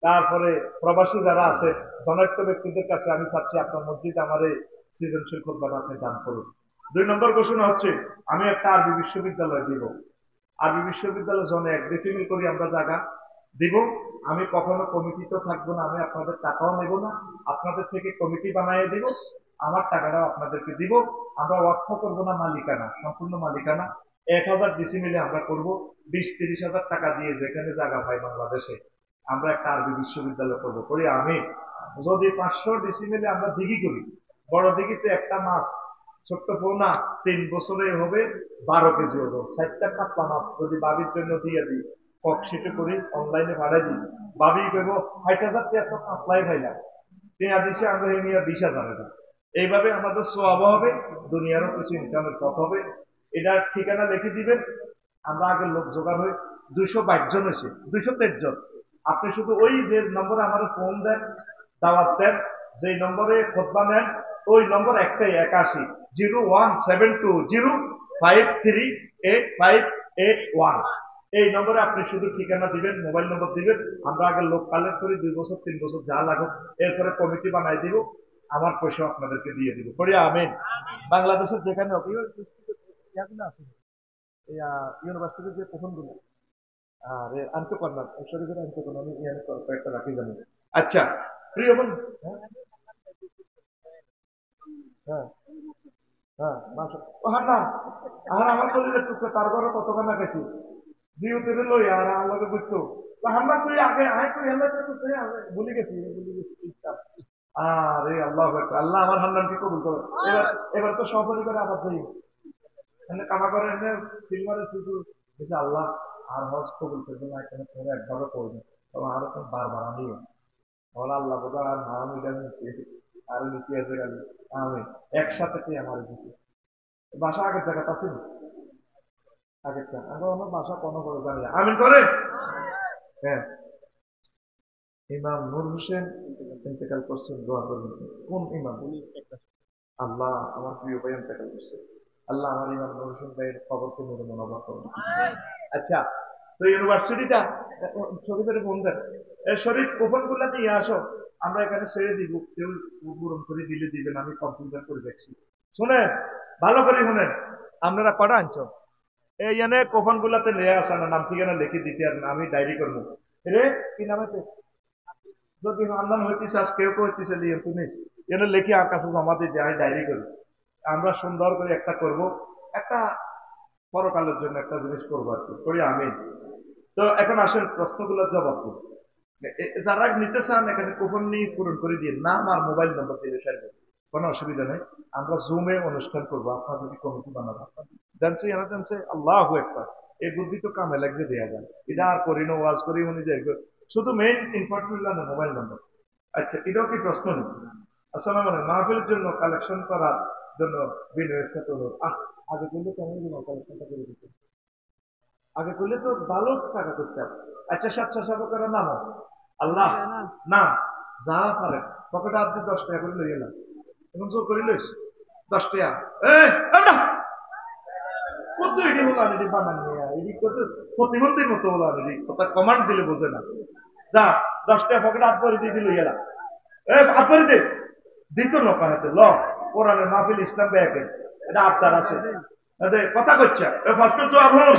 তারপরে প্রবাসী যারা আছে, ধনাঢ্য ব্যক্তিদের কাছে আমি চাচ্ছি আপনার মসজিদে আমার এই সৃজনশীল খুতবাটা আপনি দান করুন। 2 নম্বর ঘোষণা হচ্ছে, আমি একটা আরবি বিশ্ববিদ্যালয় দিব। আরবি বিশ্ববিদ্যালয় জনে 1 ডেসিমেল করে আমরা জায়গা দিব। আমি কখনো কমিটিতে থাকবো না, আমি আপনাদের টাকাও নেব না, আপনাদের থেকে কমিটি বানিয়ে দিব, আমার টাকাটাও আপনাদেরকে দিব। আমরা অর্থ করবো না মালিকানা, সম্পূর্ণ মালিকানা। 1000 ডিসিমিলে আমরা করব, 20-30 হাজার টাকা দিয়ে যেখানে জায়গা পাই বাংলাদেশে আমরা একটা আরবি বিশ্ববিদ্যালয় করবো করি আমি। যদি 500 ডিসিমিলে আমরা দিঘি করি, বড় দিঘিতে একটা মাছ ছোট্ট পোনা 3 বছরে হবে 12 কেজি হবে। 60টা কাতলা মাছ যদি বাবির জন্য দিয়ে দিই, ককশিটে করে অনলাইনে ভাড়াই দিই, বাবি কইব 60,000 টাকা তো কাতলাই খাইলাম, টিয়া দিছে আমরা এই নিয়ে 20,000 টাকা। এইভাবে আমাদের সোয়াব হবে, দুনিয়ারও কিছু ইনকামের পথ হবে। এটা ঠিকানা লিখে দিবেন। আমরা আগে লোক জোগাড় হই, 222 জন হয়েছে, 223 জন। আপনি শুধু ওই যে নম্বরে আমাদের ফোন দেন, দাওয়াত দেন, যেই নম্বরে খোদবা নেন, ওই নম্বর একটাই, 8172053851। এই নম্বরে আপনি শুধু ঠিকানা দিবেন, মোবাইল নম্বর দিবেন, আমরা আগে লোক কালেক্ট করি, 2 বছর 3 বছর যা লাগুক, এরপরে কমিটি বানাই দিব, আমার পয়সা আপনাদেরকে দিয়ে দিব। করি আমিন। বাংলাদেশের যেখানে আছে ইউনিভার্সিটির যে প্রথমগুলো আর আন্তকন্যা শরীফের আন্তকন্যা আমি কয়েকটা রাখি জানি। আচ্ছা, প্রিয় বন্ধু, হ্যাঁ হ্যাঁ আমার শরীরে টুকরো তার ঘরে কতখানা গেছি জিও তেরে লই আর আমাকে বুঝতো হান্নান তুই আগে আয় তুই এলে তো সে ভুলে গেছি আরে আল্লাহ আল্লাহ আমার হান্নানকে কবুল করো। এবার এবার তো সপরিবারে আবার যাই কামা করে এনে সিলভারের শুধু বেশি আল্লাহ আর হজ কবুল করবে না, এখানে তোমরা একভাবে করবে তবে আরো তো বারবার আমিও বলা আল্লাহ বোধ আর নাম আরো নীতি আছে গেল আমি একসাথে আমার কিছু বাসা আগের জায়গাটা আছে না, আগেরটা আমরা অন্য বাসা কোনো করে জানি না। আমিন করে। হ্যাঁ, ইমাম নূর হোসেন ইন্তেকাল করছেন, দোয়া করবেন। কোন ইমাম? আল্লাহ আমার প্রিয় ভাই ইন্তেকাল করছে, আল্লাহ আমার ইমাম নূর হোসেন ভাইয়ের খবরকে নূরে মুনাফা করুন। আচ্ছা, তো ইউনিভার্সিটিটা শরীফের ফোন দেন, শরীফ কুপন গুলা নিয়ে আসো, আমরা এখানে ছেড়ে দিব, কেউ পূরণ করে দিলে দিবেন, আমি কম্পিউটার করে দেখছি। শুনেন ভালো করে শুনেন, আপনারা কটা আনছো এই এনে কোপন গুলাতে নিয়ে আসা না, নাম ঠিকানা লিখে দিতে আর আমি ডায়েরি করবো। রে কি নামে যদি আন্দান হইতেছে আজ কেউ কেউ হইতেছে লিয়ে তুমি এনে লিখে আর কাছে জমা দিতে আমি ডায়েরি করি। আমরা সুন্দর করে একটা করব, একটা পরকালের জন্য একটা জিনিস করবো আর কি, করি আমি। তো এখন আসেন প্রশ্নগুলোর জবাব দিন। যারা নিতে চান এখানে কুপন নিয়ে পূরণ করে দিয়ে নাম আর মোবাইল নম্বর দিয়ে সারবেন, কোনো অসুবিধা নেই। আমরা জুমে অনুষ্ঠান করবো, আপনার যদি কমিটি বানাবো জানছে এরা জানছে আল্লাহ একবার এই বুদ্ধি তো কামে লাগছে দেয়া যায়, এটা আর করি না ওয়াজ করি উনি যাই শুধু মেইন ইম্পর্টেন্ট না মোবাইল নম্বর। আচ্ছা, এটাও কি প্রশ্ন নেই? আসলে মানে মাহফিলের জন্য কালেকশন করার জন্য বিনয়ের সাথে আগে করলে কেমন কালেকশনটা করে দিতে, আগে করলে তো ভালো টাকা করতাম। আচ্ছা, স্বেচ্ছাসেবকেরা নাম আল্লাহ না যা পারে পকেটে আপনি 10 টাকা করে লই এলাম, এখন জোর করে লইস 10 টাকা কত এটি বলান, এটি বানান এটি কত প্রতিবন্ধীর মতো বলান, এটি কথা কমান্ড দিলে বোঝে না। যা 10 টাকা পকেটে হাত ভরে দিয়ে লই এলাম, হাত ভরে দে দিত নৌকা হাতে ল কোরআনের মাহফিল ইসলাম ব্যাগে, এটা আপনার আছে কথা করছে ফার্স্ট তো আবহাওয়া